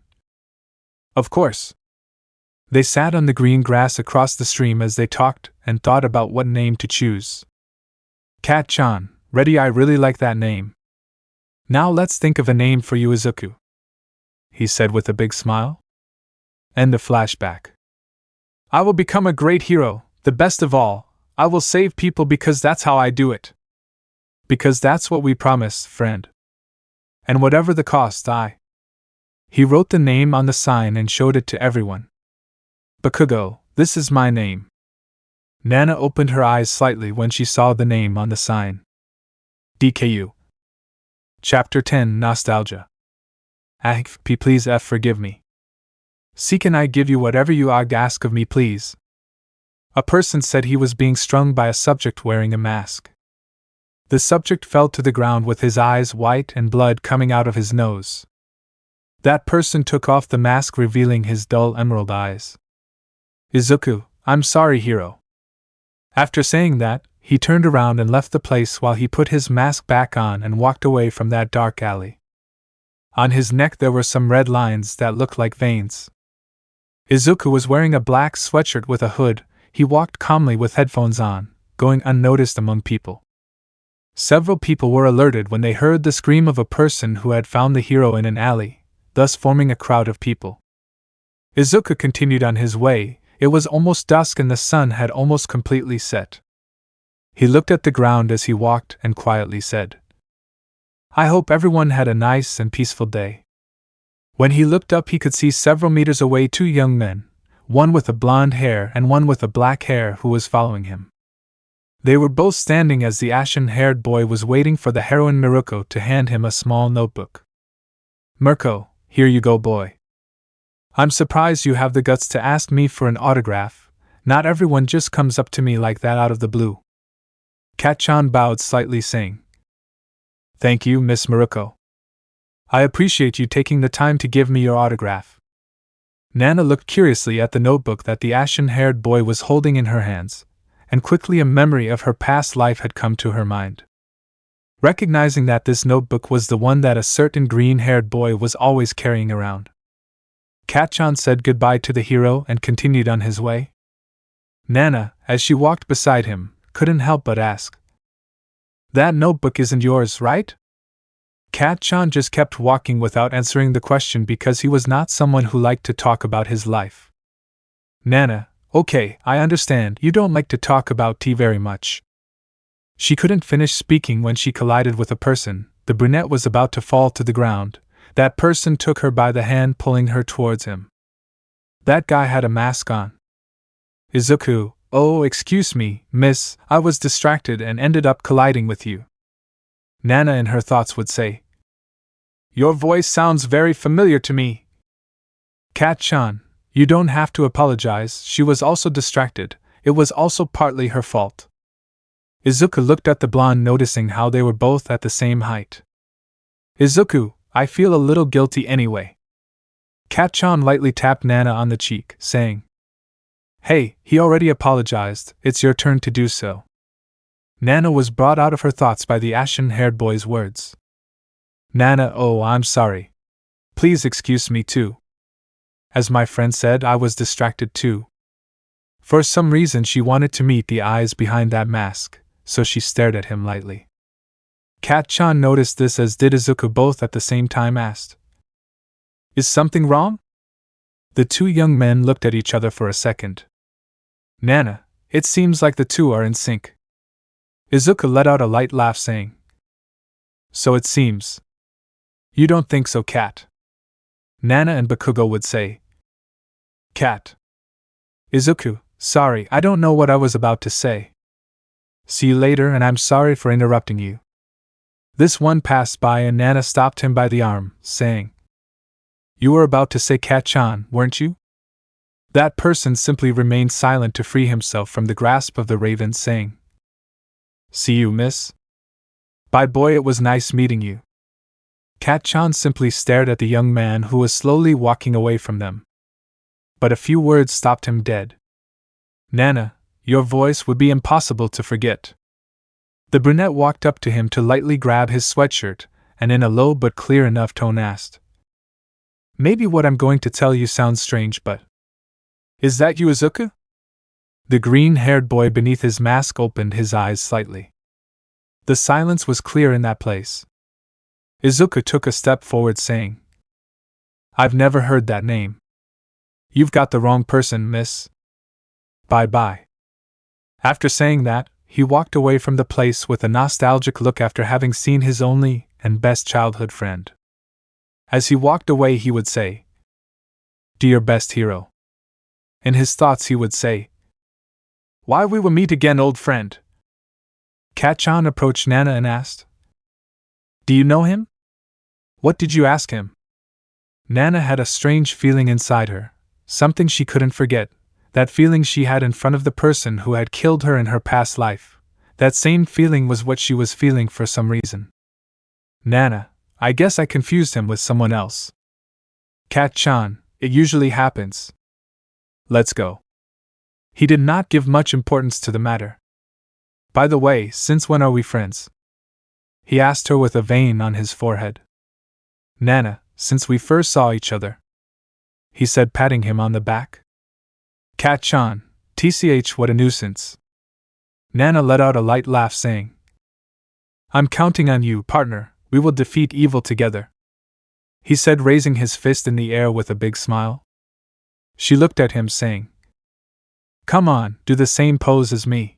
Of course. They sat on the green grass across the stream as they talked and thought about what name to choose. Cat-chan, ready, I really like that name. Now let's think of a name for you, Izuku, he said with a big smile. End of flashback. I will become a great hero, the best of all. I will save people because that's how I do it. Because that's what we promise, friend. And whatever the cost, He wrote the name on the sign and showed it to everyone. Bakugo, this is my name. Nana opened her eyes slightly when she saw the name on the sign. DKU. Chapter 10, Nostalgia. Please forgive me. See, can I give you whatever you ask of me, please? A person said he was being strung by a subject wearing a mask. The subject fell to the ground with his eyes white and blood coming out of his nose. That person took off the mask, revealing his dull emerald eyes. Izuku, I'm sorry, hero. After saying that, he turned around and left the place while he put his mask back on and walked away from that dark alley. On his neck there were some red lines that looked like veins. Izuku was wearing a black sweatshirt with a hood. He walked calmly with headphones on, going unnoticed among people. Several people were alerted when they heard the scream of a person who had found the hero in an alley, thus forming a crowd of people. Izuku continued on his way. It was almost dusk and the sun had almost completely set. He looked at the ground as he walked and quietly said, I hope everyone had a nice and peaceful day. When he looked up, he could see several meters away two young men, one with a blonde hair and one with a black hair, who was following him. They were both standing as the ashen-haired boy was waiting for the heroine Miruko to hand him a small notebook. Mirko, here you go, boy. I'm surprised you have the guts to ask me for an autograph. Not everyone just comes up to me like that out of the blue. Cat-chan bowed slightly, saying, Thank you, Miss Miruko. I appreciate you taking the time to give me your autograph. Nana looked curiously at the notebook that the ashen-haired boy was holding in her hands, and quickly a memory of her past life had come to her mind. Recognizing that this notebook was the one that a certain green-haired boy was always carrying around. Cat-chan said goodbye to the hero and continued on his way. Nana, as she walked beside him, couldn't help but ask, That notebook isn't yours, right? Cat-chan just kept walking without answering the question because he was not someone who liked to talk about his life. Nana, okay, I understand you don't like to talk about tea very much. She couldn't finish speaking when she collided with a person. The brunette was about to fall to the ground. That person took her by the hand, pulling her towards him. That guy had a mask on. Izuku, oh, excuse me, miss, I was distracted and ended up colliding with you. Nana in her thoughts would say. Your voice sounds very familiar to me. Cat-chan, you don't have to apologize, she was also distracted, it was also partly her fault. Izuku looked at the blonde, noticing how they were both at the same height. Izuku, I feel a little guilty anyway. Cat-chan lightly tapped Nana on the cheek, saying, Hey, he already apologized, it's your turn to do so. Nana was brought out of her thoughts by the ashen-haired boy's words. Nana, oh, I'm sorry. Please excuse me too. As my friend said, I was distracted too. For some reason she wanted to meet the eyes behind that mask, so she stared at him lightly. Cat-chan noticed this, as did Izuku, both at the same time asked, "Is something wrong?" The two young men looked at each other for a second. "Nana, it seems like the two are in sync." Izuku let out a light laugh, saying, "So it seems." "You don't think so, Cat?" Nana and Bakugo would say. "Cat." Izuku, sorry, I don't know what I was about to say. See you later, and I'm sorry for interrupting you. This one passed by and Nana stopped him by the arm, saying, "You were about to say Cat-chan, weren't you?" That person simply remained silent to free himself from the grasp of the raven, saying, "See you, miss." "Bye, boy, it was nice meeting you." Cat-chan simply stared at the young man who was slowly walking away from them. But a few words stopped him dead. "Nana, your voice would be impossible to forget." The brunette walked up to him to lightly grab his sweatshirt, and in a low but clear enough tone asked, "Maybe what I'm going to tell you sounds strange, but is that you, Izuku?" The green-haired boy beneath his mask opened his eyes slightly. The silence was clear in that place. Izuku took a step forward, saying, "I've never heard that name." "You've got the wrong person, miss. Bye-bye." After saying that, he walked away from the place with a nostalgic look after having seen his only and best childhood friend. As he walked away, he would say, "Dear best hero." In his thoughts, he would say, "Why, we will meet again, old friend." Cat-chan approached Nana and asked, "Do you know him? What did you ask him?" Nana had a strange feeling inside her, something she couldn't forget. That feeling she had in front of the person who had killed her in her past life. That same feeling was what she was feeling for some reason. "Nana, I guess I confused him with someone else." "Cat-chan, it usually happens. Let's go." He did not give much importance to the matter. "By the way, since when are we friends?" he asked her with a vein on his forehead. "Nana, since we first saw each other," he said, patting him on the back. "Cat-chan, tch, what a nuisance." Nana let out a light laugh, saying, "I'm counting on you, partner, we will defeat evil together," he said, raising his fist in the air with a big smile. She looked at him, saying, "Come on, do the same pose as me."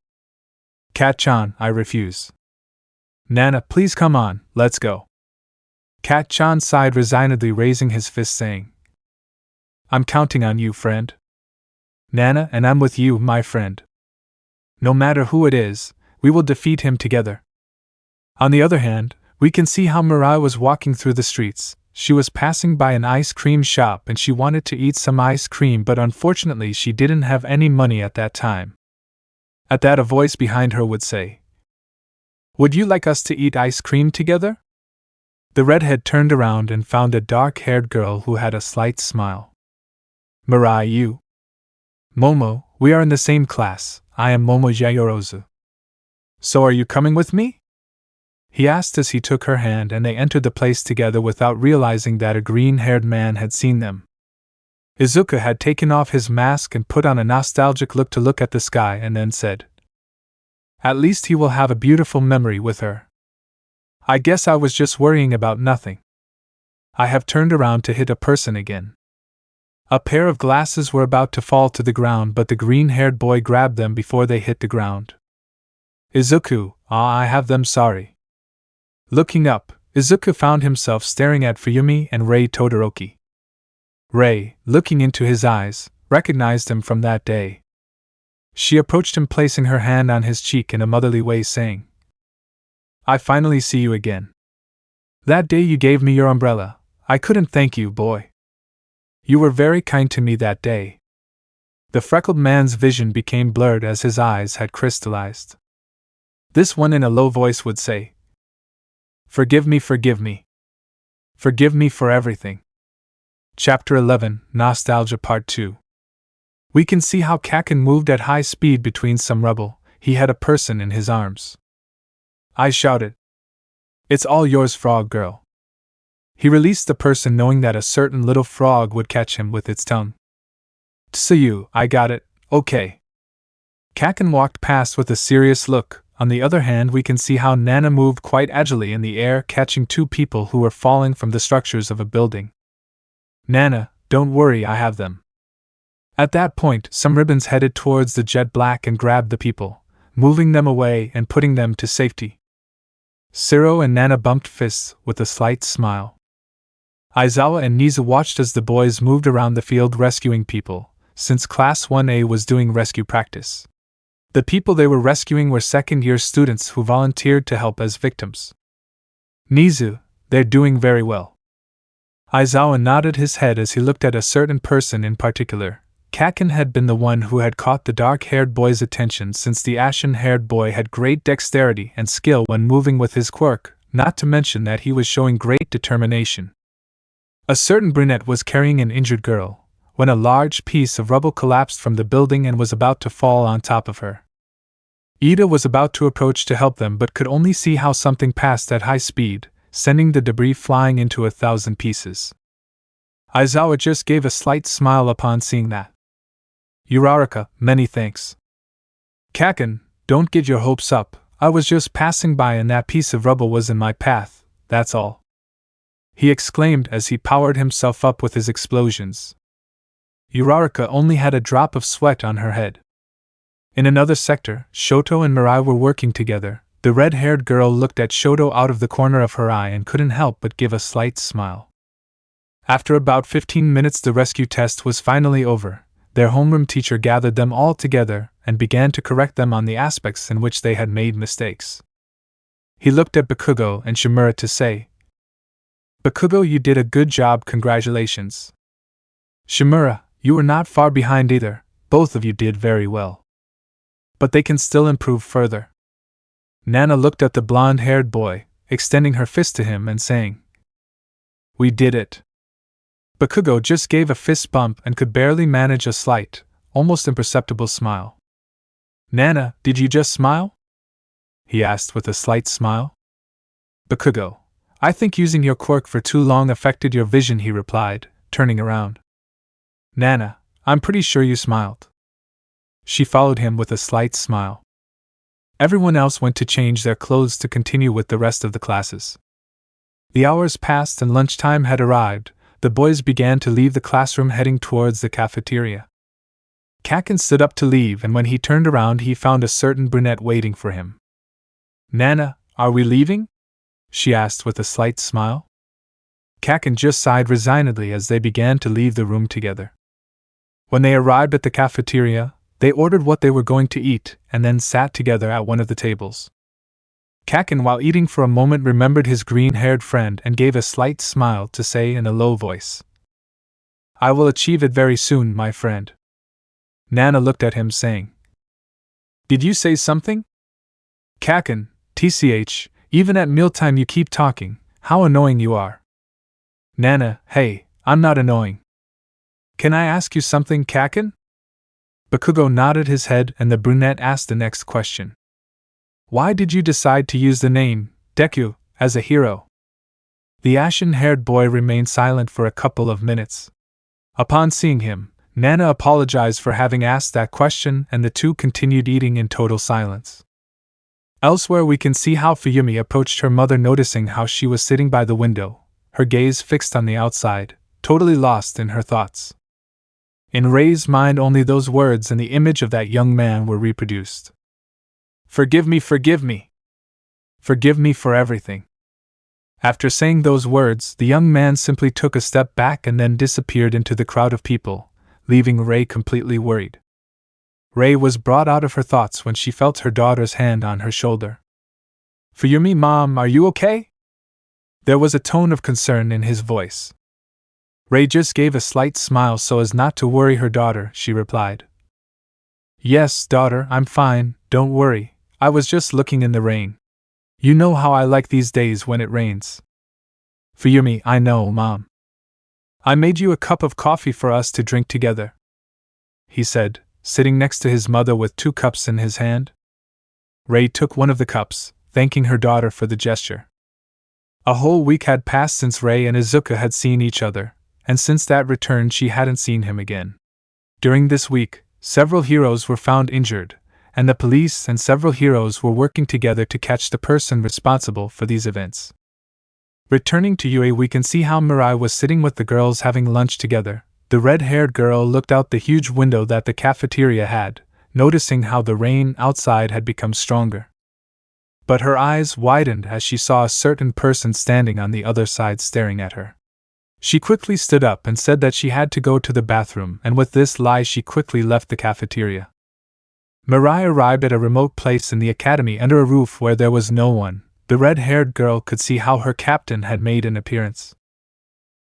"Cat-chan, I refuse." "Nana, please come on, let's go." Cat-chan sighed resignedly, raising his fist, saying, "I'm counting on you, friend." "Nana, and I'm with you, my friend. No matter who it is, we will defeat him together." On the other hand, we can see how Mirai was walking through the streets. She was passing by an ice cream shop and she wanted to eat some ice cream, but unfortunately she didn't have any money at that time. At that, a voice behind her would say, "Would you like us to eat ice cream together?" The redhead turned around and found a dark-haired girl who had a slight smile. "Mirai, you?" "Momo, we are in the same class. I am Momo Yayorozu." "So are you coming with me?" he asked as he took her hand and they entered the place together without realizing that a green-haired man had seen them. Izuku had taken off his mask and put on a nostalgic look to look at the sky and then said, "At least he will have a beautiful memory with her. I guess I was just worrying about nothing. I have turned around to hit a person again." A pair of glasses were about to fall to the ground, but the green-haired boy grabbed them before they hit the ground. "Izuku, I have them, sorry." Looking up, Izuku found himself staring at Fuyumi and Rei Todoroki. Rei, looking into his eyes, recognized him from that day. She approached him, placing her hand on his cheek in a motherly way, saying, "I finally see you again. That day you gave me your umbrella. I couldn't thank you, boy. You were very kind to me that day." The freckled man's vision became blurred as his eyes had crystallized. This one in a low voice would say, "Forgive me, forgive me. Forgive me for everything." Chapter 11, Nostalgia Part 2. We can see how Kaken moved at high speed between some rubble. He had a person in his arms. I shouted, "It's all yours, frog girl." He released the person, knowing that a certain little frog would catch him with its tongue. "Tsuyu, I got it, okay." Kaken walked past with a serious look. On the other hand, we can see how Nana moved quite agilely in the air, catching two people who were falling from the structures of a building. Nana, don't worry, I have them. At that point, some ribbons headed towards the jet black and grabbed the people, moving them away and putting them to safety. Siro and Nana bumped fists with a slight smile. Aizawa and Nizu watched as the boys moved around the field rescuing people, since Class 1A was doing rescue practice. The people they were rescuing were second-year students who volunteered to help as victims. Nizu, they're doing very well. Aizawa nodded his head as he looked at a certain person in particular. Kaken had been the one who had caught the dark-haired boy's attention, since the ashen-haired boy had great dexterity and skill when moving with his quirk, not to mention that he was showing great determination. A certain brunette was carrying an injured girl, when a large piece of rubble collapsed from the building and was about to fall on top of her. Ida was about to approach to help them but could only see how something passed at high speed, sending the debris flying into 1,000 pieces. Aizawa just gave a slight smile upon seeing that. Uraraka, many thanks. Kaken, don't get your hopes up, I was just passing by and that piece of rubble was in my path, that's all. He exclaimed as he powered himself up with his explosions. Uraraka only had a drop of sweat on her head. In another sector, Shoto and Mirai were working together. The red-haired girl looked at Shoto out of the corner of her eye and couldn't help but give a slight smile. After about 15 minutes, the rescue test was finally over. Their homeroom teacher gathered them all together and began to correct them on the aspects in which they had made mistakes. He looked at Bakugo and Shimura to say, "Bakugo, you did a good job, congratulations. Shimura, you were not far behind either, both of you did very well. But they can still improve further." Nana looked at the blonde-haired boy, extending her fist to him and saying, "We did it." Bakugo just gave a fist bump and could barely manage a slight, almost imperceptible smile. "Nana, did you just smile?" he asked with a slight smile. "Bakugo, I think using your quirk for too long affected your vision," he replied, turning around. "Nana, I'm pretty sure you smiled." She followed him with a slight smile. Everyone else went to change their clothes to continue with the rest of the classes. The hours passed and lunchtime had arrived. The boys began to leave the classroom, heading towards the cafeteria. Kaken stood up to leave, and when he turned around he found a certain brunette waiting for him. "Nana, are we leaving?" she asked with a slight smile. Kaken just sighed resignedly as they began to leave the room together. When they arrived at the cafeteria, they ordered what they were going to eat and then sat together at one of the tables. Kaken, while eating for a moment, remembered his green-haired friend and gave a slight smile to say in a low voice, "I will achieve it very soon, my friend." Nana looked at him saying, "Did you say something?" "Kaken, tch, even at mealtime you keep talking, how annoying you are." "Nana, hey, I'm not annoying." "Can I ask you something, Kaken?" Bakugo nodded his head and the brunette asked the next question. "Why did you decide to use the name, Deku, as a hero?" The ashen-haired boy remained silent for a couple of minutes. Upon seeing him, Nana apologized for having asked that question and the two continued eating in total silence. Elsewhere we can see how Fuyumi approached her mother, noticing how she was sitting by the window, her gaze fixed on the outside, totally lost in her thoughts. In Rei's mind only those words and the image of that young man were reproduced. "Forgive me, forgive me. Forgive me for everything." After saying those words, the young man simply took a step back and then disappeared into the crowd of people, leaving Rei completely worried. Rei was brought out of her thoughts when she felt her daughter's hand on her shoulder. "Fuyumi, Mom, are you okay?" There was a tone of concern in his voice. Rei just gave a slight smile so as not to worry her daughter. She replied, "Yes, daughter, I'm fine, don't worry. I was just looking in the rain. You know how I like these days when it rains." "Fuyumi, I know, Mom. I made you a cup of coffee for us to drink together," he said, sitting next to his mother with 2 cups in his hand. Rei took one of the cups, thanking her daughter for the gesture. A whole week had passed since Rei and IZUKU had seen each other, and since that return she hadn't seen him again. During this week, several heroes were found injured, and the police and several heroes were working together to catch the person responsible for these events. Returning to UA, we can see how Mirai was sitting with the girls having lunch together. The red-haired girl looked out the huge window that the cafeteria had, noticing how the rain outside had become stronger. But her eyes widened as she saw a certain person standing on the other side staring at her. She quickly stood up and said that she had to go to the bathroom, and with this lie she quickly left the cafeteria. Mirai arrived at a remote place in the academy under a roof where there was no one. The red-haired girl could see how her captain had made an appearance.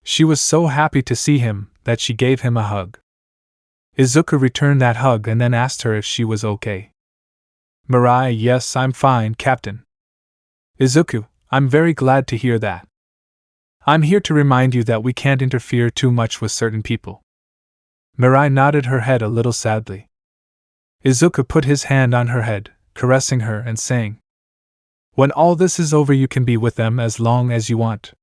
She was so happy to see him that she gave him a hug. IZUKU returned that hug and then asked her if she was okay. Mirai: yes, I'm fine, Captain. IZUKU: I'm very glad to hear that. I'm here to remind you that we can't interfere too much with certain people. Mirai nodded her head a little sadly. IZUKU put his hand on her head, caressing her and saying, when all this is over you can be with them as long as you want.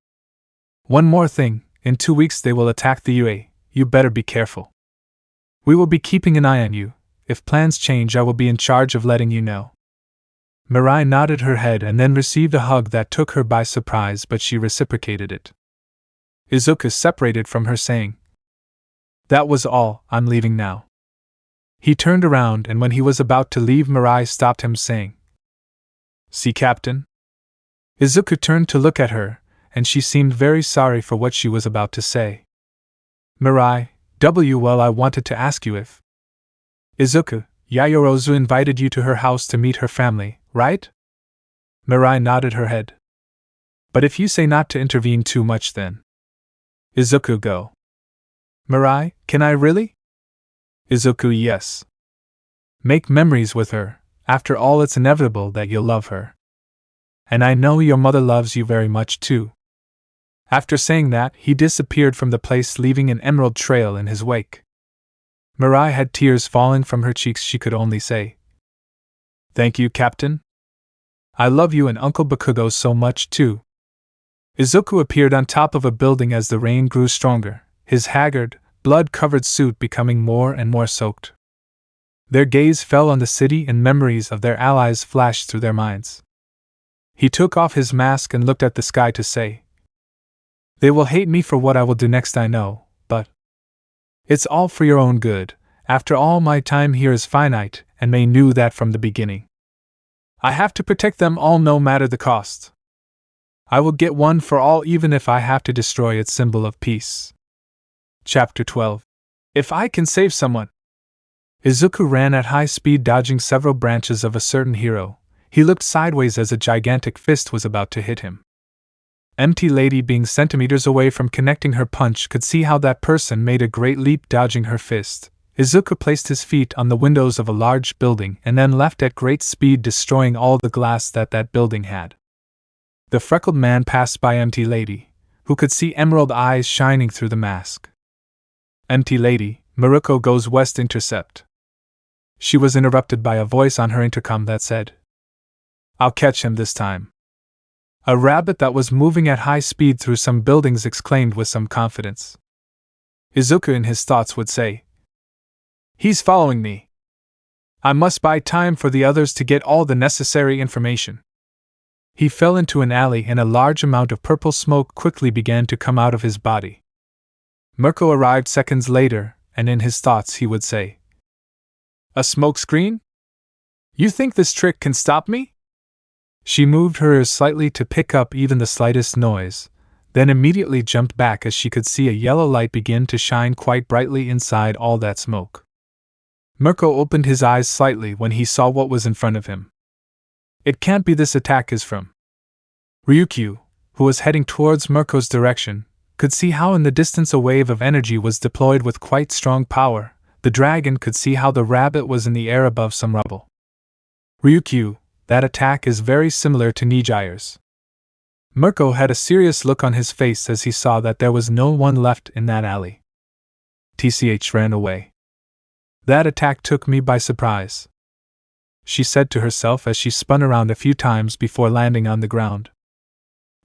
One more thing, in 2 weeks they will attack the UA, you better be careful. We will be keeping an eye on you. If plans change I will be in charge of letting you know. Mirai nodded her head and then received a hug that took her by surprise, but she reciprocated it. IZUKU separated from her saying, that was all, I'm leaving now. He turned around and when he was about to leave Mirai stopped him saying, see, Captain? IZUKU turned to look at her, and she seemed very sorry for what she was about to say. Mirai: well, I wanted to ask you if IZUKU: Yayorozu invited you to her house to meet her family, right? Mirai nodded her head. But if you say not to intervene too much then. IZUKU: go. Mirai: can I really? IZUKU: yes. Make memories with her. After all, it's inevitable that you'll love her. And I know your mother loves you very much too. After saying that, he disappeared from the place, leaving an emerald trail in his wake. Mirai had tears falling from her cheeks. She could only say, thank you, Captain. I love you and Uncle Bakugo so much too. IZUKU appeared on top of a building as the rain grew stronger, his haggard, blood-covered suit becoming more and more soaked. Their gaze fell on the city and memories of their allies flashed through their minds. He took off his mask and looked at the sky to say, they will hate me for what I will do next, I know, but it's all for your own good. After all, my time here is finite, and Mei knew that from the beginning. I have to protect them all no matter the cost. I will get one for all even if I have to destroy its symbol of peace. Chapter 12. If I can save someone. IZUKU ran at high speed, dodging several branches of a certain hero. He looked sideways as a gigantic fist was about to hit him. Empty Lady, being centimeters away from connecting her punch, could see how that person made a great leap dodging her fist. IZUKU placed his feet on the windows of a large building and then left at great speed, destroying all the glass that building had. The freckled man passed by Empty Lady, who could see emerald eyes shining through the mask. Empty Lady, Maruko goes west, intercept. She was interrupted by a voice on her intercom that said, I'll catch him this time. A rabbit that was moving at high speed through some buildings exclaimed with some confidence. IZUKU in his thoughts would say, he's following me. I must buy time for the others to get all the necessary information. He fell into an alley and a large amount of purple smoke quickly began to come out of his body. Mirko arrived seconds later, and in his thoughts he would say, a smoke screen? You think this trick can stop me? She moved her ears slightly to pick up even the slightest noise, then immediately jumped back as she could see a yellow light begin to shine quite brightly inside all that smoke. Mirko opened his eyes slightly when he saw what was in front of him. It can't be, this attack is from Ryukyu, who was heading towards Mirko's direction, could see how in the distance a wave of energy was deployed with quite strong power. The dragon could see how the rabbit was in the air above some rubble. Ryukyu, that attack is very similar to Nijire's. Mirko had a serious look on his face as he saw that there was no one left in that alley. TCH ran away. That attack took me by surprise, she said to herself as she spun around a few times before landing on the ground.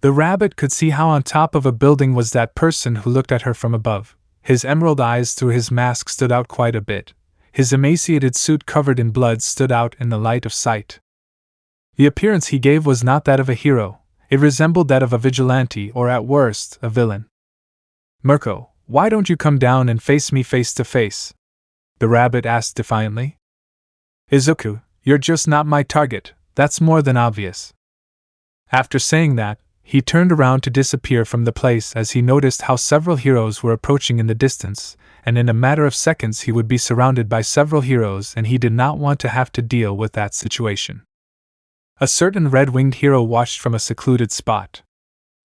The rabbit could see how on top of a building was that person who looked at her from above. His emerald eyes through his mask stood out quite a bit. His emaciated suit covered in blood stood out in the light of sight. The appearance he gave was not that of a hero, it resembled that of a vigilante or at worst, a villain. "Mirko, why don't you come down and face me face to face?" the rabbit asked defiantly. "IZUKU, you're just not my target, that's more than obvious." After saying that, he turned around to disappear from the place as he noticed how several heroes were approaching in the distance, and in a matter of seconds he would be surrounded by several heroes and he did not want to have to deal with that situation. A certain red-winged hero watched from a secluded spot.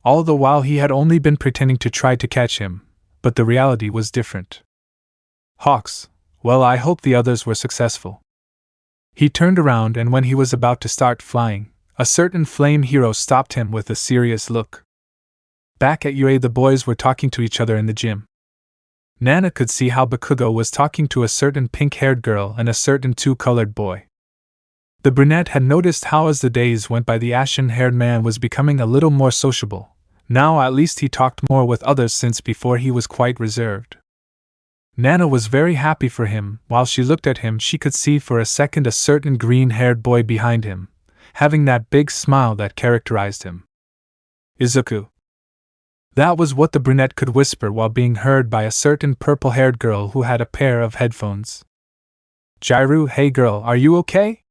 All the while he had only been pretending to try to catch him, but the reality was different. Hawks, well, I hope the others were successful. He turned around and when he was about to start flying, a certain flame hero stopped him with a serious look. Back at UA, the boys were talking to each other in the gym. Nana could see how Bakugo was talking to a certain pink-haired girl and a certain two-colored boy. The brunette had noticed how as the days went by the ashen-haired man was becoming a little more sociable. Now at least he talked more with others since before he was quite reserved. Nana was very happy for him. While she looked at him she could see for a second a certain green-haired boy behind him, having that big smile that characterized him. "IZUKU." That was what the brunette could whisper while being heard by a certain purple-haired girl who had a pair of headphones. "Jiru, hey girl, are you okay?"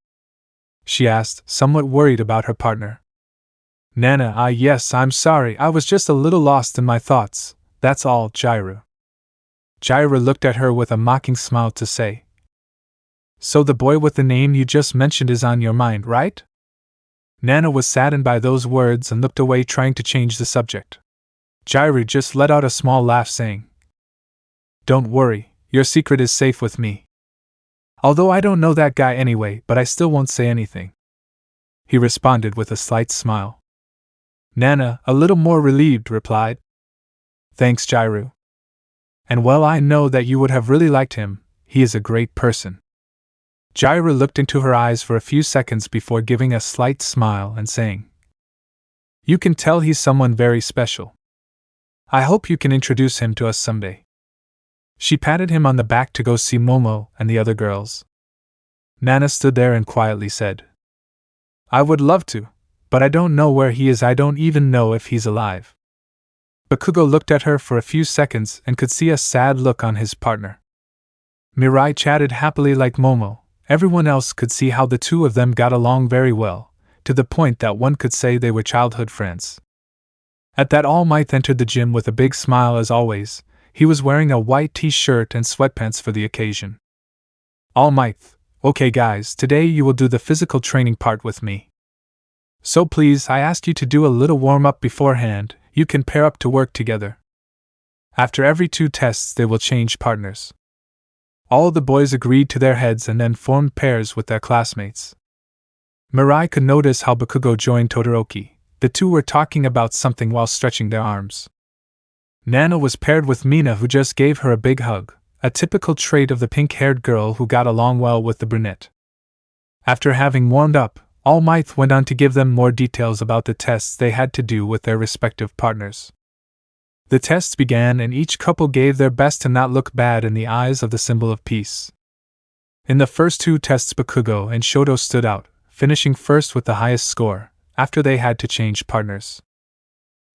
she asked, somewhat worried about her partner. Nana, yes, I'm sorry, I was just a little lost in my thoughts, that's all, Jiru. Jiru looked at her with a mocking smile to say, "So the boy with the name you just mentioned is on your mind, right?" Nana was saddened by those words and looked away trying to change the subject. Jiru just let out a small laugh saying, "Don't worry, your secret is safe with me. Although I don't know that guy anyway, but I still won't say anything," he responded with a slight smile. Nana, a little more relieved, replied, "Thanks, Jiru. And well, I know that you would have really liked him, he is a great person." Jiru looked into her eyes for a few seconds before giving a slight smile and saying, "You can tell he's someone very special. I hope you can introduce him to us someday." She patted him on the back to go see Momo and the other girls. Nana stood there and quietly said, "I would love to, but I don't know where he is, I don't even know if he's alive." Bakugo looked at her for a few seconds and could see a sad look on his partner. Mirai chatted happily like Momo. Everyone else could see how the two of them got along very well, to the point that one could say they were childhood friends. At that, All Might entered the gym with a big smile as always. He was wearing a white t-shirt and sweatpants for the occasion. "All Might, okay guys, today you will do the physical training part with me. So please, I ask you to do a little warm-up beforehand, you can pair up to work together. After every 2 tests they will change partners." All the boys agreed to their heads and then formed pairs with their classmates. Mirai could notice how Bakugo joined Todoroki. The two were talking about something while stretching their arms. Nana was paired with Mina, who just gave her a big hug, a typical trait of the pink-haired girl who got along well with the brunette. After having warmed up, All Might went on to give them more details about the tests they had to do with their respective partners. The tests began and each couple gave their best to not look bad in the eyes of the symbol of peace. In the first 2 tests Bakugo and Shoto stood out, finishing first with the highest score, after they had to change partners.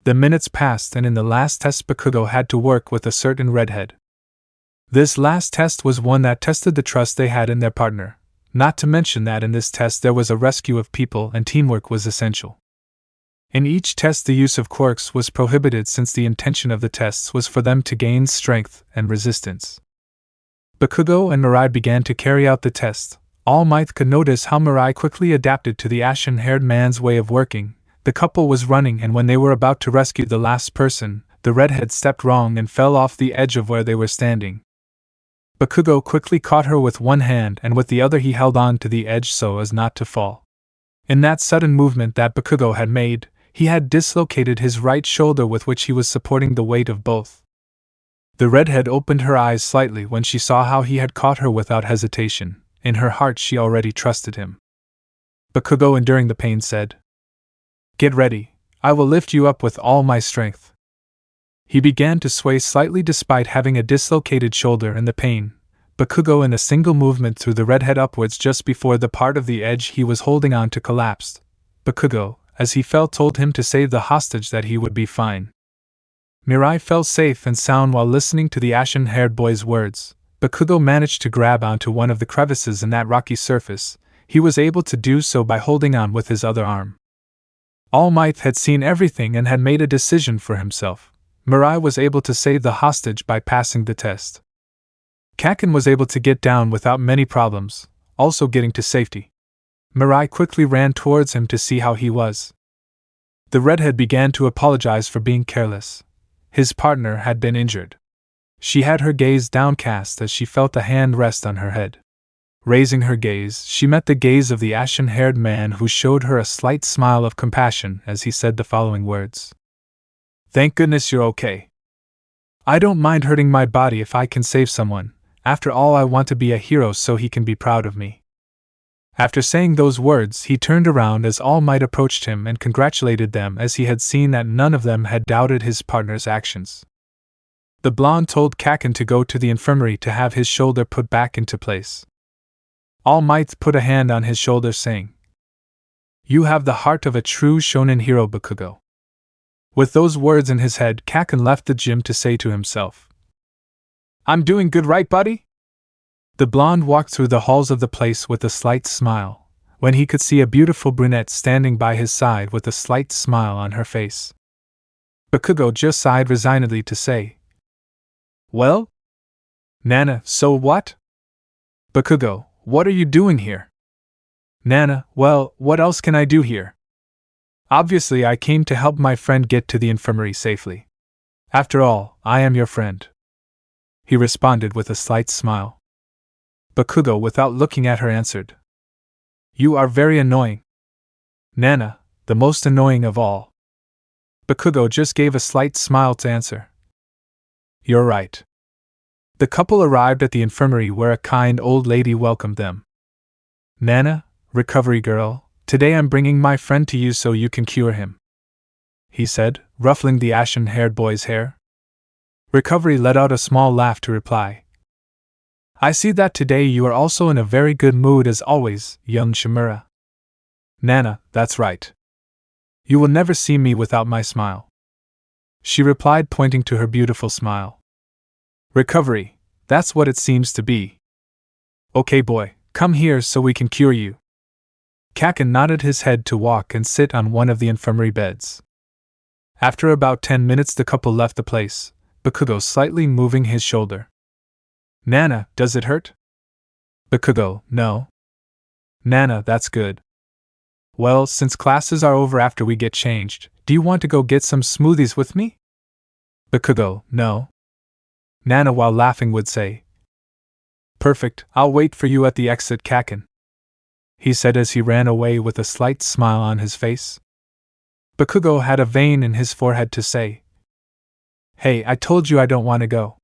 The minutes passed and in the last test Bakugo had to work with a certain redhead. This last test was one that tested the trust they had in their partner, not to mention that in this test there was a rescue of people and teamwork was essential. In each test the use of quirks was prohibited since the intention of the tests was for them to gain strength and resistance. Bakugo and Mirai began to carry out the test. All Might could notice how Mirai quickly adapted to the ashen-haired man's way of working. The couple was running and when they were about to rescue the last person, the redhead stepped wrong and fell off the edge of where they were standing. Bakugo quickly caught her with one hand and with the other he held on to the edge so as not to fall. In that sudden movement that Bakugo had made, he had dislocated his right shoulder with which he was supporting the weight of both. The redhead opened her eyes slightly when she saw how he had caught her without hesitation. In her heart she already trusted him. Bakugo, enduring the pain, said, "Get ready, I will lift you up with all my strength." He began to sway slightly despite having a dislocated shoulder and the pain, Bakugo in a single movement threw the redhead upwards just before the part of the edge he was holding on to collapsed. Bakugo, as he fell, told him to save the hostage, that he would be fine. Mirai felt safe and sound while listening to the ashen-haired boy's words. Bakugo managed to grab onto one of the crevices in that rocky surface. He was able to do so by holding on with his other arm. All Might had seen everything and had made a decision for himself. Mirai was able to save the hostage by passing the test. Kaken was able to get down without many problems, also getting to safety. Mirai quickly ran towards him to see how he was. The redhead began to apologize for being careless. His partner had been injured. She had her gaze downcast as she felt a hand rest on her head. Raising her gaze, she met the gaze of the ashen-haired man, who showed her a slight smile of compassion as he said the following words. "Thank goodness you're okay. I don't mind hurting my body if I can save someone. After all, I want to be a hero so he can be proud of me." After saying those words, he turned around as All Might approached him and congratulated them, as he had seen that none of them had doubted his partner's actions. The blonde told Kaken to go to the infirmary to have his shoulder put back into place. All Might put a hand on his shoulder, saying, "You have the heart of a true shonen hero, Bakugo." With those words in his head, Kaken left the gym to say to himself, "I'm doing good, right, buddy?" The blonde walked through the halls of the place with a slight smile, when he could see a beautiful brunette standing by his side with a slight smile on her face. Bakugo just sighed resignedly to say, "Well? Nana, so what?" "Bakugo, what are you doing here?" "Nana, well, what else can I do here? Obviously, I came to help my friend get to the infirmary safely. After all, I am your friend," he responded with a slight smile. Bakugo, without looking at her, answered, "You are very annoying." "Nana, the most annoying of all." Bakugo just gave a slight smile to answer, "You're right." The couple arrived at the infirmary, where a kind old lady welcomed them. "Nana, recovery girl, today I'm bringing my friend to you so you can cure him," he said, ruffling the ashen-haired boy's hair. Recovery let out a small laugh to reply, "I see that today you are also in a very good mood as always, young Shimura." "Nana, that's right. You will never see me without my smile," she replied, pointing to her beautiful smile. "Recovery, that's what it seems to be. Okay, boy, come here so we can cure you." Kaken nodded his head to walk and sit on one of the infirmary beds. After about 10 minutes, the couple left the place, Bakugo slightly moving his shoulder. "Nana, does it hurt?" Bakugo, "No." "Nana, that's good. Well, since classes are over after we get changed, do you want to go get some smoothies with me?" Bakugo, "No." Nana, while laughing, would say, "Perfect, I'll wait for you at the exit, Kaken," he said as he ran away with a slight smile on his face. Bakugo had a vein in his forehead to say, "Hey, I told you I don't want to go."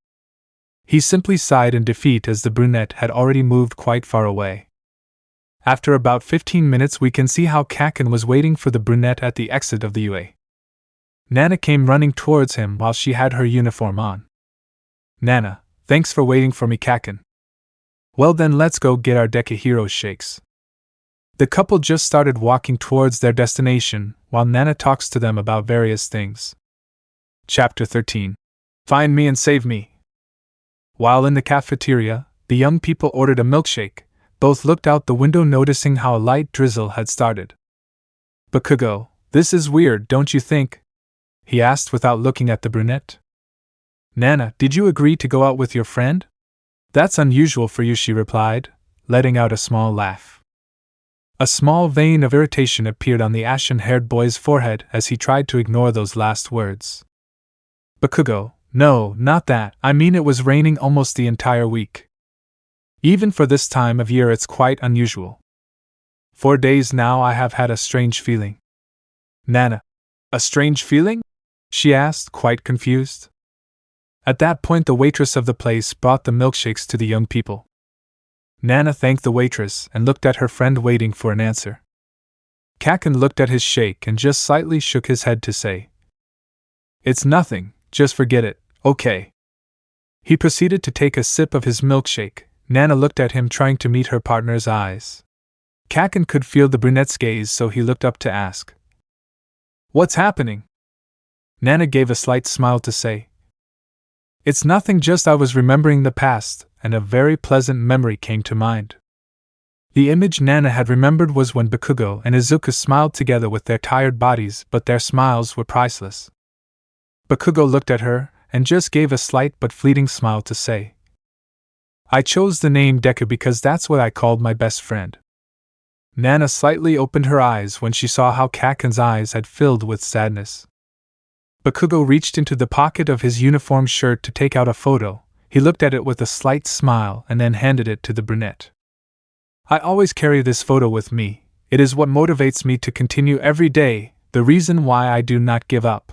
He simply sighed in defeat as the brunette had already moved quite far away. After about 15 minutes, we can see how Kaken was waiting for the brunette at the exit of the UA. Nana came running towards him while she had her uniform on. "Nana, thanks for waiting for me, Kaken. Well then, let's go get our Deku Heroes shakes." The couple just started walking towards their destination while Nana talks to them about various things. Chapter 13. Find me and save me. While in the cafeteria, the young people ordered a milkshake. Both looked out the window, noticing how a light drizzle had started. "Bakugo, this is weird, don't you think?" he asked without looking at the brunette. "Nana, did you agree to go out with your friend?" "That's unusual for you," she replied, letting out a small laugh. A small vein of irritation appeared on the ashen-haired boy's forehead as he tried to ignore those last words. "Bakugo, no, not that. I mean, it was raining almost the entire week. Even for this time of year, it's quite unusual. 4 days now I have had a strange feeling." "Nana, a strange feeling?" she asked, quite confused. At that point, the waitress of the place brought the milkshakes to the young people. Nana thanked the waitress and looked at her friend, waiting for an answer. Kaken looked at his shake and just slightly shook his head to say, "It's nothing, just forget it, okay." He proceeded to take a sip of his milkshake, Nana looked at him, trying to meet her partner's eyes. Kaken could feel the brunette's gaze, so he looked up to ask, "What's happening?" Nana gave a slight smile to say, "It's nothing, just I was remembering the past, and a very pleasant memory came to mind." The image Nana had remembered was when Bakugo and IZUKU smiled together with their tired bodies, but their smiles were priceless. Bakugo looked at her, and just gave a slight but fleeting smile to say, "I chose the name Deku because that's what I called my best friend." Nana slightly opened her eyes when she saw how Kaken's eyes had filled with sadness. Bakugo reached into the pocket of his uniform shirt to take out a photo. He looked at it with a slight smile and then handed it to the brunette. "I always carry this photo with me. It is what motivates me to continue every day, the reason why I do not give up."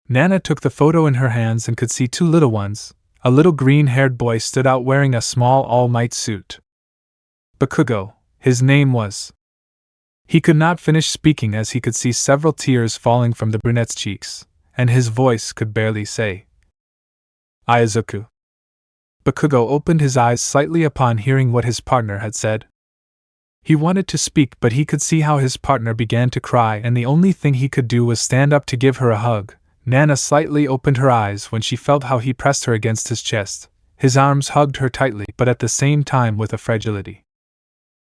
Nana took the photo in her hands and could see two little ones. A little green-haired boy stood out wearing a small all-might suit. Bakugo, his name was. He could not finish speaking as he could see several tears falling from the brunette's cheeks, and his voice could barely say, "IZUKU." Bakugo opened his eyes slightly upon hearing what his partner had said. He wanted to speak, but he could see how his partner began to cry, and the only thing he could do was stand up to give her a hug. Nana slightly opened her eyes when she felt how he pressed her against his chest. His arms hugged her tightly, but at the same time with a fragility.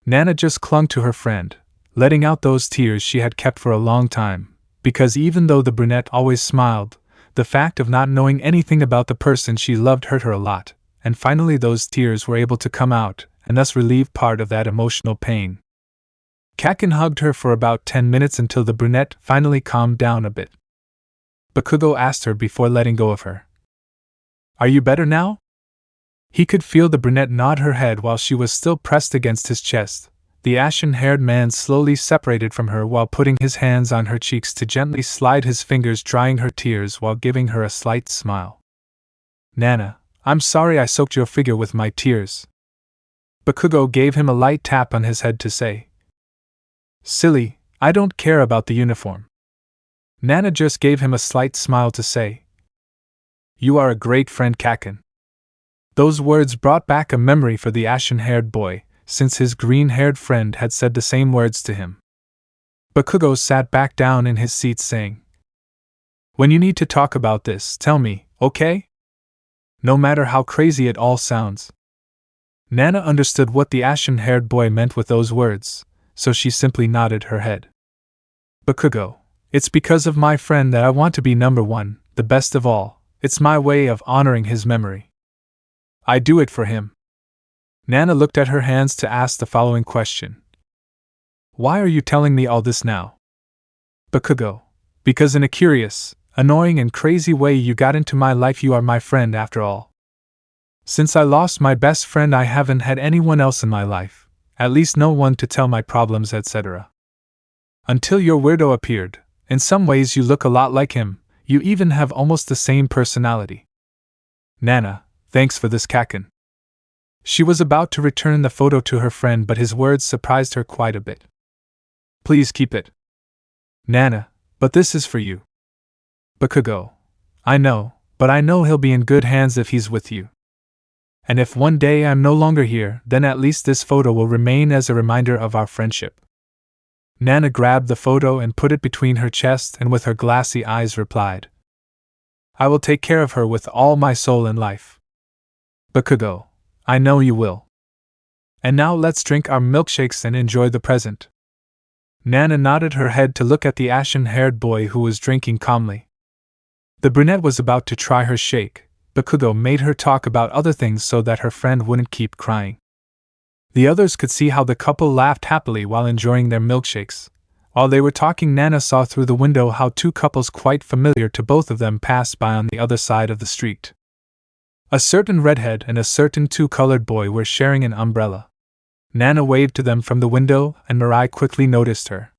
Nana just clung to her friend, letting out those tears she had kept for a long time, because even though the brunette always smiled, the fact of not knowing anything about the person she loved hurt her a lot, and finally those tears were able to come out, and thus relieve part of that emotional pain. Kaken hugged her for about 10 minutes until the brunette finally calmed down a bit. Bakugo asked her before letting go of her, "Are you better now?" He could feel the brunette nod her head while she was still pressed against his chest. The ashen-haired man slowly separated from her while putting his hands on her cheeks to gently slide his fingers, drying her tears while giving her a slight smile. "Nana, I'm sorry I soaked your figure with my tears." Bakugo gave him a light tap on his head to say, "Silly, I don't care about the uniform." Nana just gave him a slight smile to say, "You are a great friend, Kaken." Those words brought back a memory for the ashen-haired boy, since his green-haired friend had said the same words to him. Bakugo sat back down in his seat saying, "When you need to talk about this, tell me, okay? No matter how crazy it all sounds." Nana understood what the ashen-haired boy meant with those words, so she simply nodded her head. "Bakugo, it's because of my friend that I want to be number one, the best of all. It's my way of honoring his memory. I do it for him." Nana looked at her hands to ask the following question. "Why are you telling me all this now?" Bakugo, "Because in a curious, annoying and crazy way you got into my life. You are my friend after all. Since I lost my best friend, I haven't had anyone else in my life, at least no one to tell my problems, etc. Until your weirdo appeared. In some ways you look a lot like him, you even have almost the same personality." "Nana, thanks for this, Kaken." She was about to return the photo to her friend, but his words surprised her quite a bit. "Please keep it." "Nana, but this is for you." Bakugo, "I know, but I know he'll be in good hands if he's with you. And if one day I'm no longer here, then at least this photo will remain as a reminder of our friendship." Nana grabbed the photo and put it between her chest and with her glassy eyes replied, "I will take care of her with all my soul and life." Bakugo, "I know you will. And now let's drink our milkshakes and enjoy the present." Nana nodded her head to look at the ashen-haired boy who was drinking calmly. The brunette was about to try her shake. Bakugo made her talk about other things so that her friend wouldn't keep crying. The others could see how the couple laughed happily while enjoying their milkshakes. While they were talking, Nana saw through the window how two couples quite familiar to both of them passed by on the other side of the street. A certain redhead and a certain two-colored boy were sharing an umbrella. Nana waved to them from the window, and Mirai quickly noticed her.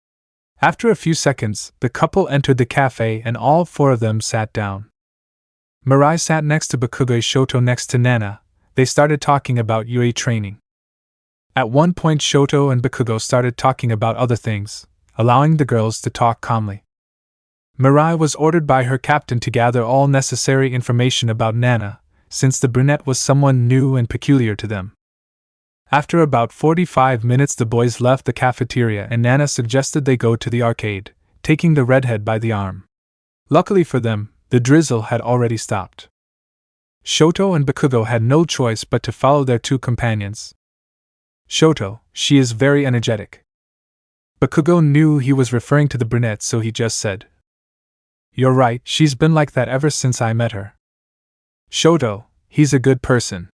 After a few seconds, the couple entered the cafe and all four of them sat down. Mirai sat next to Bakugo, Shoto next to Nana. They started talking about UA training. At one point, Shoto and Bakugo started talking about other things, allowing the girls to talk calmly. Mirai was ordered by her captain to gather all necessary information about Nana, since the brunette was someone new and peculiar to them. After about 45 minutes, the boys left the cafeteria and Nana suggested they go to the arcade, taking the redhead by the arm. Luckily for them, the drizzle had already stopped. Shoto and Bakugo had no choice but to follow their two companions. Shoto, she is very energetic. Bakugo knew he was referring to the brunette, so he just said, "You're right, she's been like that ever since I met her." Shoto, he's a good person.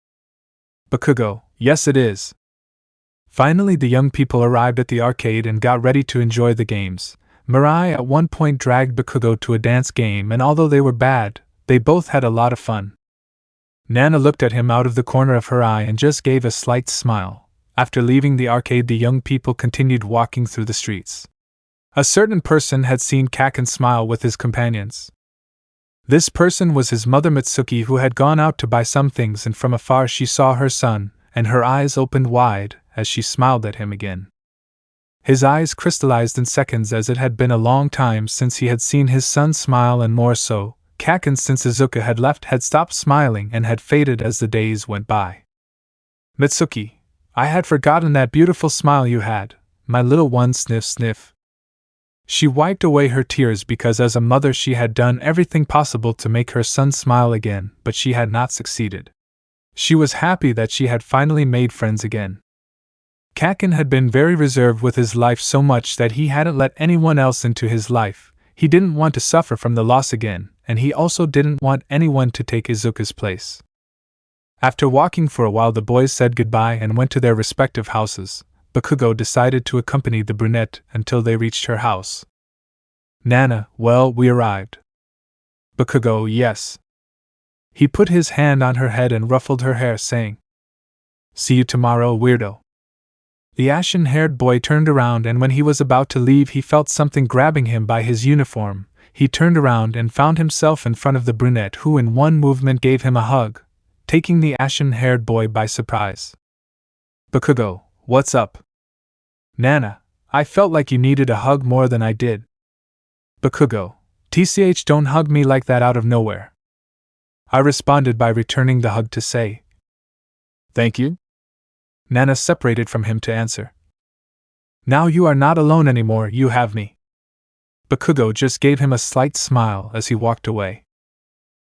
Bakugo, yes it is. Finally the young people arrived at the arcade and got ready to enjoy the games. Mirai at one point dragged Bakugo to a dance game, and although they were bad, they both had a lot of fun. Nana looked at him out of the corner of her eye and just gave a slight smile. After leaving the arcade, the young people continued walking through the streets. A certain person had seen Kaken smile with his companions. This person was his mother Mitsuki, who had gone out to buy some things, and from afar she saw her son, and her eyes opened wide as she smiled at him again. His eyes crystallized in seconds, as it had been a long time since he had seen his son smile, and more so, Kaken, since IZUKU had left, had stopped smiling and had faded as the days went by. "Mitsuki, I had forgotten that beautiful smile you had, my little one, sniff sniff." She wiped away her tears because as a mother she had done everything possible to make her son smile again, but she had not succeeded. She was happy that she had finally made friends again. Kaken had been very reserved with his life, so much that he hadn't let anyone else into his life. He didn't want to suffer from the loss again, and he also didn't want anyone to take IZUKU's place. After walking for a while, the boys said goodbye and went to their respective houses. Bakugo decided to accompany the brunette until they reached her house. "Nana, well, we arrived." Bakugo, yes. He put his hand on her head and ruffled her hair, saying, "See you tomorrow, weirdo." The ashen-haired boy turned around, and when he was about to leave he felt something grabbing him by his uniform. He turned around and found himself in front of the brunette, who in one movement gave him a hug, taking the ashen-haired boy by surprise. "Bakugo, what's up?" "Nana, I felt like you needed a hug more than I did." "Bakugo, TCH, don't hug me like that out of nowhere." I responded by returning the hug to say, "Thank you." Nana separated from him to answer, "Now you are not alone anymore, you have me." Bakugo just gave him a slight smile as he walked away.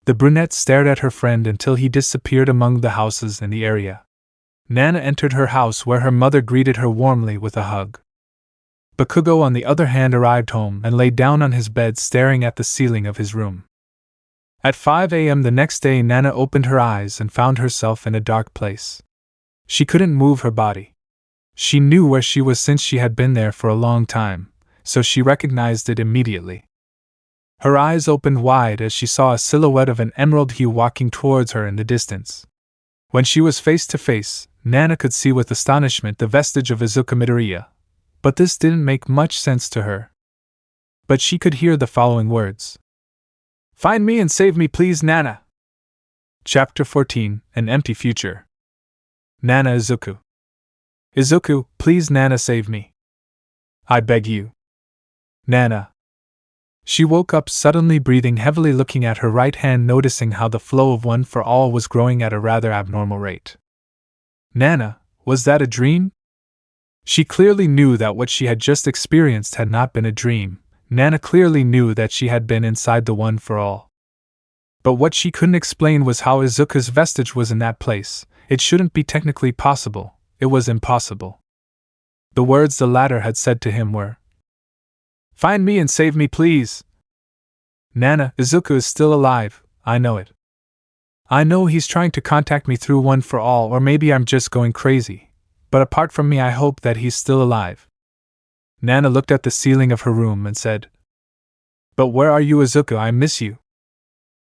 The brunette stared at her friend until he disappeared among the houses in the area. Nana entered her house, where her mother greeted her warmly with a hug. Bakugo, on the other hand, arrived home and lay down on his bed, staring at the ceiling of his room. At 5 a.m. the next day, Nana opened her eyes and found herself in a dark place. She couldn't move her body. She knew where she was since she had been there for a long time, so she recognized it immediately. Her eyes opened wide as she saw a silhouette of an emerald hue walking towards her in the distance. When she was face to face, Nana could see with astonishment the vestige of IZUKU Midoriya, but this didn't make much sense to her. But she could hear the following words: "Find me and save me, please, Nana." Chapter 14, An Empty Future. Nana IZUKU. "IZUKU, please Nana, save me. I beg you. Nana." She woke up suddenly, breathing heavily, looking at her right hand, noticing how the flow of One for All was growing at a rather abnormal rate. "Nana, was that a dream?" She clearly knew that what she had just experienced had not been a dream. Nana clearly knew that she had been inside the One for All. But what she couldn't explain was how IZUKU's vestige was in that place. It shouldn't be technically possible, it was impossible. The words the latter had said to him were, "Find me and save me, please." "Nana, IZUKU is still alive, I know it. I know he's trying to contact me through One for All, or maybe I'm just going crazy, but apart from me I hope that he's still alive." Nana looked at the ceiling of her room and said, "But where are you, IZUKU? I miss you."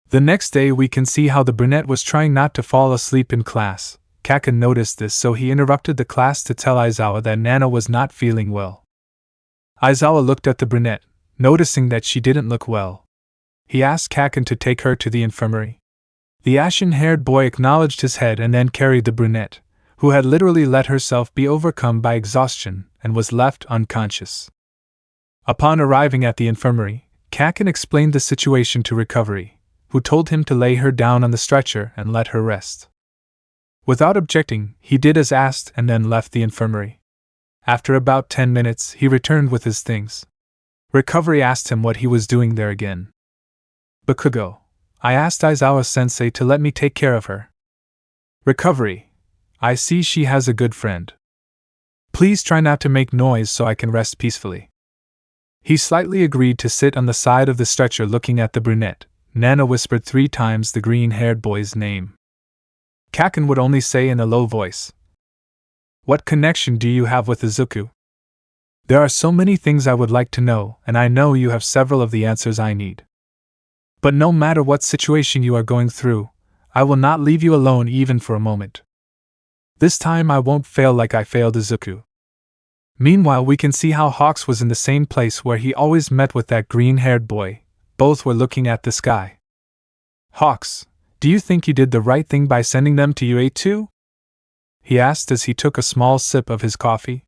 The next day we can see how the brunette was trying not to fall asleep in class. Kaken noticed this, so he interrupted the class to tell Aizawa that Nana was not feeling well. Aizawa looked at the brunette, noticing that she didn't look well. He asked Kaken to take her to the infirmary. The ashen-haired boy acknowledged his head and then carried the brunette, who had literally let herself be overcome by exhaustion and was left unconscious. Upon arriving at the infirmary, Kaken explained the situation to Recovery, who told him to lay her down on the stretcher and let her rest. Without objecting, he did as asked and then left the infirmary. After about 10 minutes, he returned with his things. Recovery asked him what he was doing there again. Bakugo, I asked Aizawa-sensei to let me take care of her. Recovery, I see she has a good friend. Please try not to make noise so I can rest peacefully. He slightly agreed to sit on the side of the stretcher looking at the brunette. Nana whispered 3 times the green-haired boy's name. Kaken would only say in a low voice, What connection do you have with IZUKU? There are so many things I would like to know, and I know you have several of the answers I need. But no matter what situation you are going through, I will not leave you alone even for a moment. This time I won't fail like I failed IZUKU. Meanwhile, we can see how Hawks was in the same place where he always met with that green-haired boy. Both were looking at the sky. Hawks, do you think you did the right thing by sending them to UA too? He asked as he took a small sip of his coffee.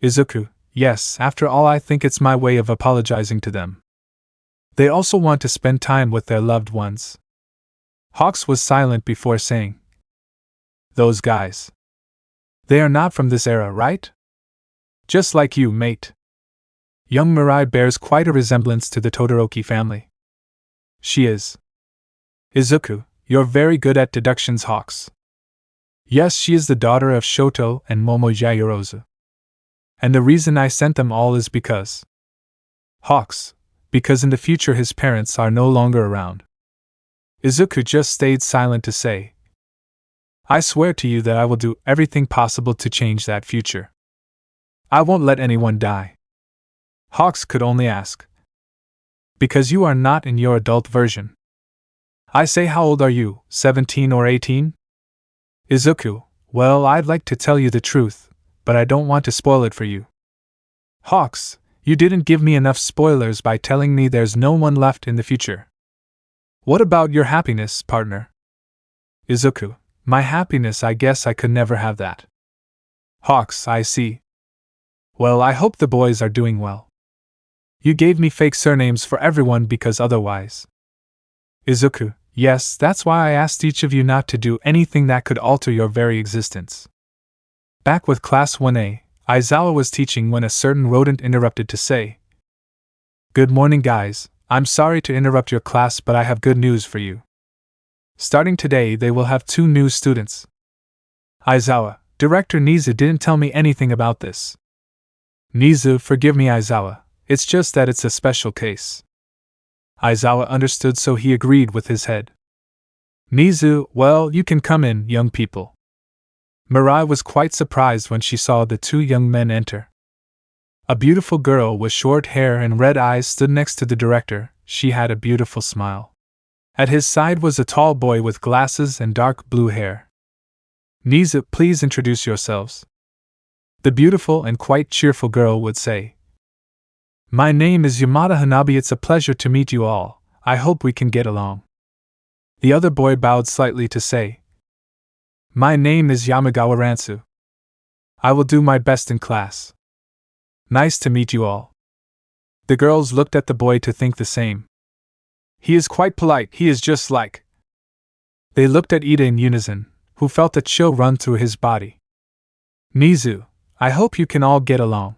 IZUKU, yes, after all I think it's my way of apologizing to them. They also want to spend time with their loved ones. Hawks was silent before saying, Those guys. They are not from this era, right? Just like you, mate. Young Mirai bears quite a resemblance to the Todoroki family. She is. IZUKU, you're very good at deductions, Hawks. Yes, she is the daughter of Shoto and Momo Yaoyorozu. And the reason I sent them all is because. Hawks, because in the future his parents are no longer around. IZUKU just stayed silent to say, I swear to you that I will do everything possible to change that future. I won't let anyone die. Hawks could only ask. Because you are not in your adult version. I say, how old are you, 17 or 18? IZUKU, well, I'd like to tell you the truth, but I don't want to spoil it for you. Hawks, you didn't give me enough spoilers by telling me there's no one left in the future. What about your happiness, partner? IZUKU, my happiness, I guess I could never have that. Hawks, I see. Well, I hope the boys are doing well. You gave me fake surnames for everyone because otherwise. IZUKU, yes, that's why I asked each of you not to do anything that could alter your very existence. Back with Class 1A, Aizawa was teaching when a certain rodent interrupted to say, Good morning, guys. I'm sorry to interrupt your class, but I have good news for you. Starting today, they will have 2 new students. Aizawa, Director Nizu didn't tell me anything about this. Nizu, forgive me, Aizawa. It's just that it's a special case. Aizawa understood, so he agreed with his head. Nizu, well, you can come in, young people. Mirai was quite surprised when she saw the 2 young men enter. A beautiful girl with short hair and red eyes stood next to the director. She had a beautiful smile. At his side was a tall boy with glasses and dark blue hair. Nizu, please introduce yourselves. The beautiful and quite cheerful girl would say. My name is Yamada Hanabi. It's a pleasure to meet you all. I hope we can get along. The other boy bowed slightly to say. My name is Yamagawa Ransu. I will do my best in class. Nice to meet you all. The girls looked at the boy to think the same. He is quite polite, he is just like. They looked at Ida in unison, who felt a chill run through his body. Nizu, I hope you can all get along.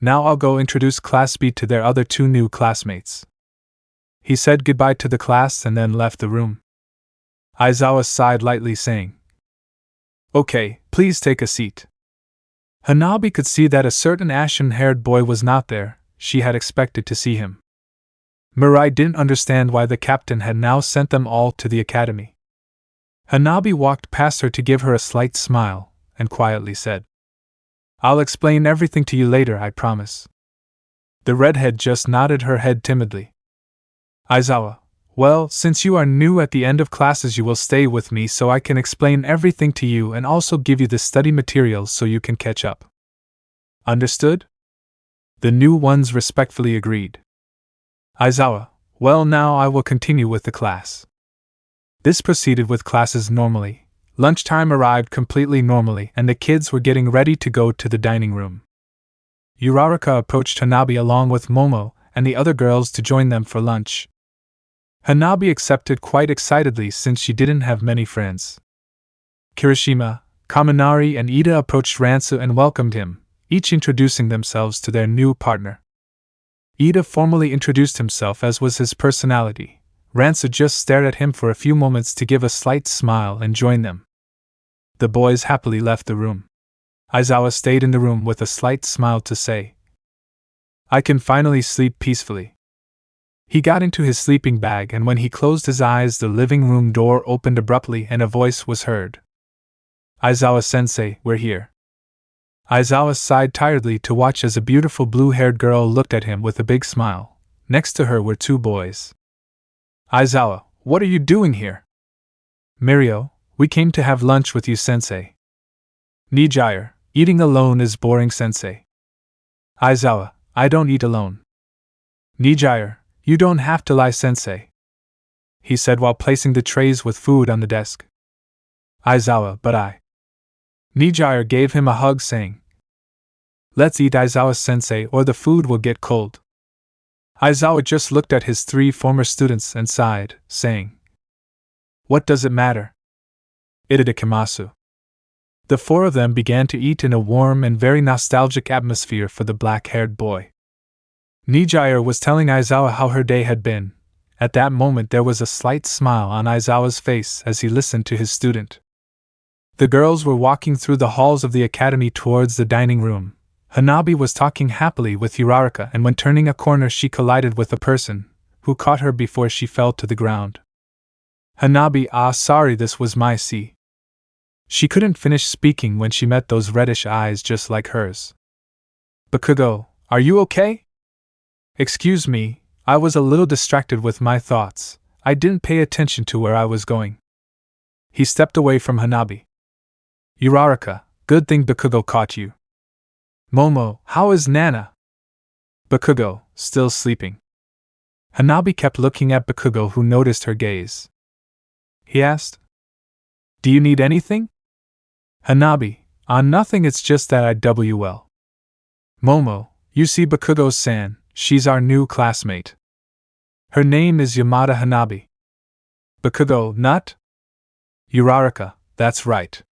Now I'll go introduce Class B to their other 2 new classmates. He said goodbye to the class and then left the room. Aizawa sighed lightly, saying, Okay, please take a seat. Hanabi could see that a certain ashen-haired boy was not there. She had expected to see him. Mirai didn't understand why the captain had now sent them all to the academy. Hanabi walked past her to give her a slight smile, and quietly said, I'll explain everything to you later, I promise. The redhead just nodded her head timidly. Aizawa, well, since you are new at the end of classes, you will stay with me so I can explain everything to you and also give you the study materials so you can catch up. Understood? The new ones respectfully agreed. Aizawa, well, now I will continue with the class. This proceeded with classes normally. Lunchtime arrived completely normally, and the kids were getting ready to go to the dining room. Uraraka approached Hanabi along with Momo and the other girls to join them for lunch. Hanabi accepted quite excitedly since she didn't have many friends. Kirishima, Kaminari, and Ida approached Ransu and welcomed him, each introducing themselves to their new partner. Ida formally introduced himself as was his personality. Ransu just stared at him for a few moments to give a slight smile and join them. The boys happily left the room. Aizawa stayed in the room with a slight smile to say, "I can finally sleep peacefully." He got into his sleeping bag, and when he closed his eyes, the living room door opened abruptly and a voice was heard. "Aizawa-sensei, we're here." Aizawa sighed tiredly to watch as a beautiful blue-haired girl looked at him with a big smile. Next to her were two boys. "Aizawa, what are you doing here?" "Mirio, we came to have lunch with you, sensei." "Nijire, eating alone is boring, sensei." "Aizawa, I don't eat alone." "Nijire, you don't have to lie, sensei," he said while placing the trays with food on the desk. "Aizawa, but I." Nijire gave him a hug, saying, "Let's eat, Aizawa-sensei, or the food will get cold." Aizawa just looked at his three former students and sighed, saying, "What does it matter? Itadakimasu." The four of them began to eat in a warm and very nostalgic atmosphere for the black-haired boy. Nijire was telling Aizawa how her day had been. At that moment there was a slight smile on Aizawa's face as he listened to his student. The girls were walking through the halls of the academy towards the dining room. Hanabi was talking happily with Uraraka, and when turning a corner she collided with a person, who caught her before she fell to the ground. Hanabi, sorry, this was my C. She couldn't finish speaking when she met those reddish eyes just like hers. "Bakugo, are you okay?" "Excuse me, I was a little distracted with my thoughts. I didn't pay attention to where I was going." He stepped away from Hanabi. "Uraraka, good thing Bakugo caught you." "Momo, how is Nana?" "Bakugo, still sleeping." Hanabi kept looking at Bakugo, who noticed her gaze. He asked, "Do you need anything?" Hanabi, nothing, it's just that IWL. "Momo, you see Bakugo-san, she's our new classmate. Her name is Yamada Hanabi." "Bakugo, not?" "Uraraka, that's right.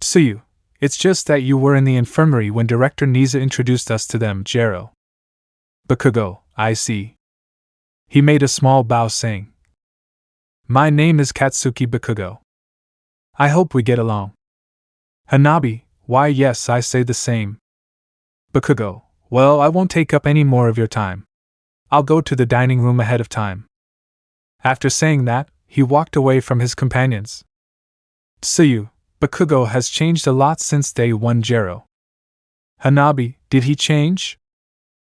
Tsuyu, it's just that you were in the infirmary when Director Niza introduced us to them, Jero." "Bakugo, I see." He made a small bow, saying, "My name is Katsuki Bakugo. I hope we get along." Hanabi, "Why, yes, I say the same." Bakugo, "Well, I won't take up any more of your time. I'll go to the dining room ahead of time." After saying that, he walked away from his companions. "Tsuyu, Bakugo has changed a lot since day one, Jero." "Hanabi, did he change?"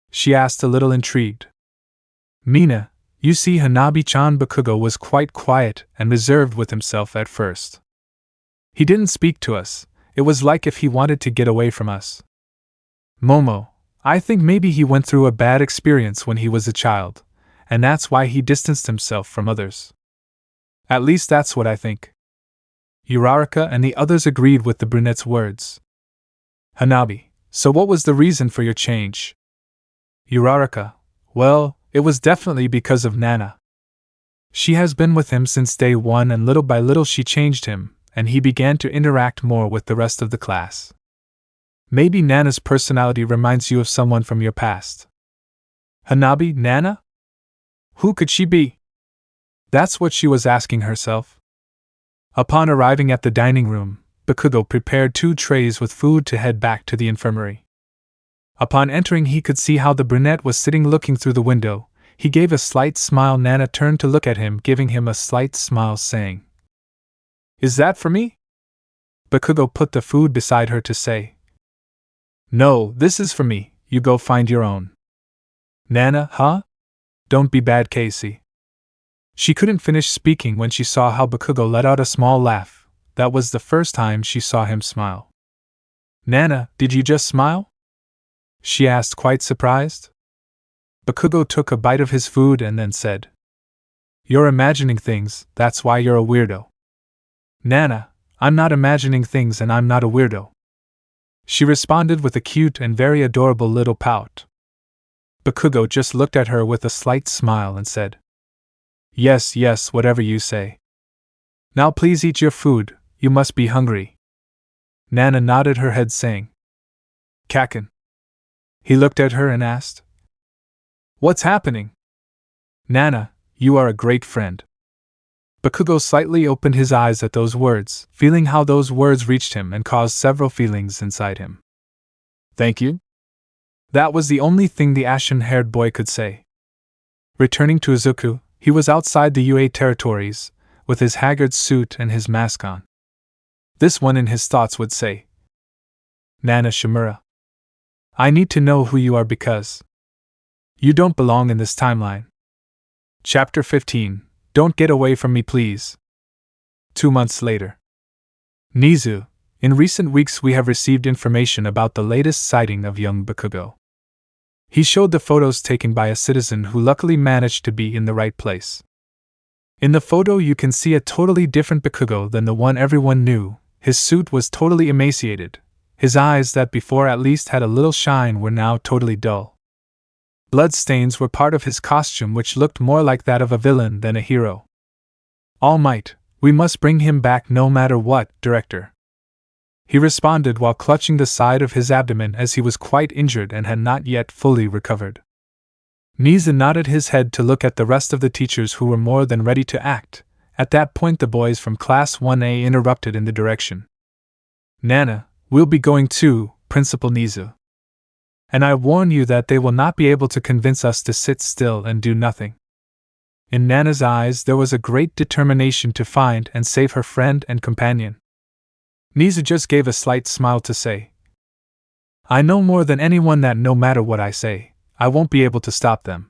she asked, a little intrigued. "Mina, you see, Hanabi-chan, Bakugo was quite quiet and reserved with himself at first. He didn't speak to us, it was like if he wanted to get away from us." "Momo, I think maybe he went through a bad experience when he was a child, and that's why he distanced himself from others. At least that's what I think." Uraraka and the others agreed with the brunette's words. "Hanabi, so what was the reason for your change?" Uraraka, "Well, it was definitely because of Nana. She has been with him since day one, and little by little she changed him, and he began to interact more with the rest of the class. Maybe Nana's personality reminds you of someone from your past." "Hanabi, Nana? Who could she be?" That's what she was asking herself. Upon arriving at the dining room, Bakugo prepared 2 trays with food to head back to the infirmary. Upon entering, he could see how the brunette was sitting looking through the window. He gave a slight smile. Nana turned to look at him, giving him a slight smile, saying, "Is that for me?" Bakugo put the food beside her to say, "No, this is for me, you go find your own." "Nana, huh? Don't be bad, Casey." She couldn't finish speaking when she saw how Bakugo let out a small laugh. That was the first time she saw him smile. "Nana, did you just smile?" she asked, quite surprised. Bakugo took a bite of his food and then said, "You're imagining things, that's why you're a weirdo." "Nana, I'm not imagining things and I'm not a weirdo," she responded with a cute and very adorable little pout. Bakugo just looked at her with a slight smile and said, Yes, whatever you say. Now please eat your food, you must be hungry. Nana nodded her head, saying, Kaken. He looked at her and asked, What's happening? Nana, you are a great friend. Bakugo slightly opened his eyes at those words, feeling how those words reached him and caused several feelings inside him. Thank you? That was the only thing the ashen-haired boy could say. Returning to IZUKU, he was outside the UA territories, with his haggard suit and his mask on. This one in his thoughts would say, Nana Shimura, I need to know who you are because you don't belong in this timeline. Chapter 15. Don't get away from me, please. 2 months later. Nizu, in recent weeks we have received information about the latest sighting of young Bakugo. He showed the photos taken by a citizen who luckily managed to be in the right place. In the photo you can see a totally different Bakugo than the one everyone knew. His suit was totally emaciated. His eyes that before at least had a little shine were now totally dull. Bloodstains were part of his costume, which looked more like that of a villain than a hero. All Might, we must bring him back no matter what, Director. He responded while clutching the side of his abdomen as he was quite injured and had not yet fully recovered. Nizu nodded his head to look at the rest of the teachers who were more than ready to act. At that point the boys from Class 1A interrupted in the direction. Nana, we'll be going too, Principal Nizu. And I warn you that they will not be able to convince us to sit still and do nothing. In Nana's eyes there was a great determination to find and save her friend and companion. Nizu just gave a slight smile to say, I know more than anyone that no matter what I say, I won't be able to stop them.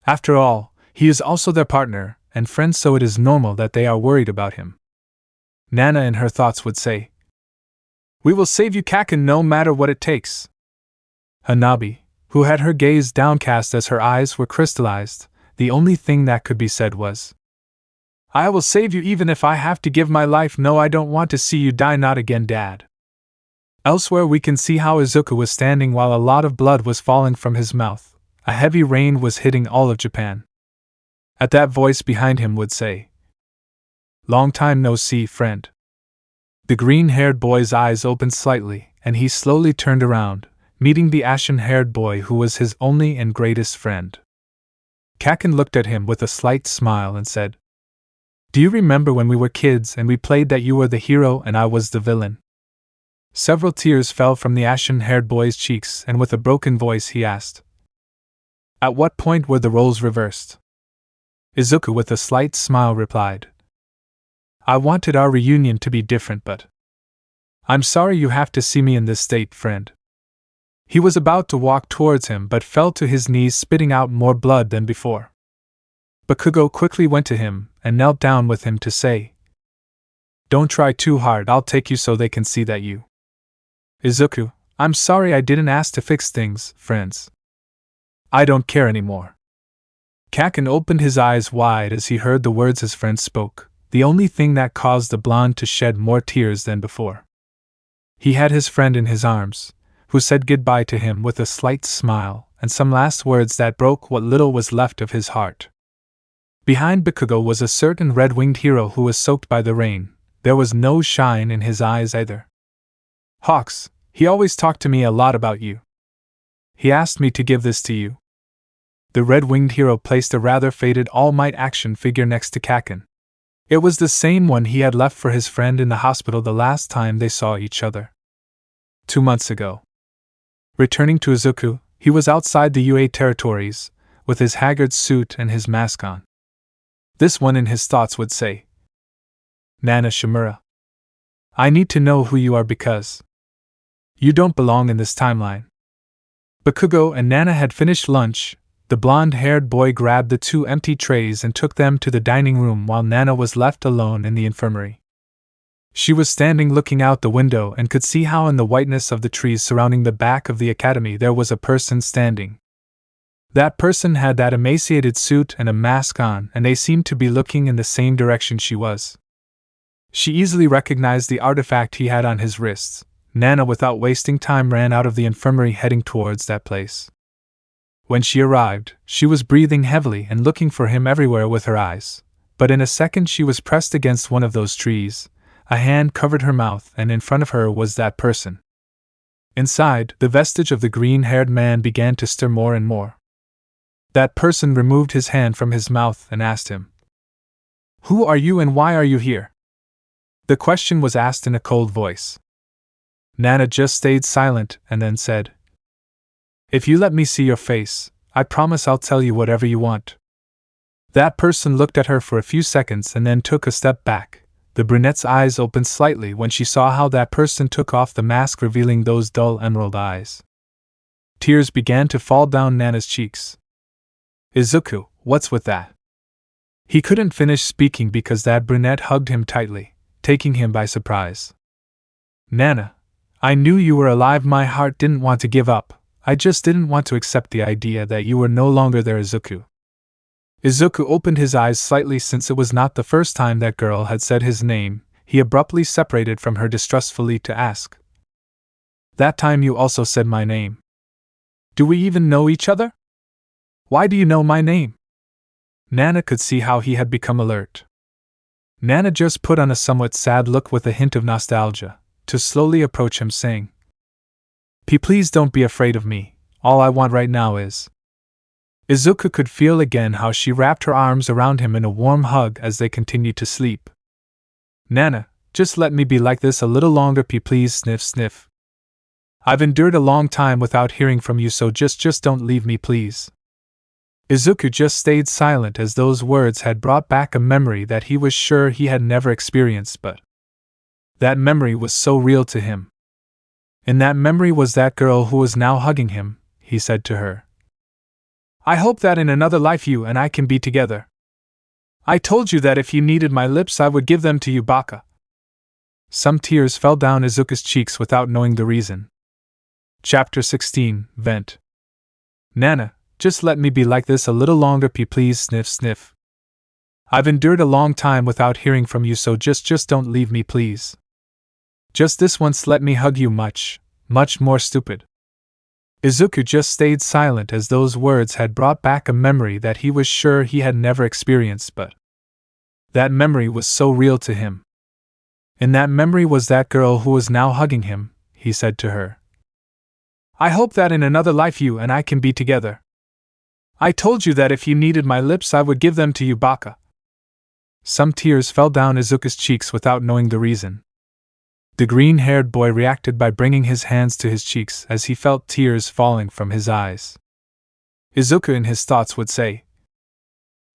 After all, he is also their partner and friend, so it is normal that they are worried about him. Nana in her thoughts would say, We will save you, Kaken, no matter what it takes. Hanabi, who had her gaze downcast as her eyes were crystallized, the only thing that could be said was, I will save you even if I have to give my life. No, I don't want to see you die. Not again, Dad. Elsewhere we can see how IZUKU was standing while a lot of blood was falling from his mouth. A heavy rain was hitting all of Japan. At that voice behind him would say, Long time no see, friend. The green-haired boy's eyes opened slightly, and he slowly turned around, meeting the ashen-haired boy who was his only and greatest friend. Kaken looked at him with a slight smile and said, Do you remember when we were kids and we played that you were the hero and I was the villain? Several tears fell from the ashen-haired boy's cheeks, and with a broken voice he asked, At what point were the roles reversed? IZUKU with a slight smile replied, I wanted our reunion to be different, but I'm sorry you have to see me in this state, friend. He was about to walk towards him but fell to his knees, spitting out more blood than before. Bakugo quickly went to him and knelt down with him to say, Don't try too hard, I'll take you so they can see that you. IZUKU, I'm sorry I didn't ask to fix things, friends. I don't care anymore. Kaken opened his eyes wide as he heard the words his friend spoke, the only thing that caused the blonde to shed more tears than before. He had his friend in his arms, who said goodbye to him with a slight smile and some last words that broke what little was left of his heart. Behind Bakugo was a certain red-winged hero who was soaked by the rain. There was no shine in his eyes either. Hawks, he always talked to me a lot about you. He asked me to give this to you. The red-winged hero placed a rather faded All Might action figure next to Kaken. It was the same one he had left for his friend in the hospital the last time they saw each other. 2 months ago. Returning to IZUKU, he was outside the UA territories, with his haggard suit and his mask on. This one in his thoughts would say, Nana Shimura, I need to know who you are because you don't belong in this timeline. Bakugo and Nana had finished lunch. The blonde-haired boy grabbed the 2 empty trays and took them to the dining room while Nana was left alone in the infirmary. She was standing looking out the window and could see how in the whiteness of the trees surrounding the back of the academy there was a person standing. That person had that emaciated suit and a mask on, and they seemed to be looking in the same direction she was. She easily recognized the artifact he had on his wrists. Nana, without wasting time, ran out of the infirmary heading towards that place. When she arrived, she was breathing heavily and looking for him everywhere with her eyes, but in a second she was pressed against one of those trees. A hand covered her mouth, and in front of her was that person. Inside, the vestige of the green-haired man began to stir more and more. That person removed his hand from his mouth and asked him, "Who are you and why are you here?" The question was asked in a cold voice. Nana just stayed silent and then said, "If you let me see your face, I promise I'll tell you whatever you want." That person looked at her for a few seconds and then took a step back. The brunette's eyes opened slightly when she saw how that person took off the mask, revealing those dull emerald eyes. Tears began to fall down Nana's cheeks. "IZUKU, what's with that?" He couldn't finish speaking because that brunette hugged him tightly, taking him by surprise. "Nana, I knew you were alive. My heart didn't want to give up. I just didn't want to accept the idea that you were no longer there, IZUKU." IZUKU opened his eyes slightly since it was not the first time that girl had said his name. He abruptly separated from her distrustfully to ask, "That time you also said my name. Do we even know each other? Why do you know my name?" Nana could see how he had become alert. Nana just put on a somewhat sad look with a hint of nostalgia, to slowly approach him saying, Please don't be afraid of me. All I want right now is..." IZUKU could feel again how she wrapped her arms around him in a warm hug as they continued to sleep. "Nana, just let me be like this a little longer, please, sniff sniff. I've endured a long time without hearing from you, so just don't leave me, please." IZUKU just stayed silent as those words had brought back a memory that he was sure he had never experienced, but that memory was so real to him. In that memory was that girl who was now hugging him. He said to her, "I hope that in another life you and I can be together. I told you that if you needed my lips I would give them to you, baka." Some tears fell down IZUKU's cheeks without knowing the reason. Chapter 16, Vent. "Nana, just let me be like this a little longer, please, sniff sniff. I've endured a long time without hearing from you, so just don't leave me, please. Just this once let me hug you, much more stupid." IZUKU just stayed silent as those words had brought back a memory that he was sure he had never experienced, but that memory was so real to him. In that memory was that girl who was now hugging him. He said to her, "I hope that in another life you and I can be together. I told you that if you needed my lips I would give them to you, baka." Some tears fell down IZUKU's cheeks without knowing the reason. The green-haired boy reacted by bringing his hands to his cheeks as he felt tears falling from his eyes. IZUKU in his thoughts would say,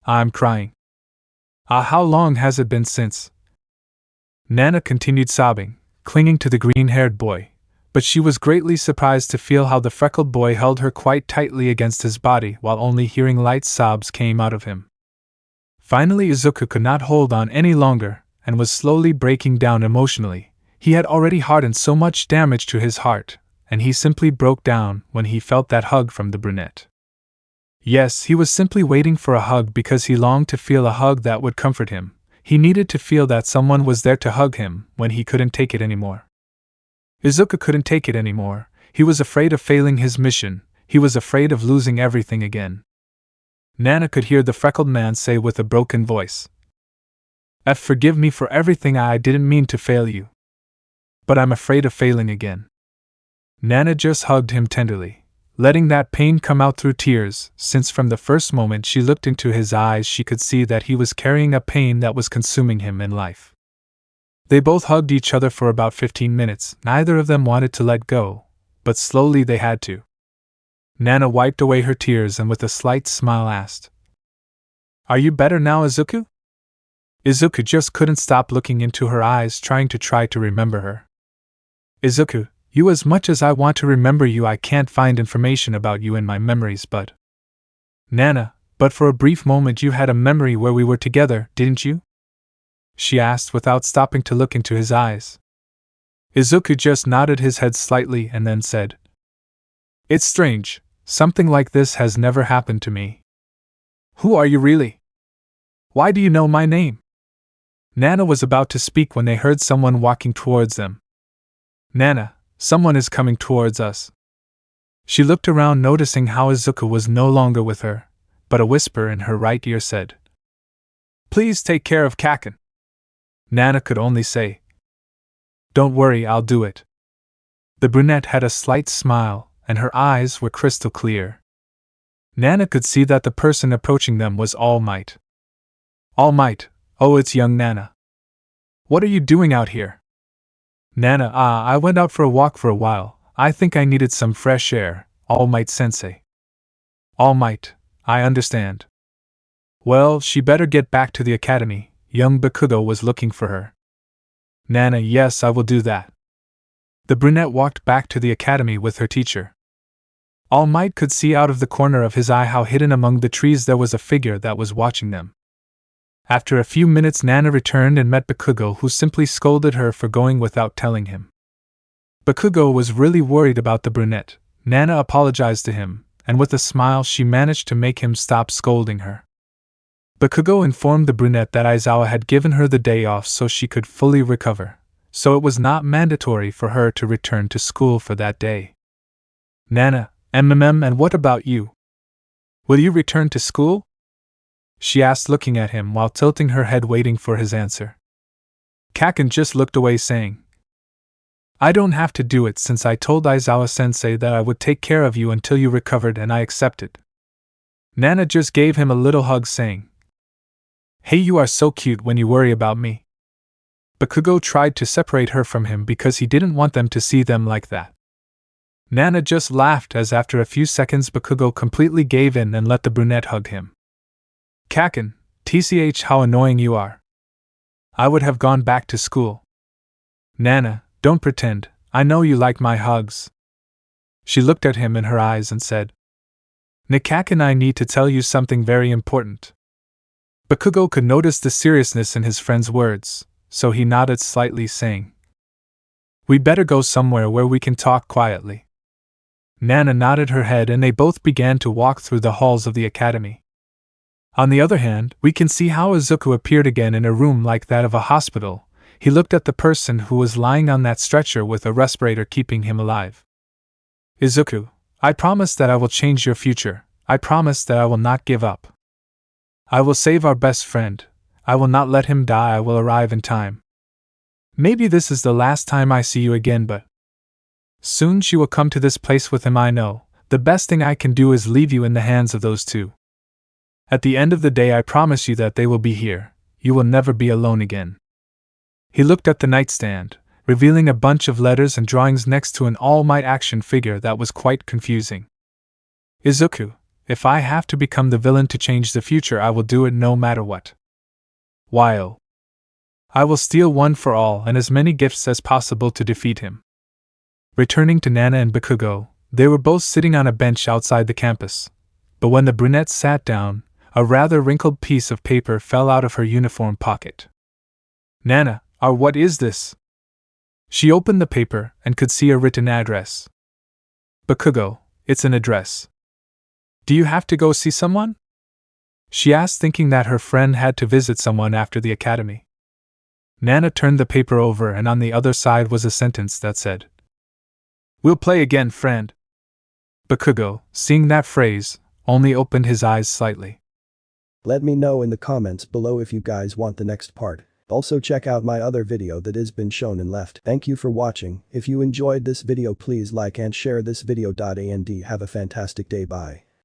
"I'm crying. How long has it been since?" Nana continued sobbing, clinging to the green-haired boy, but she was greatly surprised to feel how the freckled boy held her quite tightly against his body while only hearing light sobs came out of him. Finally IZUKU could not hold on any longer and was slowly breaking down emotionally. He had already hardened so much damage to his heart, and he simply broke down when he felt that hug from the brunette. Yes, he was simply waiting for a hug because he longed to feel a hug that would comfort him. He needed to feel that someone was there to hug him when he couldn't take it anymore. IZUKU couldn't take it anymore. He was afraid of failing his mission. He was afraid of losing everything again. Nana could hear the freckled man say with a broken voice, Forgive me for everything. I didn't mean to fail you. But I'm afraid of failing again." Nana just hugged him tenderly, letting that pain come out through tears, since from the first moment she looked into his eyes she could see that he was carrying a pain that was consuming him in life. They both hugged each other for about 15 minutes. Neither of them wanted to let go, but slowly they had to. Nana wiped away her tears and with a slight smile asked, "Are you better now, IZUKU?" IZUKU just couldn't stop looking into her eyes, trying to remember her. "IZUKU, you, as much as I want to remember you, I can't find information about you in my memories, but..." "Nana, but for a brief moment you had a memory where we were together, didn't you?" she asked without stopping to look into his eyes. IZUKU just nodded his head slightly and then said, "It's strange, something like this has never happened to me." "Who are you really? Why do you know my name?" Nana was about to speak when they heard someone walking towards them. "Nana, someone is coming towards us." She looked around, noticing how IZUKU was no longer with her, but a whisper in her right ear said, "Please take care of Kaken." Nana could only say, Don't worry, I'll do it. The brunette had a slight smile, and her eyes were crystal clear. Nana could see that the person approaching them was All Might. All Might, oh, it's young Nana. What are you doing out here? Nana, I went out for a walk for a while. I think I needed some fresh air, All Might sensei. All Might, I understand. Well, she better get back to the academy. Young Bakugo was looking for her. Nana, yes, I will do that. The brunette walked back to the academy with her teacher. All Might could see out of the corner of his eye how hidden among the trees there was a figure that was watching them. After a few minutes, Nana returned and met Bakugo, who simply scolded her for going without telling him. Bakugo was really worried about the brunette. Nana apologized to him, and with a smile she managed to make him stop scolding her. Bakugo informed the brunette that Aizawa had given her the day off so she could fully recover, so it was not mandatory for her to return to school for that day. Nana, and what about you? Will you return to school? She asked, looking at him while tilting her head waiting for his answer. Kaken just looked away, saying, I don't have to do it since I told Aizawa-sensei that I would take care of you until you recovered, and I accepted. Nana just gave him a little hug, saying, Hey, you are so cute when you worry about me. Bakugo tried to separate her from him because he didn't want them to see them like that. Nana just laughed as after a few seconds Bakugo completely gave in and let the brunette hug him. Kaken, tch, how annoying you are. I would have gone back to school. Nana, don't pretend, I know you like my hugs. She looked at him in her eyes and said, Kaken, I need to tell you something very important. Bakugo could notice the seriousness in his friend's words, so he nodded slightly, saying, We better go somewhere where we can talk quietly. Nana nodded her head and they both began to walk through the halls of the academy. On the other hand, we can see how IZUKU appeared again in a room like that of a hospital. He looked at the person who was lying on that stretcher with a respirator keeping him alive. IZUKU, I promise that I will change your future. I promise that I will not give up. I will save our best friend. I will not let him die. I will arrive in time. Maybe this is the last time I see you again, but soon she will come to this place with him. I know. The best thing I can do is leave you in the hands of those two. At the end of the day, I promise you that they will be here. You will never be alone again. He looked at the nightstand, revealing a bunch of letters and drawings next to an All Might action figure that was quite confusing. IZUKU, if I have to become the villain to change the future, I will do it no matter what. Why? I will steal one for all and as many gifts as possible to defeat him. Returning to Nana and Bakugo, they were both sitting on a bench outside the campus. But when the brunette sat down, a rather wrinkled piece of paper fell out of her uniform pocket. Nana, what is this? She opened the paper and could see a written address. Bakugo, it's an address. Do you have to go see someone? She asked, thinking that her friend had to visit someone after the academy. Nana turned the paper over and on the other side was a sentence that said, We'll play again, friend. Bakugo, seeing that phrase, only opened his eyes slightly. Let me know in the comments below if you guys want the next part. Also check out my other video that has been shown in left. Thank you for watching. If you enjoyed this video, please like and share this video. And have a fantastic day. Bye.